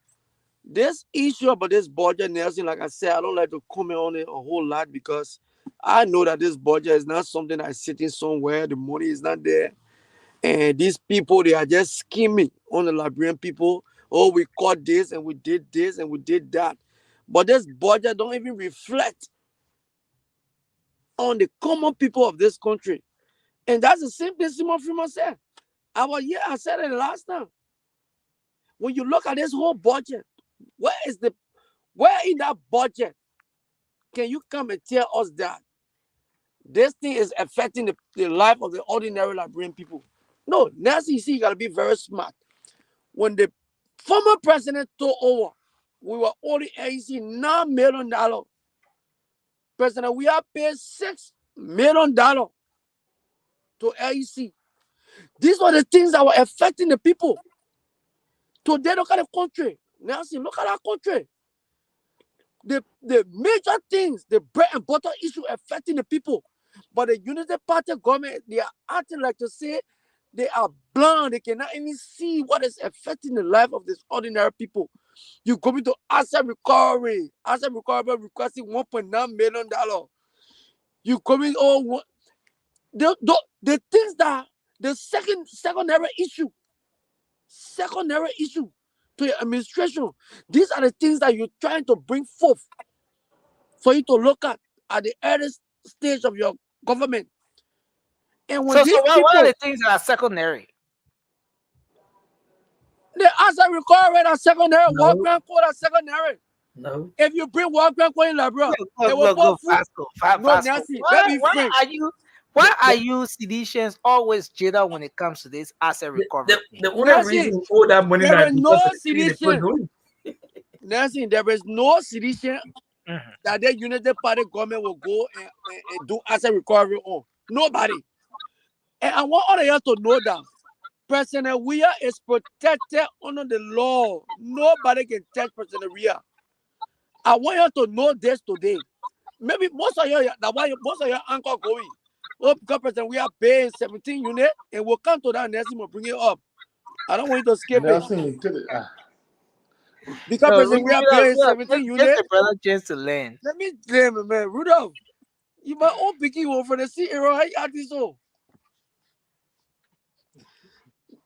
this issue about this budget, Nelson, like I said, I don't like to comment on it a whole lot because I know that this budget is not something that's sitting somewhere. The money is not there. And these people, they are just scheming on the Liberian people. Oh, we caught this and we did this and we did that. But this budget don't even reflect on the common people of this country. And that's the same thing Simon Freeman said. I said it last time. When you look at this whole budget, where in that budget can you come and tell us that this thing is affecting the life of the ordinary Liberian people? No, Nancy, you see, you got to be very smart. When the former president took over, we were only $9 million. President, we have paid $6 million to LEC. These were the things that were affecting the people. Today, look at the country. Nancy, look at our country. The major things, the bread and butter issue affecting the people. But the Unity Party government, they are acting like to say they are blind. They cannot even see what is affecting the life of these ordinary people. You go into asset recovery requesting $1.9 million. You coming the things that the secondary issue to your administration. These are the things that you're trying to bring forth for you to look at the earliest stage of your government. And when so what are the things that are secondary? The asset recovery are secondary, work grant code are secondary. No. If you bring work grant code in Liberia, Vasco. no, Nancy, let me Why are you Sidicians always jaded when it comes to this asset recovery thing? The only reason we owe that money there now is is no because of the thing they put sedition. doing. Nelson, there is no sedition Mhm. that the United Party government will go and do asset recovery on. Nobody. And I want all of you to know that President Weah is protected under the law. Nobody can touch President Weah. I want you to know this today. Maybe most of you, that why most of your uncle going. Oh, because President Weah paying 17 unit, and we'll come to that next will bring it up. I don't want you to skip it. Nelson, Because No, President Weah paying Rudolph, 17 give unit. the brother chance to learn. Let me claim it, man. Rudolph, you my own picking one for the CEO. How you act this so?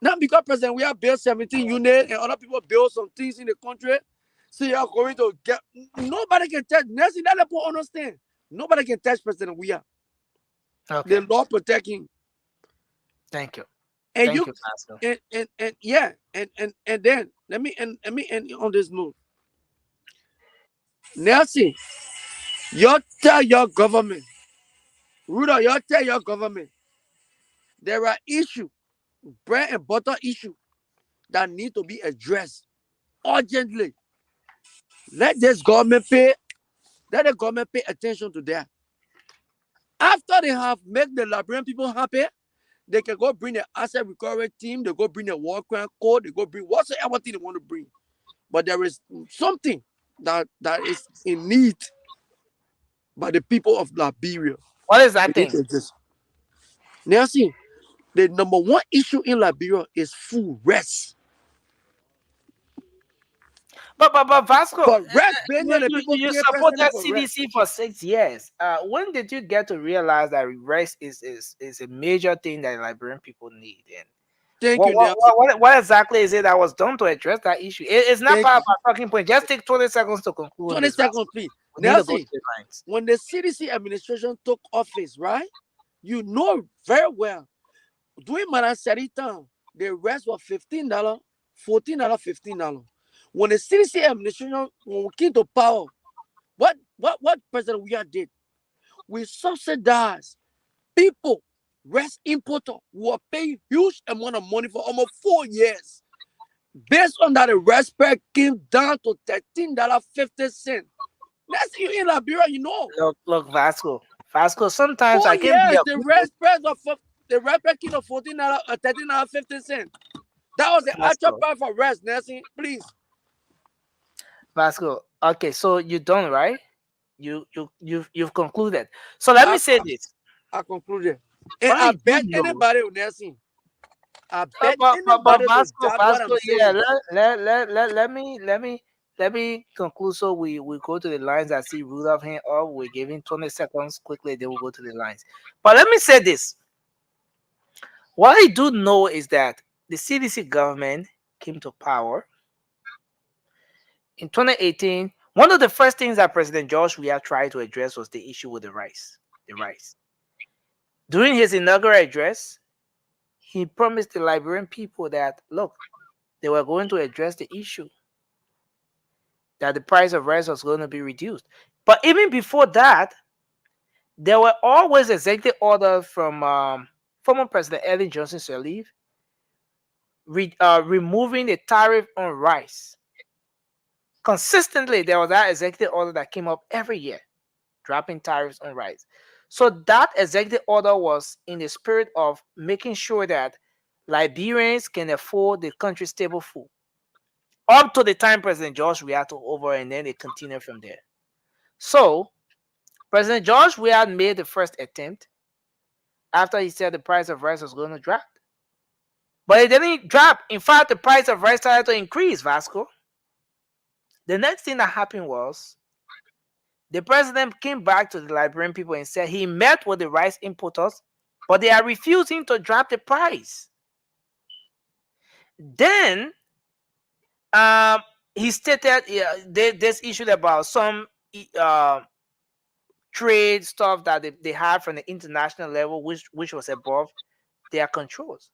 Not because President we have built 17 units and other people build some things in the country. So you are going to get nobody can touch. Nelson, that people understand. Nobody can touch President we are. Okay. The law protecting. Thank you. And Thank you you, Vasco. and yeah, and then let me end on this note. Nelson, you tell your government, Rudolph, you tell your government there are issues, bread and butter issue that need to be addressed urgently. Let this government pay. Let the government pay attention to that. After they have made the Liberian people happy, they can go bring the asset recovery team. They go bring the war crime code. They go bring whatsoever thing they want to bring. But there is something that is in need by the people of Liberia. What is that thing? Nancy, the number one issue in Liberia is food rest. But Vasco, But rest being there, the people you pay supported personally for rest. CDC for 6 years. When did you get to realize that rest is a major thing that Liberian people need? And Thank you, Nancy. what exactly is it that was done to address that issue? It's not Thank part of our talking point. Just take 20 seconds to conclude. 20 seconds, please. We need to go to Nancy, the lines. when the CDC administration took office, right? You know very well. During Madam Sarita, the rest was $15, $14, $15. When the CDC administration when we came to power, what President Weah did? We subsidized people, rest importer, who are paying huge amount of money for almost 4 years. Based on that, the rest price came down to $13.50. That's you in Liberia, you know. Look, Vasco, sometimes 4 I can be years, a the rest price of the rest per kilo $14, $13.50. That was the actual price for rest, Nelson. Please. Vasco. Okay, so you're done, right? You've concluded. So let me say this. I concluded. And What I I do bet know, anybody, Nelson. I bet but anybody to Vasco, doubt what I'm saying. yeah. Let me conclude. So we go to the lines. I see Rudolph hand up. We're giving 20 seconds quickly. Then we'll go to the lines. But let me say this. What I do know is that the CDC government came to power in 2018. One of the first things that President George Weah tried to address was the issue with the rice. During his inaugural address, he promised the Liberian people that, look, they were going to address the issue, that the price of rice was going to be reduced. But even before that, there were always executive orders from former President Ellen Johnson Sirleaf removing the tariff on rice. Consistently, there was that executive order that came up every year, dropping tariffs on rice. So that executive order was in the spirit of making sure that Liberians can afford the country's staple food. Up to the time President George Weah took over, and then it continued from there. So President George Weah made the first attempt after he said the price of rice was going to drop. But it didn't drop. In fact, the price of rice started to increase, Vasco. The next thing that happened was the president came back to the Liberian people and said he met with the rice importers, but they are refusing to drop the price. Then he stated this issue about some trade stuff that they had from the international level, which was above their controls.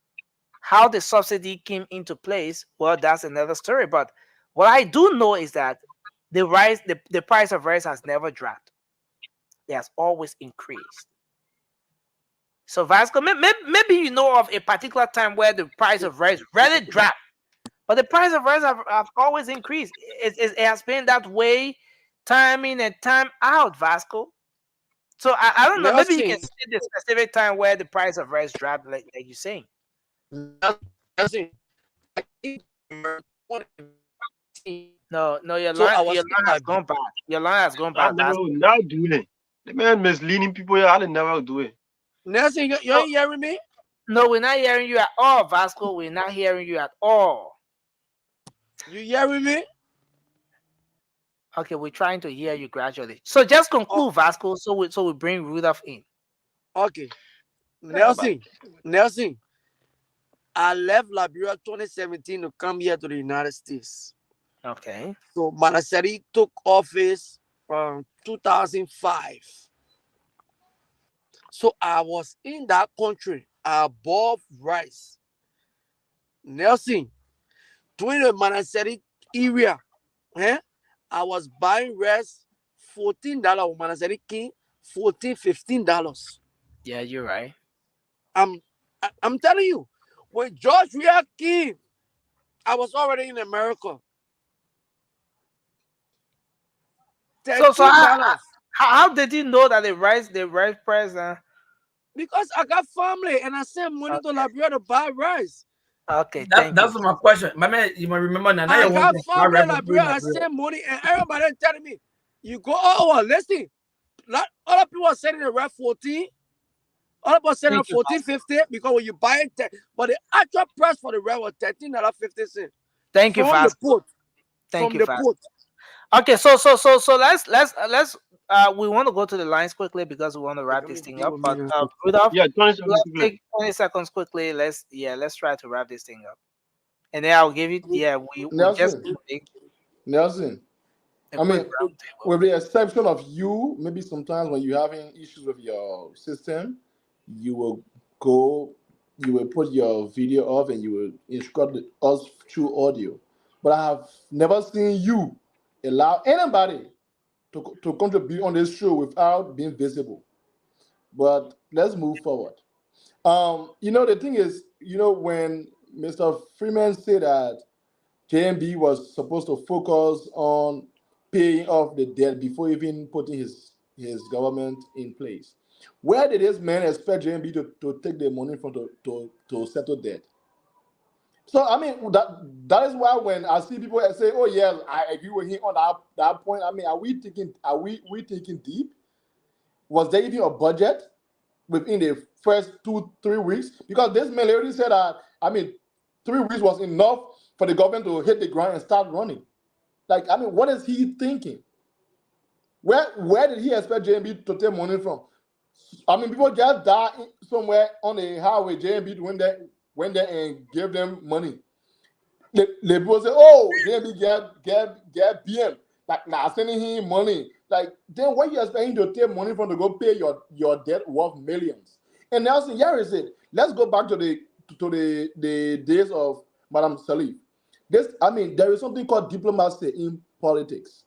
How the subsidy came into place, well, that's another story. But what I do know is that the price of rice has never dropped. It has always increased. So Vasco, maybe you know of a particular time where the price of rice really dropped, but the price of rice have always increased. It has been that way, time in and time out, Vasco. So I don't know. Maybe you can Nelson, see the specific time where the price of rice dropped, like you're saying. Nelson, I think No, your so I line was in has my gone back. Your line has gone I back, never Vasco. would not do it. The man misleading people here, I would never do it. Nelson, you No, ain't hearing me? no, we're not hearing you at all, Vasco. We're not hearing you at all. You hearing me? Okay, we're trying to hear you gradually. So just Oh, conclude, Vasco. So we bring Rudolph in. okay. Yeah, but Nelson, I left Liberia 2017 to come here to the United States. Okay. So Manaseri took office from 2005. So I was in that country above rice. Nelson, during the Manaseri area, I was buying rice $14 Manaseri King, $14, $15. Yeah, you're right. I'm telling you, when George Weah came, I was already in America. So $13. how did you know that the rice price? Because I got family and I send money to Okay. Liberia to buy rice. Okay. Thank you. That's my question. My man, you might remember now. Now I you want got to buy family rap in for free Liberia. in I Liberia. send money and everybody telling me, you go, oh, listen, other people are selling the rap 14. Other people are selling Thank it you, 14, Vasco. 15 because when you buy it, but the actual price for the rap was $13.50 Thank you, from the Vasco. port. Thank From you, the Vasco. port. Okay, so let's we want to go to the lines quickly because we want to wrap Let me this thing deal up. with But me. Rudolph, yeah, 20 seconds let's quickly. take 20 seconds quickly. Let's try to wrap this thing up. And then I'll give it. Yeah, we just Nelson, take Nelson. a I quick mean, round table. with the exception of you, maybe sometimes when you're having issues with your system, you will go, you will put your video off and you will instruct us through audio. But I have never seen you allow anybody to contribute on this show without being visible. But let's move forward. The thing is, when Mr. Freeman said that JMB was supposed to focus on paying off the debt before even putting his government in place. Where did this man expect JMB to take the money from to settle debt? So I mean that is why when I see people say, "Oh yeah, I agree with him on that point." I mean, are we thinking deep? Was there even a budget within the first 2-3 weeks? Because this man already said that, I mean, 3 weeks was enough for the government to hit the ground and start running. Like, I mean, what is he thinking? Where did he expect JMB to take money from? I mean, people just die somewhere on the highway. JMB went there and gave them money. The people say, "Oh, JMB get BM." Like, nah, sending him money. Like, then what you expect him to take money from to go pay your debt worth millions? And Nelson, here is it. Let's go back to the days of Madam Salif. There is something called diplomacy in politics.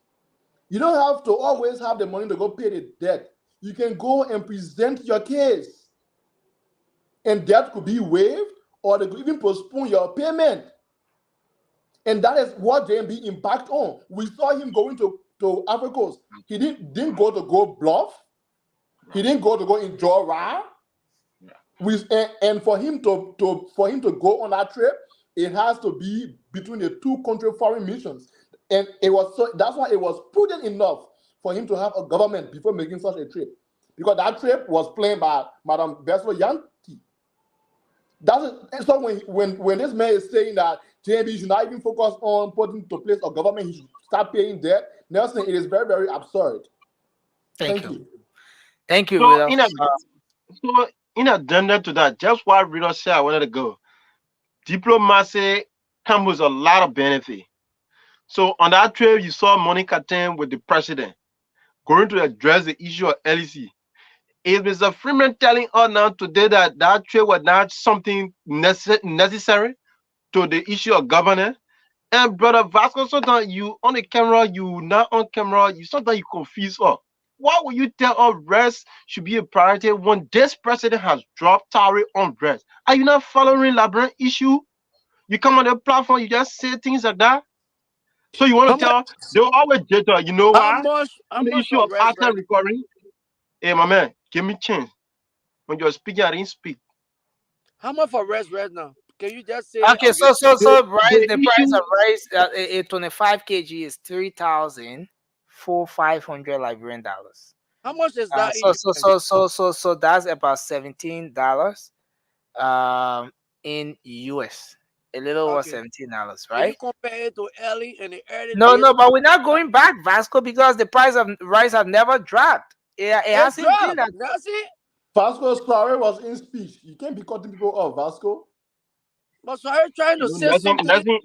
You don't have to always have the money to go pay the debt. You can go and present your case, and debt could be waived, or they could even postpone your payment. And that is what JMB impact on. We saw him going to Africa. He didn't go bluff. He didn't go enjoy ride. And for him to go on that trip, it has to be between the two country foreign missions. And that's why it was prudent enough for him to have a government before making such a trip. Because that trip was planned by Madam Vasco. So when this man is saying that JMB should not even focus on putting to place a government, he should start paying debt, Nelson, it is very, very absurd. Thank you. Thank you, So Rudolph. in addition to that, just what Rita said, I wanted to go. Diplomacy comes with a lot of benefit. So on that trip, you saw Monica Tan with the president going to address the issue of LEC. Is Mr. Freeman telling us now today that that trip was not something necessary to the issue of governance? And brother Vasco, sometimes you on the camera, you not on camera, sometimes you confuse us. why would you tell us rest should be a priority when this president has dropped tariff on rest? Are you not following Labrador issue? You come on the platform, you just say things like that. So you want to tell they'll always jitter. You know why? How On the much issue for of rest, asset right? recovery. Hey, my man, give me chance. When you're speaking, I didn't speak. How much for rest right now? Can you just say it? Okay, I'll give so rice. The The price issue, of rice, a 25 kg is 3,500 Liberian dollars. how much is that in So that's about $17 in US. A little over okay. $17, Can you right? compare it to early in the early No, days? no, but we're not going back, Vasco, because the price of rice have never dropped. It It hasn't been dropped. that. That's it. Vasco Suarez was in speech. You can't be cutting people off, Vasco. But so are you trying to say something? nothing.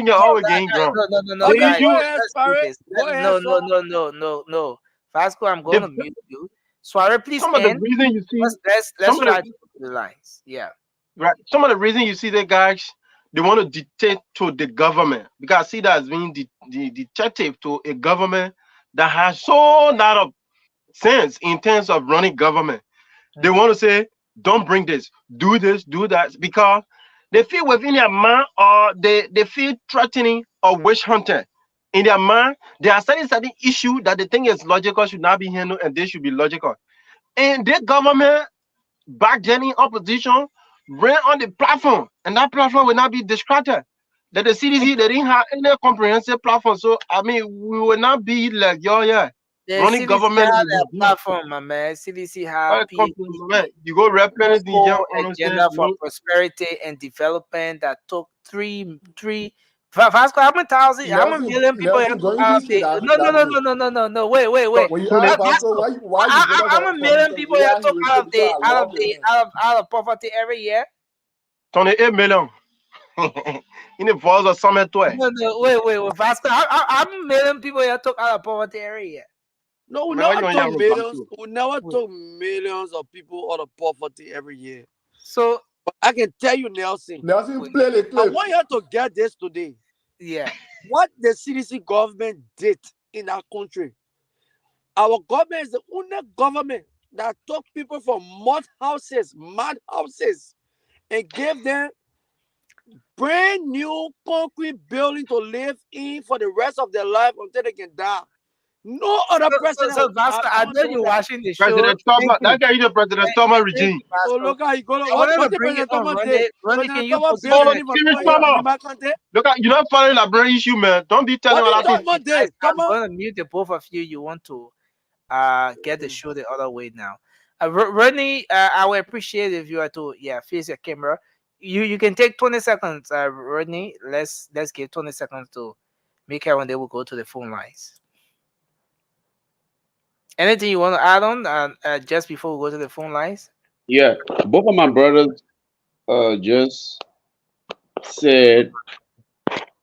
You're No, always getting drunk. no, The Okay, guys. go issue, ahead, Let's do Sparrow. this. Go ahead, No, son. no. Vasco, I'm going the to mute you. Suarez, please some of the end. reason you see Let's some of try the to go to the lines. Yeah. right some of the reason you see the guys they want to dictate to the government because I see that as being the detective to a government that has so lot of sense in terms of running government. They want to say, don't bring this, do this, do that, because they feel within their mind or they feel threatening or witch hunting. In their mind, they are certain issue that they think is logical should not be handled and they should be logical. And the government back then in opposition ran on the platform, and that platform will not be distracted. That the CDC they didn't have any comprehensive platform. So I mean we will not be like yeah, The running CDC government had like a this. platform, my man. CDC have Man, you go represent the young global understand, agenda for prosperity and development that took three. Vasco, how many million people have Nelson, took don't out even of say the? that No, that no, way. no, no, no, no, no. Wait. When you ask Vasco, Vasco, why you voted how many for him? million Because people have took he was out of because I love the man. out of poverty every year? 28 million. In the voice of some toy. No, wait, Vasco, how many million people have took out of poverty every year? No, we Man, why never you on took here millions. We never took millions of people out of poverty every year. So But I can tell you, Nelson. Nelson, play the I clip. want you to get this today. Yeah. What the CDC government did in our country. Our government is the only government that took people from mad houses, and gave them brand new concrete building to live in for the rest of their life until they can die. No other president So have Vasco, I ever know done you're that. watching the show. President Thomas, that guy is the President Thomas Thank regime. you, So Vasco. look how you go. I wanted What to the bring it President on, Thomas Ronnie. did? Ronnie, can President you Thomas position built Oh, money for Kiri poor Thomas. in my country. Look at you're not following the brain issue, man. Don't be telling What what did I think. Thomas did? I'm Thomas. gonna mute the both of you. You want to get the show the other way now. Ronnie, I would appreciate if you are to face your camera. You can take 20 seconds, Rodney. Let's give 20 seconds to make her when they will go to the phone lines. Anything you want to add on just before we go to the phone lines? Yeah, both of my brothers just said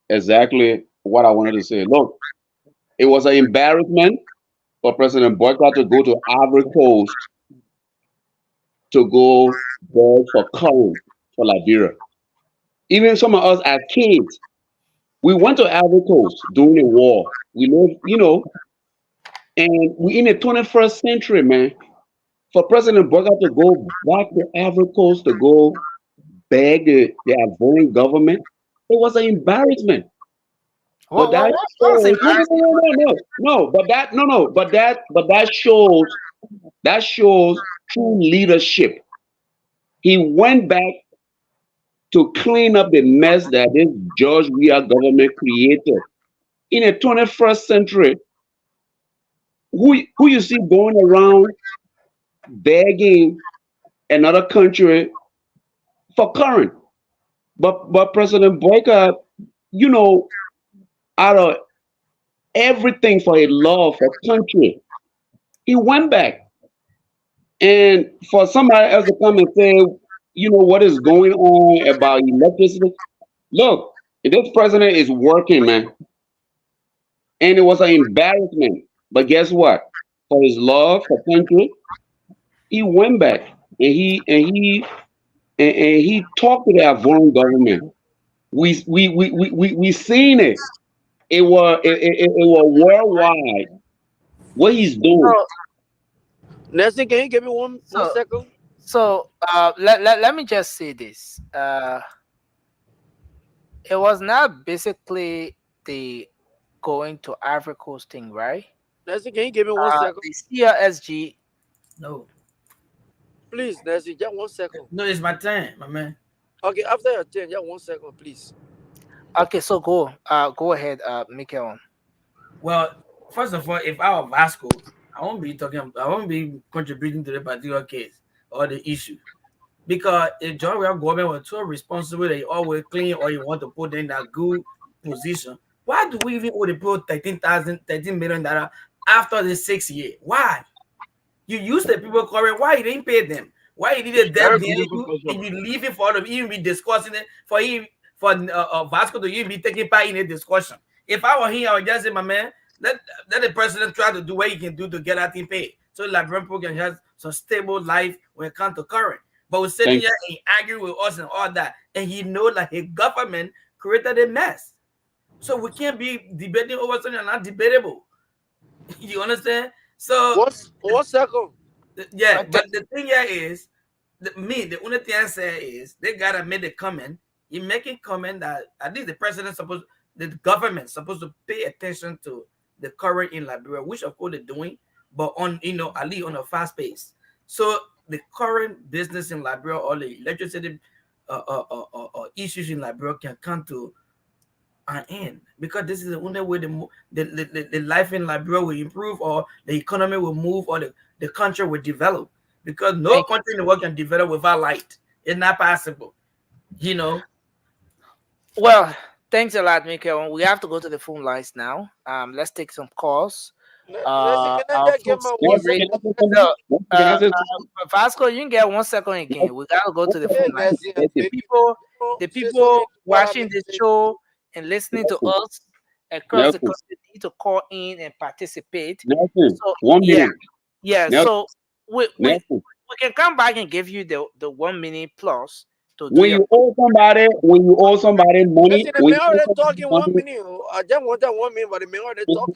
exactly what I wanted to say. Look, it was an embarrassment for President Boycott to go to Ivory Coast to go beg for current for Liberia. Even some of us as kids, we went to Ivory Coast during the war. We lived, and we in the 21st century, man. For President Boycott to go back to Ivory Coast to go beg the Ivorian government, it was an embarrassment. But that What was shows embarrassing? that shows true leadership. He went back to clean up the mess that this George Weah government created. In the 21st century, who you see going around begging another country for current? But President Boycott, out of everything for his love for country, he went back. And for somebody else to come and say, what is going on about electricity? Look, this president is working, man. And it was an embarrassment. But guess what? For his love for country, he went back and he talked to the Ivorian government. We seen it. It was worldwide. What he's doing. Nelson, can you give me one second? So let me just say this. It was not basically the going to Ivory Coast thing, right? Nelson, can you give me 1 second? The CRSG. No. Please, Nelson, just 1 second. No, it's my turn, my man. Okay, after your turn, just 1 second, please. Okay, so go ahead, Mikael. Well, first of all, if I were Vasco, I won't be contributing to the particular case or the issue. Because if Georgia government was too responsible, they always clean or you want to put them in that good position, why do we even owe the people $13 million after the 6 year? Why? You use the people correct. Why you didn't pay them? Why you did that and you leave it for them even be discussing it for Vasco to even be taking part in a discussion? If I were here, I would just say, my man, let the president try to do what he can do to get that thing paid. So Liberian people can have some stable life when it comes to current. But we're sitting here and arguing with us and all that. And he knows like his government created a mess. So we can't be debating over something not debatable. You understand? So 1 second. Yeah, but the thing here is the only thing I say is they gotta make the comment. You making comment that at least the government supposed to pay attention to the current in Liberia, which of course they're doing, but on at least on a fast pace. So the current business in Liberia or the electricity issues in Liberia can come to an end, because this is the only way the life in Liberia will improve, or the economy will move, or the country will develop. Because no country in the world can develop without light. It's not possible. Well, thanks a lot, Mikael. We have to go to the phone lines now. Let's take some calls. Vasco, you can get 1 second again. We gotta go to the phone lines. The people watching this show and listening to us across the country need to call in and participate. So, 1 minute. Yeah. So we can come back and give you the 1 minute plus. When you owe somebody money, when you already talking 1 minute. I just want that 1 minute, but the man already talking.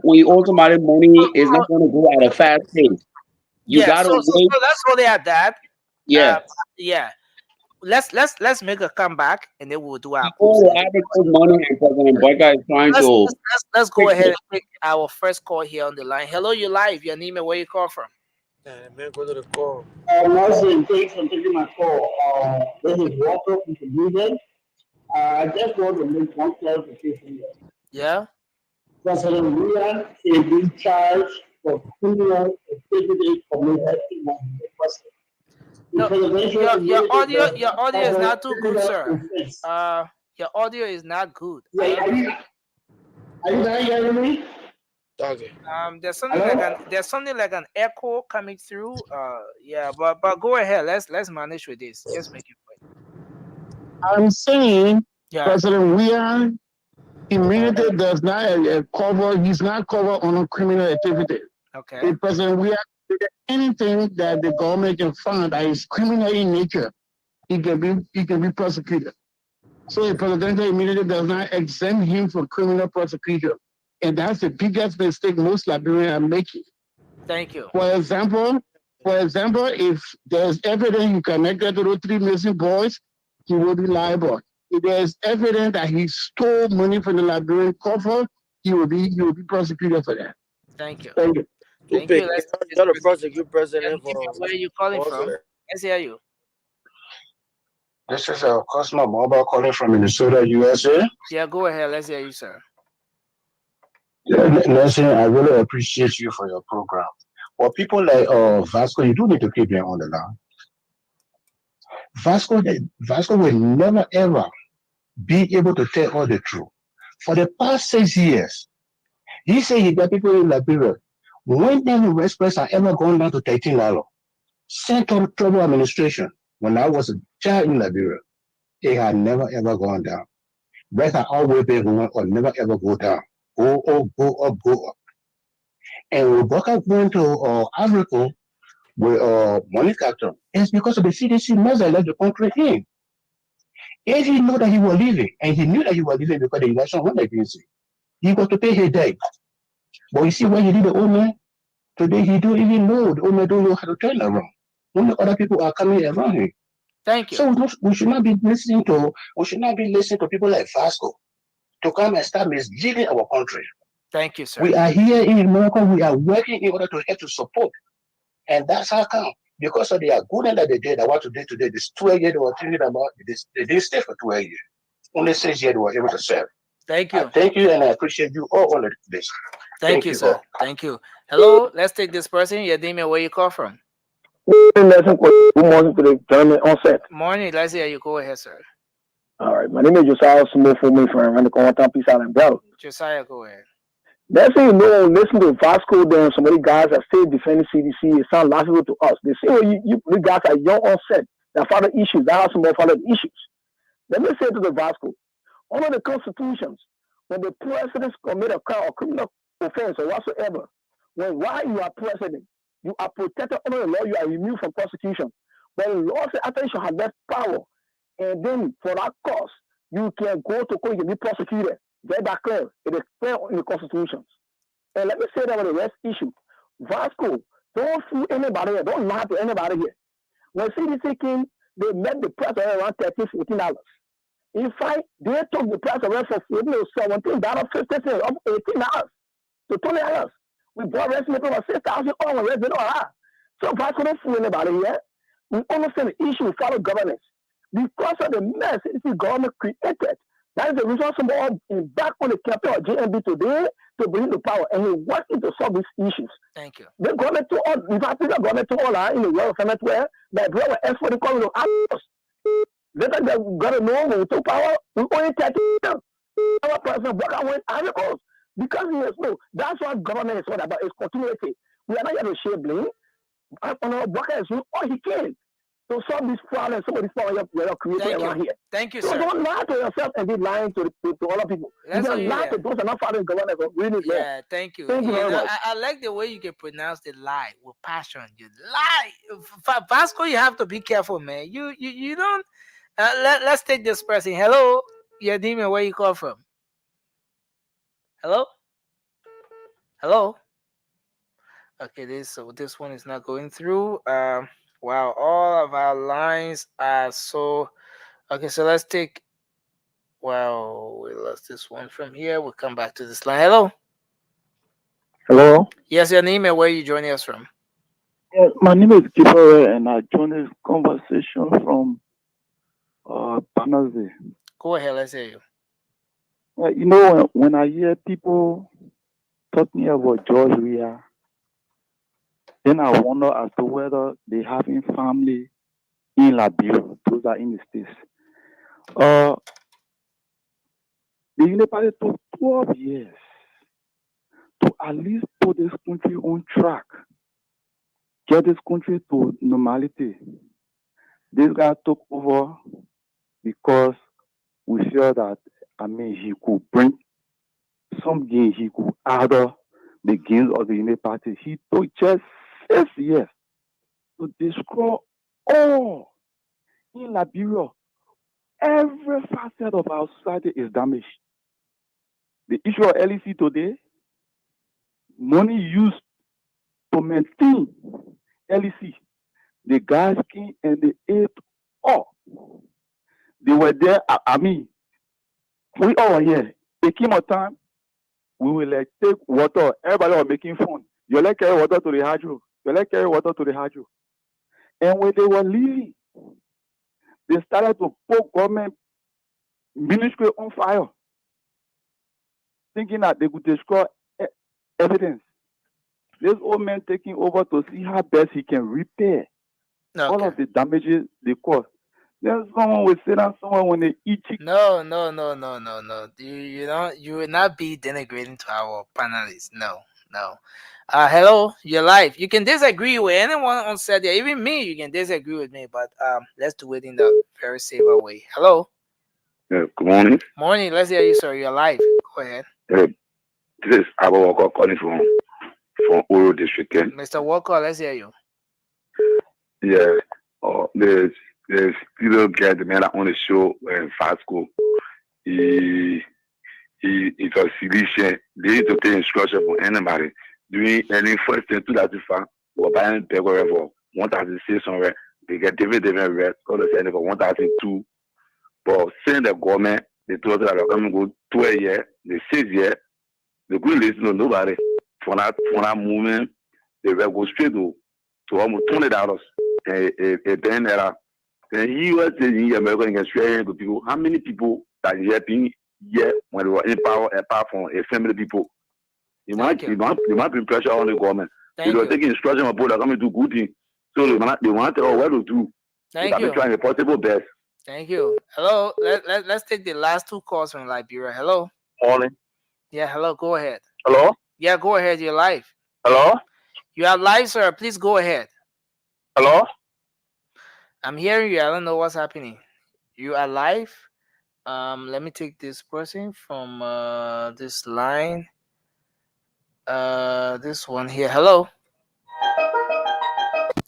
When you owe somebody money, it's not going to go at a fast pace. You gotta wait. So let's hold it at that. Yeah. Yeah. Let's make a comeback and then we'll do our money and President Boyka is trying to. Let's go ahead and take our first call here on the line. Hello, you're live. Your name and where you call from? Man, go to the call. Nelson, thanks for taking my call. This is Walter from Cleveland. I just want to make one clarification here. Yeah. President William is being charged for criminal activity committed in the president. No, your audio is not too good, sir. Your audio is not good. Are you not hearing me? Okay. There's something like an echo coming through. Yeah, but go ahead. Let's manage with this. Just make it quick. I'm saying President William immunity does not cover. He's not covered on a criminal activity. Okay. If President William did anything that the government can find that is criminal in nature, he can be prosecuted. So the presidential immunity does not exempt him from criminal prosecution. And that's the biggest mistake most Liberians are making. Thank you. For example, if there's evidence you connected to those 3 missing boys, he will be liable. If there's evidence that he stole money from the Liberian coffers, he will be prosecuted for that. Thank you. Thank you. Thank you. Let's prosecute president for. Where are you calling from? Let's hear you. This is a Cosmo Mobile calling from Minnesota, USA. Yeah, go ahead. Let's hear you, sir. Nelson, I really appreciate you for your program. For people like Vasco, you do need to keep them on the line. Vasco will never ever be able to tell all the truth. For the past 6 years, he said he got people in Liberia. When the express are ever gone down to $13, Central Trouble Administration, when I was a child in Liberia, it had never ever gone down. Breaks are always been going or never ever go down. Go up, go up, go up. And when Boca went to Africa with money capture, it's because of the CDC measure left the country in. If he knew that he was leaving, and he knew that he was leaving because the election went against him, he got to pay his debt. But you see what he did, the old man? Today he don't even know. The old man don't know how to turn around. Only other people are coming around him. Thank you. So we should not be listening to people like Vasco to come and start misleading our country. Thank you, sir. We are here in America. We are working in order to help to support, and that's how come. Because of the goodness that they did, what today, this 12 years they were thinking about, they didn't stay for 12 years. Only 6 years they were able to serve. Thank you. Thank you, and I appreciate you all on this. Thank you, sir. all. Thank you. Hello, let's take this person. Yadime, where you call from? Good morning to the gentleman on set. Morning, let's hear you. Go ahead, sir. All right, my name is Josiah Smith from around the corner, Peace Island, Bell. Josiah, go ahead. That's how you know, listen to Vasco, then some of the guys that still defending CDC, it sounds laughable to us. They say, oh, you guys are young on set, that father issues, that have some more father issues. Let me say to the Vasco, under the constitutions, when the president commit a crime or criminal offense or whatsoever, while you are president, you are protected under the law, you are immune from prosecution. But the law says after you shall have left power, and then for that cause, you can go to court, you can be prosecuted. Get that clear. It is clear in the constitutions. And let me say that with the rest issue. Vasco, don't fool anybody here. Don't lie to anybody here. When CDC came, they met the price around $13, $14. In fact, they took the price around for $17, $50, up $18 to $20. We bought resident over 6,000 on resident. So Vasco don't fool anybody here. We understand the issue, follow governance. Because of the mess the government created, that is the reason someone back on the capital of JMB today to bring the power, and he working to solve these issues. Thank you. The government to all, in fact, the government to all in the world of where that we were asked for the calling of us. Later, they got to know when we took power, we only take it. Our president work out with articles because he has no. That's what government is all about. It's continuity. We are not here to share blame. On our workers, all he can. To solve this problem, some of these problems we are creating around here. Thank you, so sir. Don't lie to yourself and be lying to other people. You can lie to those that are not following government. Really yeah, thank you. Thank you very much. I like the way you can pronounce the lie with passion. You lie. Vasco, you have to be careful, man. You don't. Let's take this person. Hello, Yadime, where you call from? Hello? Hello? Okay, this one is not going through. Wow, all of our lines are so okay. So let's take. Wow, we lost this one from here. We'll come back to this line. Hello. Hello. Yes, your name and where are you joining us from? Yeah, my name is Kipore, and I joined this conversation from Panazzi. Go ahead, let's hear you. You know, when I hear people talking about George Weah, then I wonder as to whether they have in family in Liberia. Those are in the States. The Union Party took 12 years to at least put this country on track, get this country to normality. This guy took over because we feel that, he could bring some gain, he could add the gains of the Union Party. He took just 6 years to destroy all in Liberia. Every facet of our society is damaged. The issue of LEC today, money used to maintain LEC, the guys came and they ate all. They were there, we all here. There came a time, we will take water. Everybody was making fun. You carry water to the hydro. You carry water to the hydro. And when they were leaving, they started to put government ministry on fire, thinking that they could destroy evidence. This old man taking over to see how best he can repair all of the damages they caused. Then someone will sit down somewhere when they eat chicken. No. You will not be denigrating to our panelists. No. Hello, you're live. You can disagree with anyone on set there, even me. You can disagree with me, but let's do it in the very safer way. Hello. Yeah, good morning. Morning. Let's hear you, sir. You're live. Go ahead. This is Abba Walker calling from Oro District. Mr. Walker, let's hear you. Yeah. There's little guy, the man that on the show in Vasco. He if a civilian, they need to take instruction from anybody. Doing any first thing to that far, or buying paper for 1,006 somewhere, they get different rest, all the same for 1,002. But saying the government, they told us that they're coming to go 12 years, the 6 years, they couldn't listen to nobody. For that movement, they will go straight to almost $20 a pen era. Then he was saying American can share to people. How many people that here being here when they were in power apart from a family people? You might be pressure on the government. They were taking instruction of people that coming to do good things. So they want to tell what to do. They have been trying the possible best. Thank you. Hello. Let's take the last two calls from Liberia. Hello. Morning. Yeah, hello. Go ahead. Hello? Yeah, go ahead. You're live. Hello? You are live, sir. Please go ahead. Hello? I'm hearing you. I don't know what's happening. You are live. Let me take this person from this line. This one here. Hello.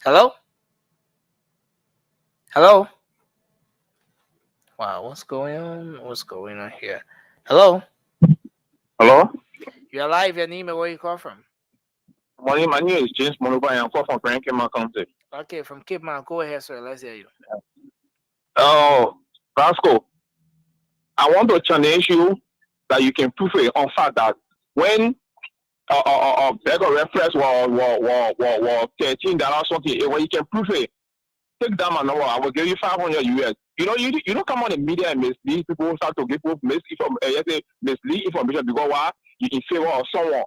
Hello. Hello. Wow, what's going on? What's going on here? Hello. Hello? You're live. Your name and where you call from? Morning, my name is James Monuba. I'm calling from Franklin County. Okay, from Cape Mount. Go ahead, sir. Let's hear you. Oh, Vasco, I want to challenge you that you can prove it on fact that when beggar reference was $13 something, when you can prove it, take that my number. I will give you 500 US. You don't come on the media and mislead people, start to give people mislead information because why you in favor of someone.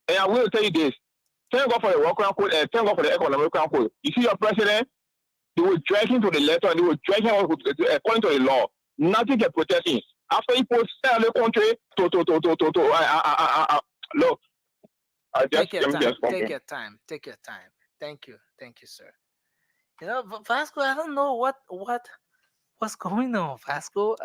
And I will tell you this. Thank God for the work code and thank God for the economic code. You see your president, they will drag him to the letter and they will drag him according to the law. Nothing can protect him. After he posts sell the country look. Take your time. Take your time. Thank you, sir. You know, Vasco, I don't know what's going on, Vasco.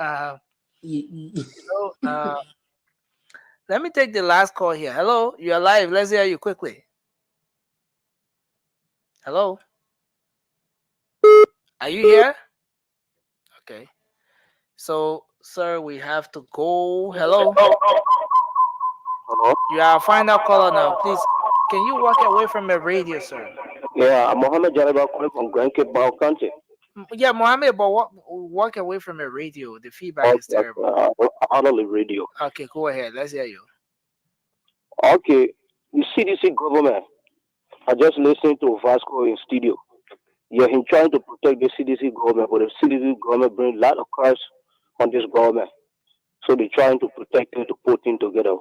Let me take the last call here. Hello, you're live. Let's hear you quickly. Hello, are you here? Okay. So, sir, we have to go. Hello. Hello. You are a final caller now. Please, can you walk away from the radio, sir? Yeah, I'm Mohammed Jalaba calling from Grand Cape County. Yeah, Mohammed, but walk away from the radio. The feedback is terrible. Out of the radio. Okay, go ahead. Let's hear you. Okay, the CDC government. I just listened to Vasco in studio. Yeah, him trying to protect the CDC government, but the CDC government bring a lot of curse on this government. So they're trying to protect him to put him together.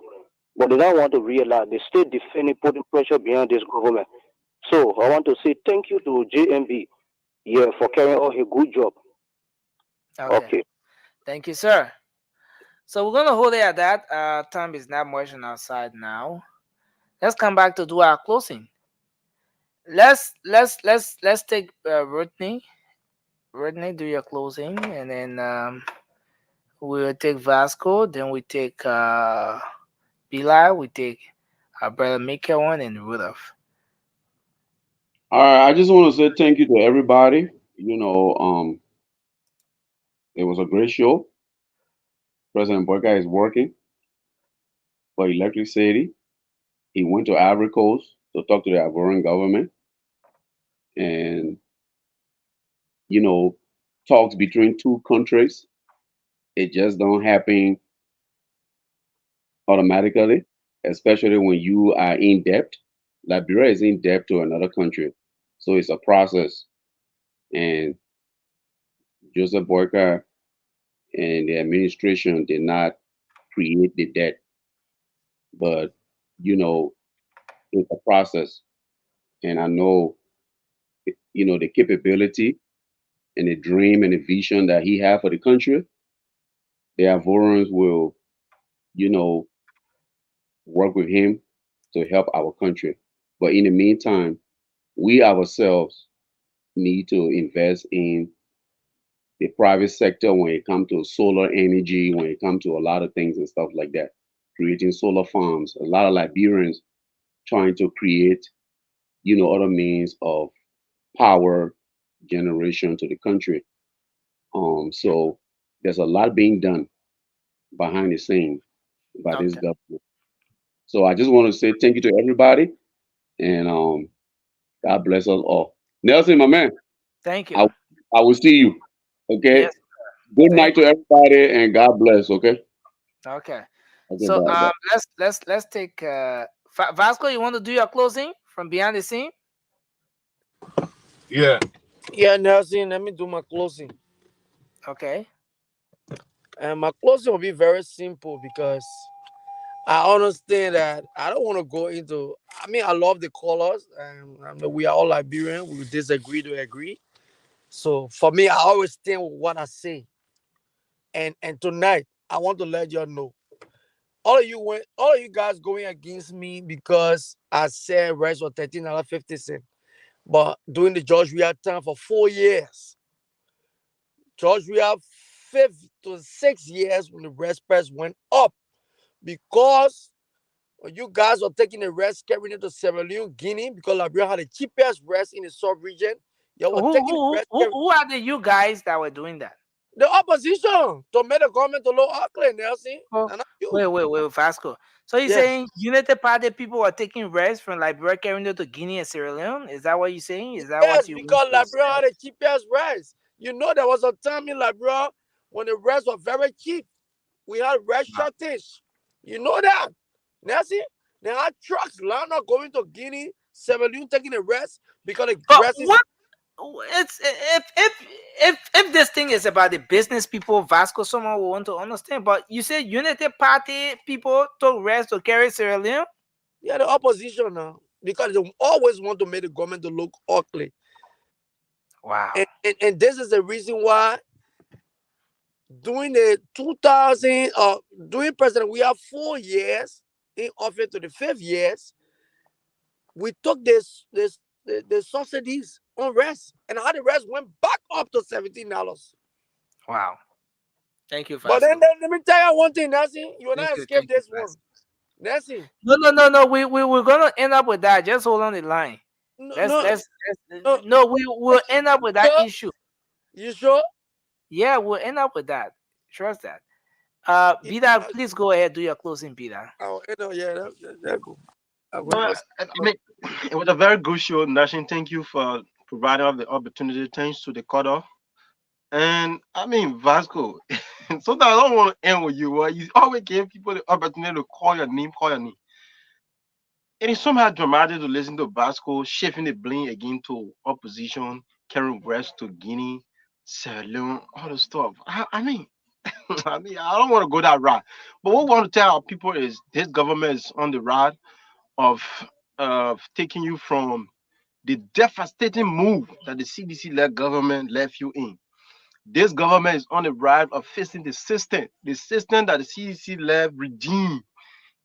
But they don't want to realize they still defending, putting pressure behind this government. So I want to say thank you to JMB, yeah, for carrying out a good job. Okay. Thank you, sir. So we're gonna hold it at that. Time is not much on our side now. Let's come back to do our closing. Let's take Rodney. Rodney, do your closing, and then we'll take Vasco. Then we take Bilal. We take our brother Mika one and Rudolph. All right, I just want to say thank you to everybody. It was a great show. President Boyka is working for electricity. He went to Ivory Coast to talk to the Ivorian government. And, talks between two countries, it just don't happen automatically, especially when you are in debt. Liberia is in debt to another country. So it's a process. And Joseph Boyka and the administration did not create the debt. But, it's a process. And I know, the capability and the dream and the vision that he had for the country. The Ivorians will, work with him to help our country. But in the meantime, we ourselves need to invest in the private sector when it comes to solar energy, when it comes to a lot of things and stuff like that. Creating solar farms. A lot of Liberians trying to create, other means of power generation to the country. So there's a lot being done behind the scene. by this government. So I just want to say thank you to everybody, and God bless us all. Nelson, my man, Thank you. I will see you. Okay. Yes. Good Thank night to everybody, and God bless. Okay. Okay. Okay. So Bye. Bye. let's take Vasco. You want to do your closing from behind the scene? Yeah, Nelson, let me do my closing. Okay. And my closing will be very simple because I understand that I don't want to go into. I mean, I love the colors, and I mean, we are all Liberian. We disagree to agree. So for me, I always stand with what I say. And tonight, I want to let y'all know, all of you guys going against me because I said rice was $13.50. But during the George Weah time for 4 years, George Weah 5 to 6 years when the rice price went up because you guys are taking the rest, carrying it to Sierra Leone, Guinea, because Liberia had the cheapest rest in the South region. You were taking the rest. Who are the you guys that were doing that? The opposition to make the government to low Auckland, Nelson. Oh, wait, Vasco. So you're Yes. saying United Party people are taking rest from Liberia, carrying it to Guinea and Sierra Leone? Is that what you're saying? Is that what Yes, you because want to Liberia say? had the cheapest rice. You know, there was a time in Liberia when the rice was very cheap. We had rice shortage. You know that. Nancy, they had trucks lined up going to Guinea, Sierra Leone taking the rest because the But rest is. what? It's if this thing is about the business people, Vasco, someone will want to understand. But you say United Party people took rest to carry Sierra Leone? Yeah, the opposition now. Because they always want to make the government to look ugly. Wow. And this is the reason why during the 2000 during President we have 4 years in office to the 5 years, we took the subsidies on rest, and how the rest went back up to $17. Wow. Thank you, Vasco. But then let me tell you one thing, Nancy. You will not escape this one. Nancy. No. We're gonna end up with that. Just hold on the line. We'll end up with that issue. You sure? Yeah, we'll end up with that. Trust that. Bida, please go ahead, do your closing, Bida. Oh, yeah, that's cool. No, I mean, it was a very good show, Nation. Thank you for providing us the opportunity. Thanks to the cutoff. And I mean, Vasco, sometimes I don't want to end with you. You always give people the opportunity to call your name. It is somehow dramatic to listen to Vasco shifting the blame again to opposition, carrying west to Guinea, Sierra Leone, all the stuff. I mean, I don't want to go that route. But what we want to tell our people is this government is on the route of taking you from the devastating move that the CDC-led government left you in. This government is on the route of facing the system that the CDC-led regime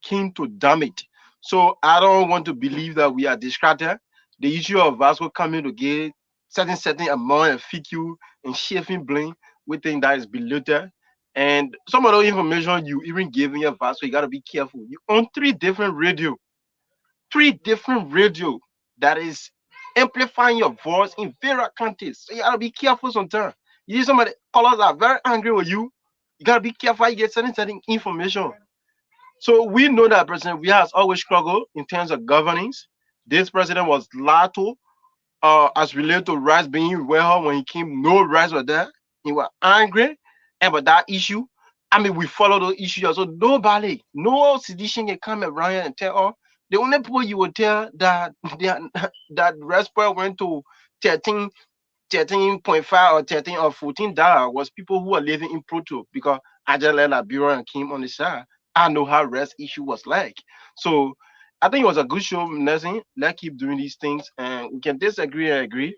came to damage. So I don't want to believe that we are distracted. The issue of Vasco coming to get certain amount and FQ and shifting blame, we think that is belittled. And some of the information you even giving your Vasco, you gotta be careful. You own three different radio that is amplifying your voice in various countries. So you gotta be careful sometimes. You see some of the callers are very angry with you. You gotta be careful you get certain information. So we know that President we has always struggled in terms of governance. This president was lied to as related to rights being well when he came, no rights were there. He was angry about that issue. I mean, we follow those issues. So nobody, no sedition can come around here and tell us. The only people you would tell that that response went to 13.5 or 13 or $14 was people who are living in Proto because I just let Liberia and came on the side. I know how rest issue was like. So I think it was a good show, Nelson. Let's keep doing these things and we can disagree and agree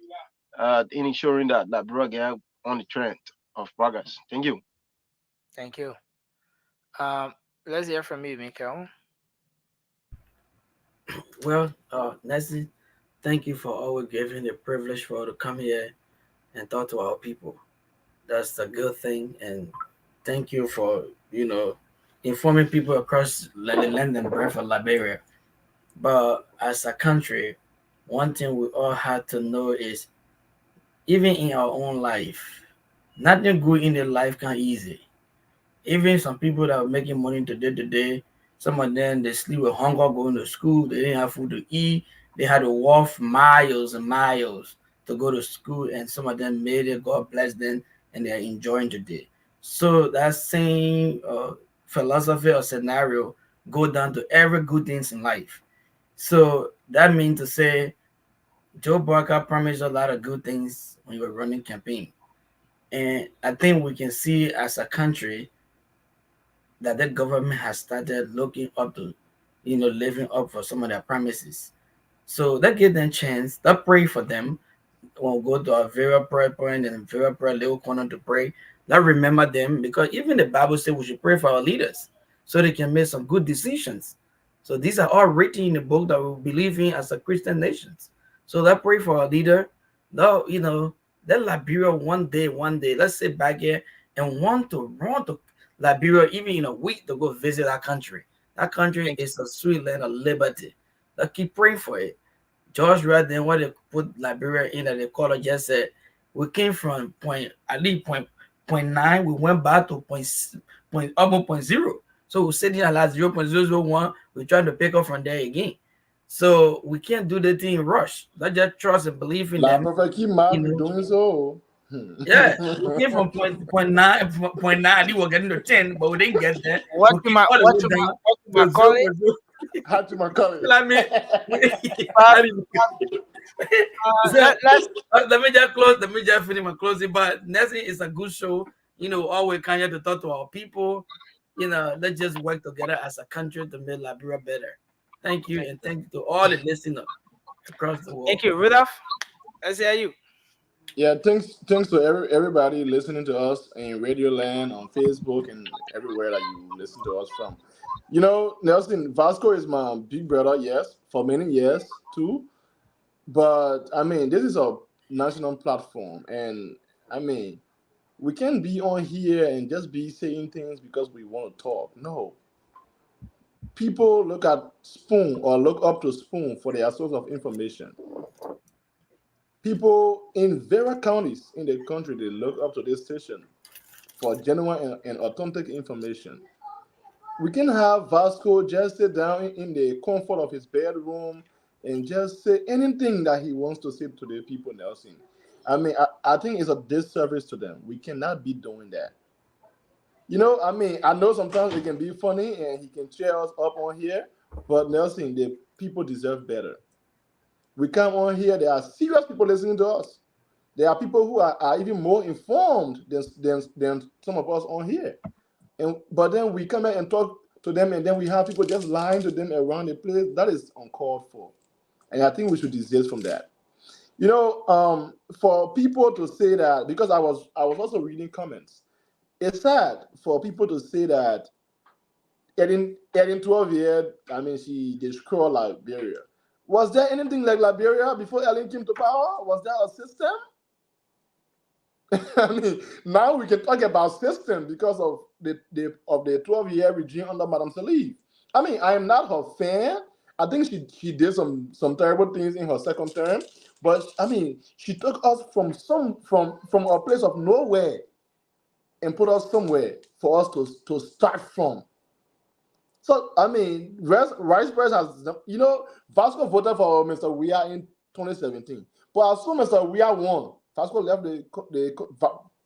in ensuring that Liberia get on the trend of progress. Thank you. Thank you. Let's hear from you, Mikael. Well, Nessie, thank you for always giving the privilege for us to come here and talk to our people. That's a good thing, and thank you for informing people across the land and breadth of Liberia. But as a country, one thing we all have to know is even in our own life, nothing good in the life can easy. Even some people that were making money today, some of them they sleep with hunger going to school. They didn't have food to eat. They had to walk miles and miles to go to school, and some of them made it. God bless them, and they're enjoying today. So that same philosophy or scenario go down to every good things in life. So that means to say Joe Barker promised a lot of good things when he was running campaign. And I think we can see as a country that the government has started looking up to, living up for some of their promises. So that give them chance. That pray for them. We'll go to a very prayer point and very prayer little corner to pray. Let remember them because even the Bible says we should pray for our leaders so they can make some good decisions. So these are all written in the book that we believe in as a Christian nations. So let pray for our leader. Now, let Liberia one day, let's sit back here and want to run to Liberia even in a week to go visit that country. That country is a sweet land of liberty. Let's keep praying for it. George read then what they put Liberia in that they call it just said we came from point at least point nine, we went back to almost point zero. So we're sitting at last 0.001, we're trying to pick up from there again. So we can't do the thing in rush. Let's just trust and believe in La them. Prophet keep mad for doing so. Yeah, we came from point nine, I think we're getting to 10, but we didn't get there. What We you keep ma all the what way you ma down what you ma to call it? 0.0. Had to Macaulay. I mean, But so, let's let me just close. Let me just finish my closing. But Nessie is a good show. Always kind of to talk to our people. Let's just work together as a country to make Liberia better. Thank you, and thank you to all the listeners across the world. thank you, Rudolph. Let's hear you. Yeah, thanks to everybody listening to us in Radio Land, on Facebook, and everywhere that you listen to us from. Nelson, Vasco is my big brother, yes, for many years too. But I mean, this is a national platform, and I mean, we can't be on here and just be saying things because we want to talk. No, people look at Spoon or look up to Spoon for their source of information. People in various counties in the country, they look up to this station for genuine and authentic information. We can have Vasco just sit down in the comfort of his bedroom and just say anything that he wants to say to the people, Nelson. I mean, I think it's a disservice to them. We cannot be doing that. I mean, I know sometimes it can be funny and he can cheer us up on here, but Nelson, the people deserve better. We come on here, there are serious people listening to us. There are people who are even more informed than some of us on here. But then we come out and talk to them, and then we have people just lying to them around the place. That is uncalled for. And I think we should desist from that. For people to say that, because I was also reading comments, it's sad for people to say that Erin 12 years, I mean, she destroyed Liberia. Was there anything like Liberia before Ellen came to power? Was there a system? I mean, now we can talk about system because of the 12-year regime under Madame Salif. I mean, I am not her fan. I think she did some terrible things in her second term, but I mean, she took us from a place of nowhere and put us somewhere for us to start from. So I mean, Rice Press has Vasco voted for Mr. Weah in 2017, but as soon as Mr. Weah won, Vasco left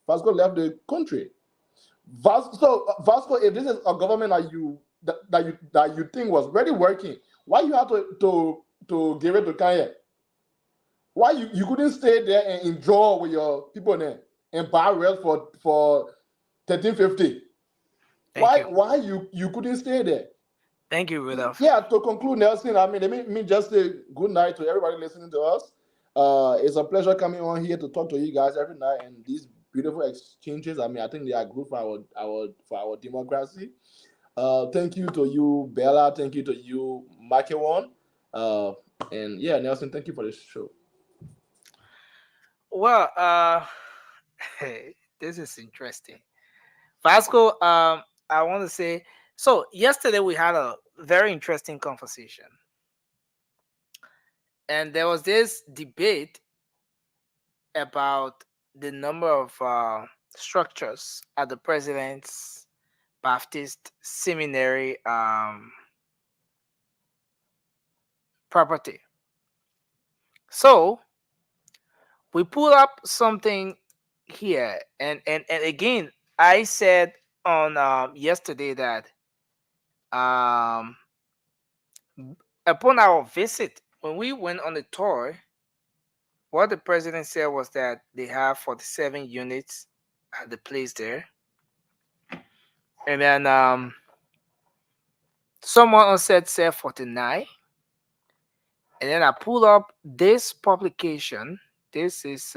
Vasco left the country. Vasco, if this is a government that you think was already working, why you have to give it to Kanye? Why you couldn't stay there and enjoy with your people there and buy rails for 1350? Why you couldn't stay there? Thank you, Rudolph. Yeah, to conclude, Nelson, I mean, let me just say good night to everybody listening to us. It's a pleasure coming on here to talk to you guys every night, and these beautiful exchanges. I mean, I think they are good for our democracy. Thank you to you, Bella. Thank you to you, Makewan. And yeah, Nelson, thank you for this show. Well, this is interesting. Vasco, I want to say, so yesterday we had a very interesting conversation. And there was this debate about the number of structures at the president's Baptist Seminary property. So we pull up something here, and again, I said on yesterday that um, upon our visit, when we went on the tour, what the president said was that they have 47 units at the place there, and then someone else said 49, and then I pulled up this publication. This is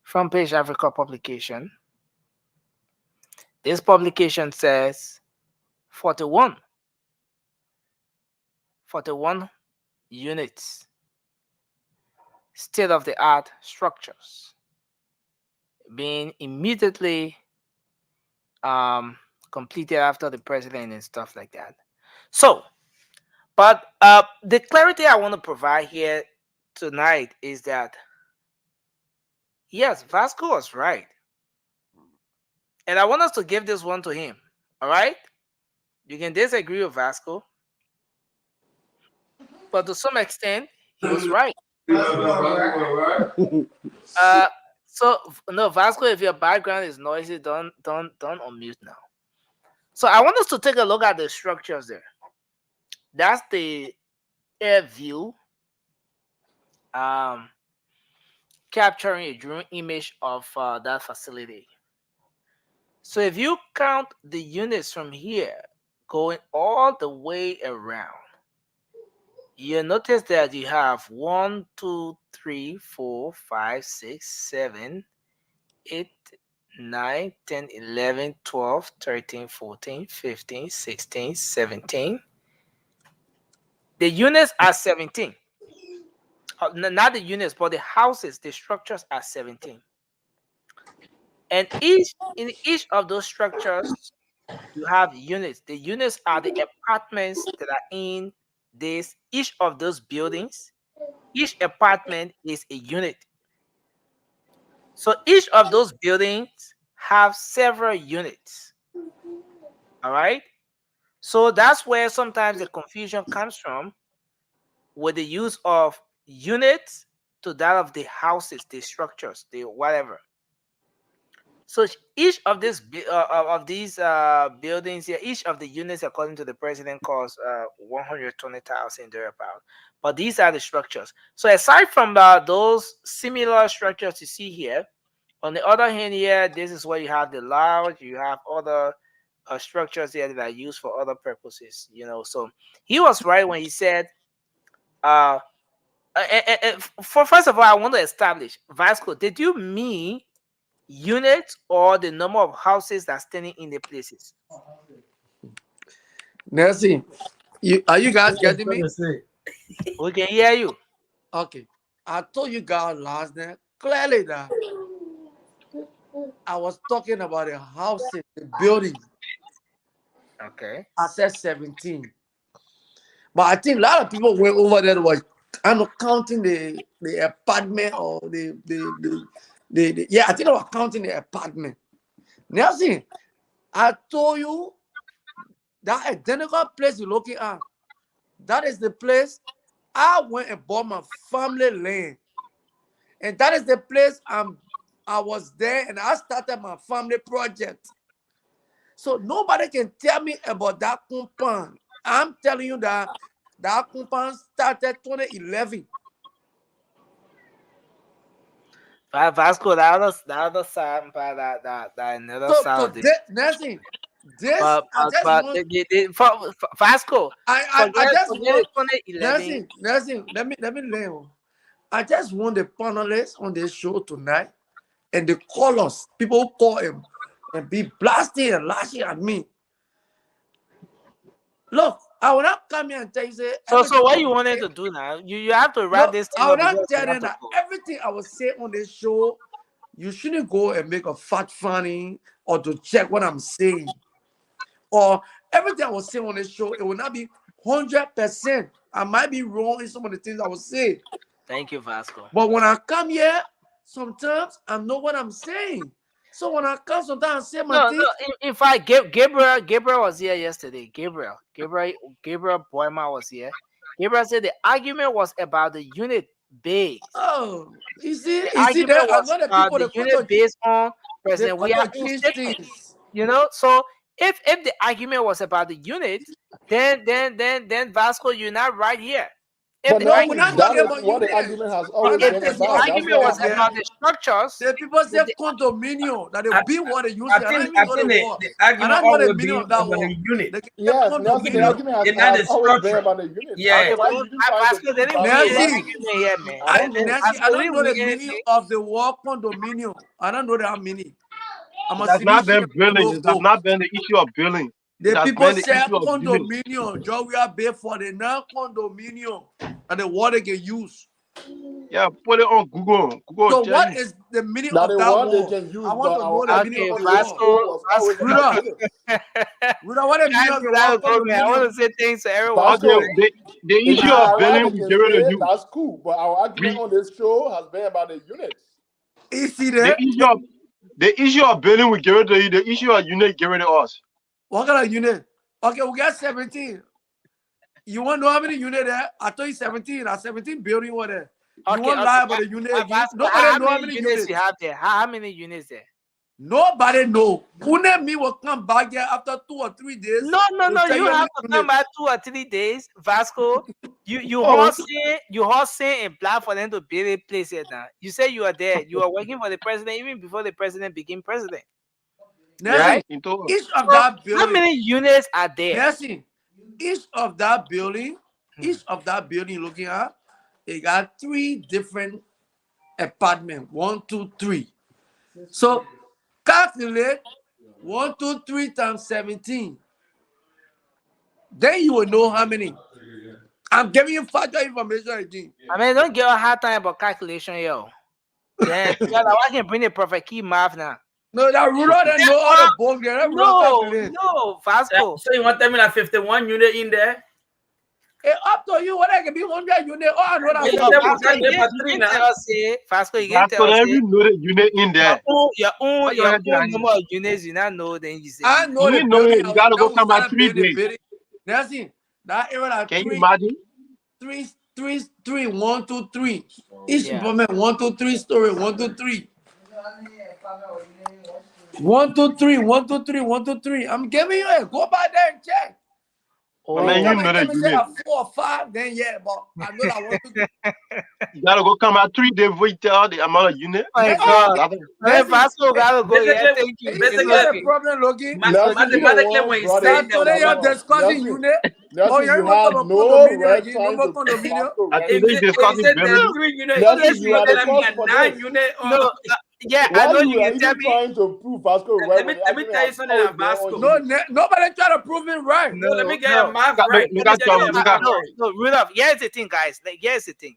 Front Page Africa publication. This publication says 41 units, state-of-the-art structures being immediately completed after the president and stuff like that. So, but the clarity I want to provide here tonight is that yes, Vasco was right, and I want us to give this one to him. All right, you can disagree with Vasco, but to some extent, he was right. So no, Vasco, if your background is noisy, don't unmute now. So I want us to take a look at the structures there. That's the air view, capturing a drone image of that facility. So if you count the units from here going all the way around, you notice that you have 1, 2, 3, 4, 5, 6, 7, 8, 9, 10, 11, 12, 13, 14, 15, 16, 17. The units are 17. Not the units, but the houses, the structures are 17. And in each of those structures, you have units. The units are the apartments that are in each of those buildings. Each apartment is a unit. So each of those buildings have several units. All right. So that's where sometimes the confusion comes from with the use of units to that of the houses, the structures, the whatever. So each of these buildings here, each of the units, according to the president, costs 120,000 thereabout. But these are the structures. So aside from those similar structures you see here, on the other hand, here, this is where you have the lodge. You have other structures here that are used for other purposes. So he was right when he said, first of all, I want to establish, Vasco, did you mean units or the number of houses that's standing in the places? Nancy, are you guys getting me? We can hear you. Okay. I told you guys last night clearly that I was talking about the houses, the buildings. Okay. I said 17. But I think a lot of people went over there was counting the apartment or the yeah, I think I was counting the apartment. Nelson, I told you that identical place you're looking at, that is the place I went and bought my family land. And that is the place I was there and I started my family project. So nobody can tell me about that compound. I'm telling you that compound started 2011. Vasco, that other side, that another side So of the. Nancy, But I just want Vasco, I just forget want 2011. Nancy, let me learn. I just want the panelists on this show tonight and the callers, people who call him and be blasting and lashing at me. Look, I will not come here and tell you say. So what you wanted to do now? You have to wrap this thing I will up not because tell them that everything I will say on this show, you shouldn't go and make a fat funny or to check what I'm saying. Or everything I will say on this show, it will not be 100%. I might be wrong in some of the things I will say. Thank you, Vasco. But when I come here, sometimes I know what I'm saying. So when I come sometimes say my No, thing, no. In fact, Gabriel was here yesterday. Gabriel Boyma was here. Gabriel said the argument was about the unit base. oh, you see Argument that I was know the about people the they come unit to based on they President come William to change statement. things. You know, so if the argument was about the unit, then Vasco, you're not right here. If But the No, we're argument not Nelson, was that talking is about about the what the unit, unit. argument has But always let me been tell if you the about. something. That's argument why was Yeah. about the structures, The people say if the condominium that they I, be what they use. I And I think don't even know the word. the And argument I know the always meaning been of that about word. the unit. They can say yes, Nelson, the condominium. argument has, It's not the always been structure. about the unit. Yeah. okay, Why but you trying to Vasco, they prove didn't Vasco win any right? Nancy, argument here, man. I don't know. Nancy, Vasco I don't didn't know win the meaning anything. of the word condominium. I don't know that meaning. I'm It a has not Tunisian. been I billing. know It has both. not been the issue of billing. It The has people been the say issue of unit. condominium. Joe, we are paid for the non-condominium and the water can use. Yeah, put it on Google. Google will So tell what you. is the meaning Now of the that one they word? can use, I want but to know our the meaning argument Okay, of on the this word. show was always about Ruda, units. Ruda, what the meaning Can't of do the that word go, man. I want condominium? to say things to everyone. Okay, Vasco, the if issue you of are right, billing, they we can get rid of say you. that's cool. But our argument We on this show has been about the units. You see the that? issue of billing, we get rid of you. The issue of unit, get rid of us. What kind of unit? Okay, we got 17. You want to know how many units there? I told you 17. 17 building what there. You Okay, want to okay. lie about the unit again? Vasco, Nobody how know how many many units you units. have there? How many units there? Nobody know. Pune me will come back here after 2 or 3 days. No. We'll tell You you how have many to come units. back 2 or 3 days, Vasco. You Oh, all saying and plan for them to build a place here now. You say you are there. You are working for the president even before the president became president, Nelson, right? He told us. each of So that how building, many units are there? Nelson, each of that building, looking at, it got 3 different apartments. 1, 2, 3. So calculate 1, 2, 3 times 17. Then you will know how many. I'm giving you factual information again. I mean, don't give a hard time about calculation, yo. Then because I can bring the perfect key math now. No, that ruler they know all the books. They don't calculate. No, Vasco. So you want to tell me that 51 unit in there? It's up to you whether it can be 100 units. Oh, I know that. You No, said we Vasco, got you there for didn't, you 3 didn't now. tell us, Vasco, you didn't Vasco, tell us, every loaded unit in there. your What your own head behind number you? of units, you not know, then you say I you. know the You know building. it. You gotta go We come back started 3 building the days. building. That's it. That area like Can you imagine? 1, 2, 3. Each Yeah. apartment 1, 2, 3 story. 1, 2, 3. 1, 2, 3. 1, 2, 3. 1, 2, 3. I'm giving you a go by there and check. My man, you know Tell the me say unit. a 4 or 5, then yeah, but I know that 1, 2, 3. You gotta go come out 3 days before you tell the amount of unit. My That's God. it. Man, That's Vasco it. gotta go. Yeah, thank you. You It's see what the okay. problem looking? Nelson, you the Mathematically, one when you brought say it. That that today you're No, discussing Nelson, unit. Oh, Nelson, you you ain't want to had talk about no condominium right again. No time more to prove condominium. Vasco I right. think they when you discussing said there's billing. 3 unit in Nelson, this, you you are the tell me cause a for 9 this. unit or No, yeah, I Why know you you are can tell even me. trying to prove Vasco right when the let me argument tell you has something always about been on Vasco. No, units? nobody try to prove it right. No, let me get No. your math Look, right. look Let me at get your your look at math right. No, Rudolph, here's the thing, guys. Like, here's the thing.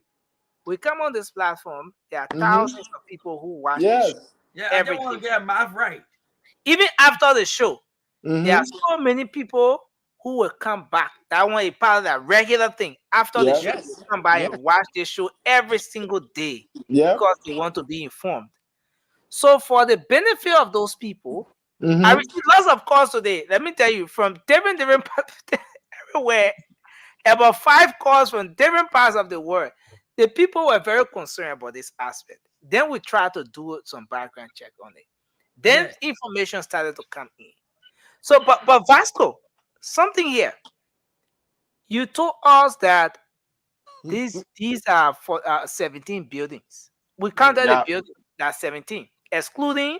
We come on this platform, there are thousands of people who watch the Yes. show Yeah, I every just want day. to get math right. Even after the show, there are Mm-hmm. so many people who will come back. That want a part of that regular thing. After the Yeah. show, they Yes. come by Yeah. and watch the show every single day Yeah. because they want to be informed. So, for the benefit of those people, I Mm-hmm. received lots of calls today. Let me tell you, from different everywhere, about 5 calls from different parts of the world. The people were very concerned about this aspect. Then we tried to do some background check on it. Then Yeah. information started to come in. So, but Vasco, something here. You told us that these are for 17 buildings. We counted the yeah. buildings. That's 17, excluding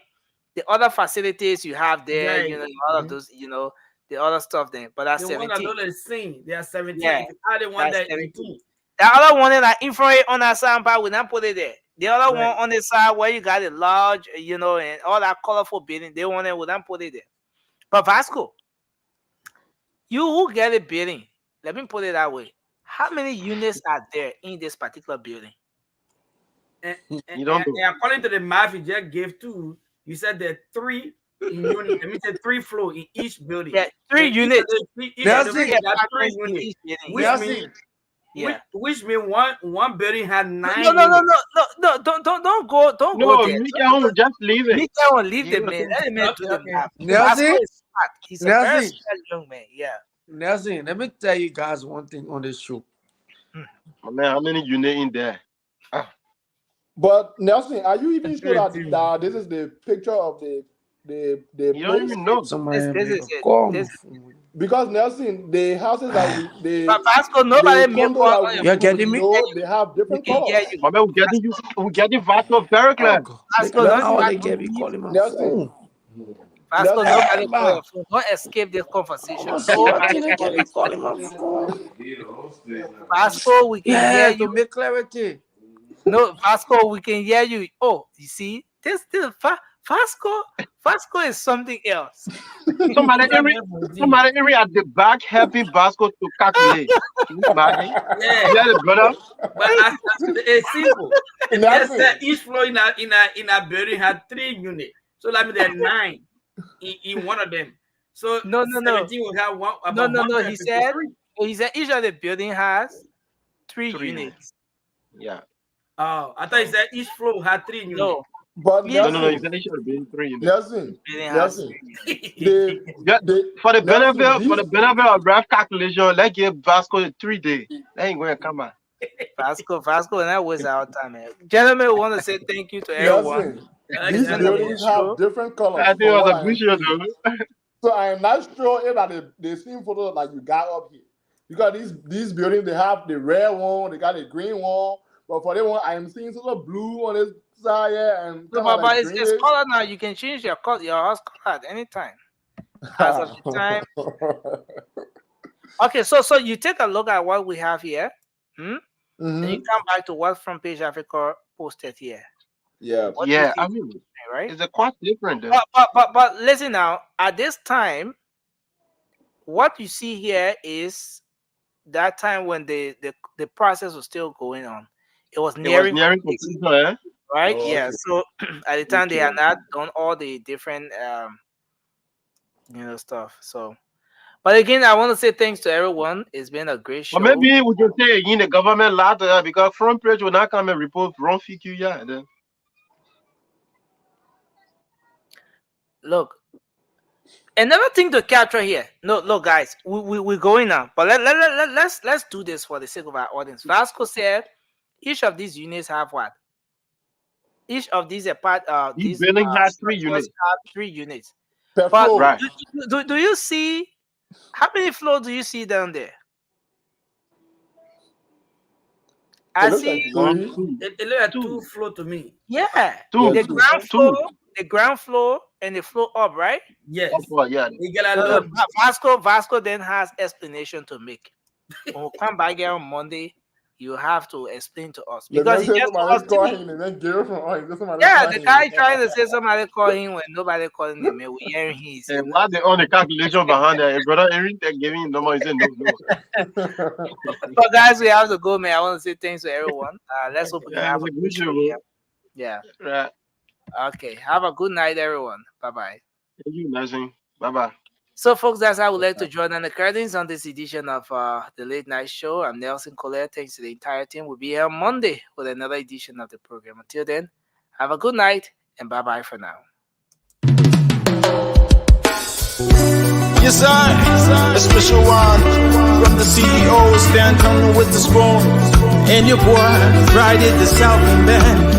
the other facilities you have there. Right. You know, all of those. You know, the other stuff there. But that's The one that 17. don't sing, they are 17. Yeah, If you add the one that's that 17. 18. The other one is like infrared on that soundbar, we not put it there. The other Right. one on the side where you got a large, you know, and all that colorful building, they want it, we not put it there. But Vasco, you who get a building, let me put it that way. How many units are there in this particular building? And, You don't know. and according to the math you just gave to, you said there are 3 units. Let me say 3 floors in each building. Yeah, 3 Then units. each of That's the it. building got 3 Apartments in units, each building. which Yeah. That's means it. Yeah. Which means one building had 9 No, don't No, go there. Mikael, just leave it. Mikael, leave the Leave man. it. Let the man do the math. Nelson, Vasco is smart. He's a very Nelson, smart young man. Yeah. Nelson, let me tell you guys one thing on this show. Oh, man, how many units in there? But Nelson, are you even sure that this is the picture of the You place? don't even know. This is it. Because Nelson, the houses that But Vasco, nobody the make condo one that on we, your You're phone. getting me? know, they have different We can colors. hear you. My man, we getting Vasco very clear. Vasco, Now don't they you get me calling my Nelson, phone. Vasco, Nelson, nobody call your phone. Don't escape this conversation. I'm Nobody. they get me calling my phone. Vasco, we can hear Yeah, you. to make clarity. No, Vasco, we can hear you. Oh, you see, this Vasco is something else. Somebody at the back helping Vasco to calculate. Can you imagine? Yeah. Yeah, the brother. But it's simple. It just said each floor in a building had 3 units. So that means there are 9 in one of them. So No. 17 will have one. No. About He said each of the building has 3 units. Yeah. Oh, I thought he said each floor had 3 units. No. But No, he said it should have been 3 units. Nelson, For the benefit of rough calculation, let's give Vasco 3 days. That ain't gonna come out. Vasco, and that was our time, man. Gentlemen, we want to say thank you to everyone. These buildings have different colors. I think it was a bullshit, though. So I am not sure if that the same photo like you got up here. Because these buildings, they have the red one, they got the green one. But for that one, I am seeing sort of blue on this side here and No, kind of but like it's color now. You can change your house color at any time. As of the time. Okay, so you take a look at what we have here. And you come back to what Front Page Africa posted here. Yeah. Yeah, I mean, right? It's quite different though. But listen now, at this time, what you see here is that time when the process was still going on. It was nearing completion, eh? right? Oh, Yeah. okay. So at the time they had not done all the different stuff. So but again, I want to say thanks to everyone. It's been a great show. Or maybe we can say in the government ladder because Front Page will not come and report wrong figure, yeah. Then. Look, another thing to capture here. No, look, guys, we're going now, but let's do this for the sake of our audience. Vasco said each of these units have what? Each of these Each building has 3 units. Have 3 units. Per but floor. Right. Do you see how many floors do you see down there? I see. It look like 2 floor to me. Yeah. Two. The ground floor and the floor up, right? Yes. Yeah. You get a little Vasco then has explanation to make. When we come back here on Monday, you have to explain to us because the guy trying to say somebody call him when nobody calling him. We hearing his. And why they on the calculation behind that? Brother Eric, they're giving number. He said no. But guys, we have to go, man. I want to say thanks to everyone. Let's hope we can have a good show. Yeah. Right. Okay. Have a good night, everyone. Bye-bye. Thank you, Nelson. Bye-bye. So, folks, that's how I would like to join on the curtains on this edition of the Late Night Show. I'm Nelson Colette. Thanks to the entire team. We'll be here on Monday with another edition of the program. Until then, have a good night and bye-bye for now. Yes, a special one from the CEO, stand on with the spoon. And your boy, Friday the Southern Band.